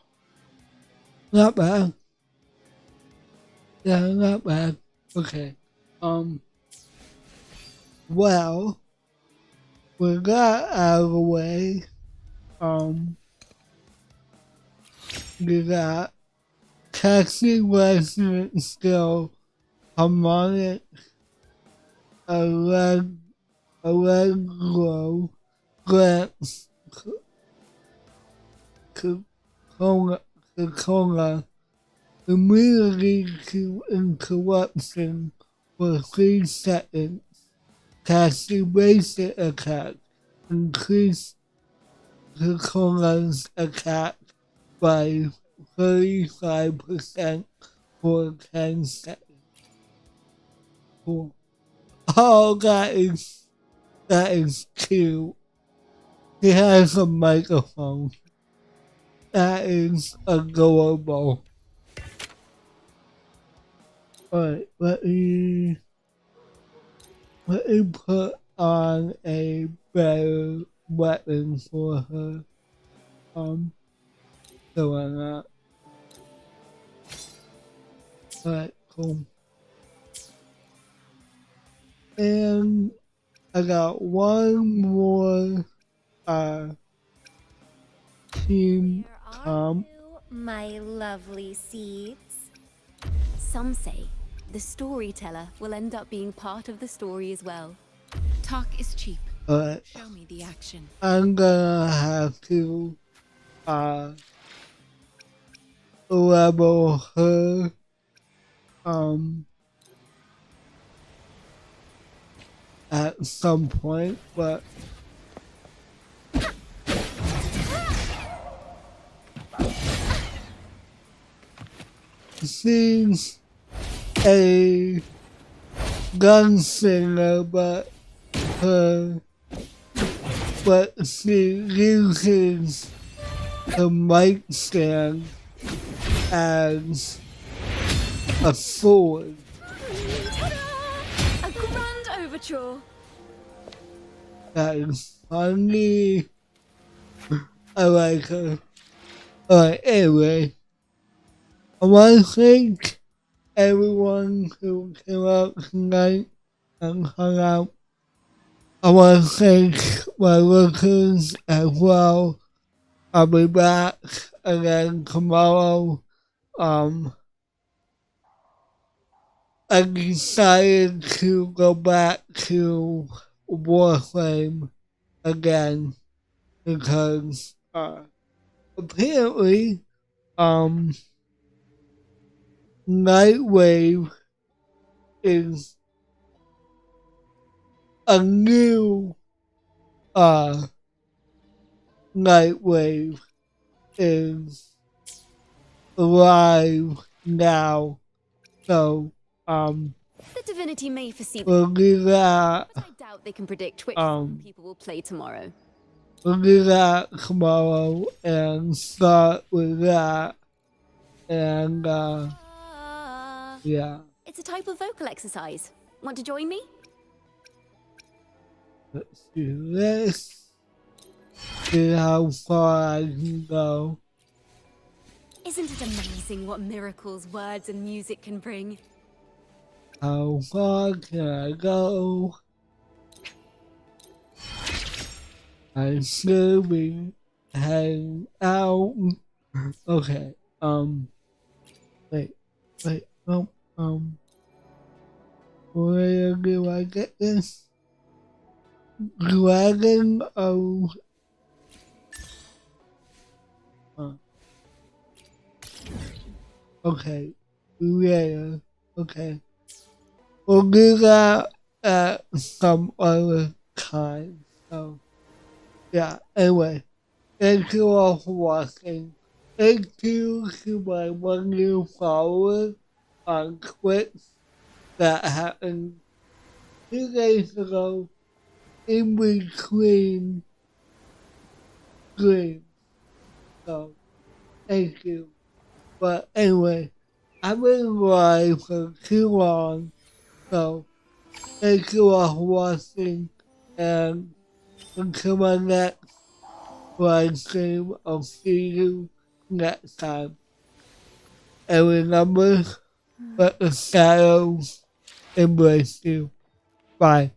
Not bad. Yeah, not bad. Okay. Well, we got out of the way. We got casting resonant skill, harmonic, allegro, glance, Coca-Cola, immediately to interruption for 3 seconds. Casting basic attack, increase Coca-Cola's attack by 35% for 10 seconds. Cool. Oh, that is cute. He has a microphone. That is adorable. Alright, let me put on a better weapon for her. So why not? Alright, cool. And I got one more team comp. My lovely seeds. Some say the storyteller will end up being part of the story as well. Talk is cheap. Alright. Show me the action. I'm gonna have to level her at some point, but she's a gunslinger, but she uses the mic stand as a sword. A grand overture. That is funny. I like her. Alright, anyway. I want to thank everyone who came out tonight and hung out. I want to thank my workers as well I'll be back again tomorrow. I decided to go back to Warframe again because apparently Nightwave is a new Nightwave is alive now. So The divinity may foresee we'll do that. but I doubt they can predict which song people will play tomorrow. We'll do that tomorrow and start with that. And yeah. It's a type of vocal exercise. Want to join me? Let's do this. See how far I can go. Isn't it amazing what miracles words and music can bring? How far can I go? I should be heading out. Okay. Wait. No. Where do I get this? Dragon of. Okay. Yeah. Okay. We'll do that at some other time. So, yeah. Anyway, thank you all for watching. Thank you to my 1 new followers on Twitch that happened 2 days ago in between streams. So, thank you. But anyway, I've been live for too long. So, thank you all for watching, and until my next live stream, I'll see you next time. And remember, let the shadows embrace you. Bye.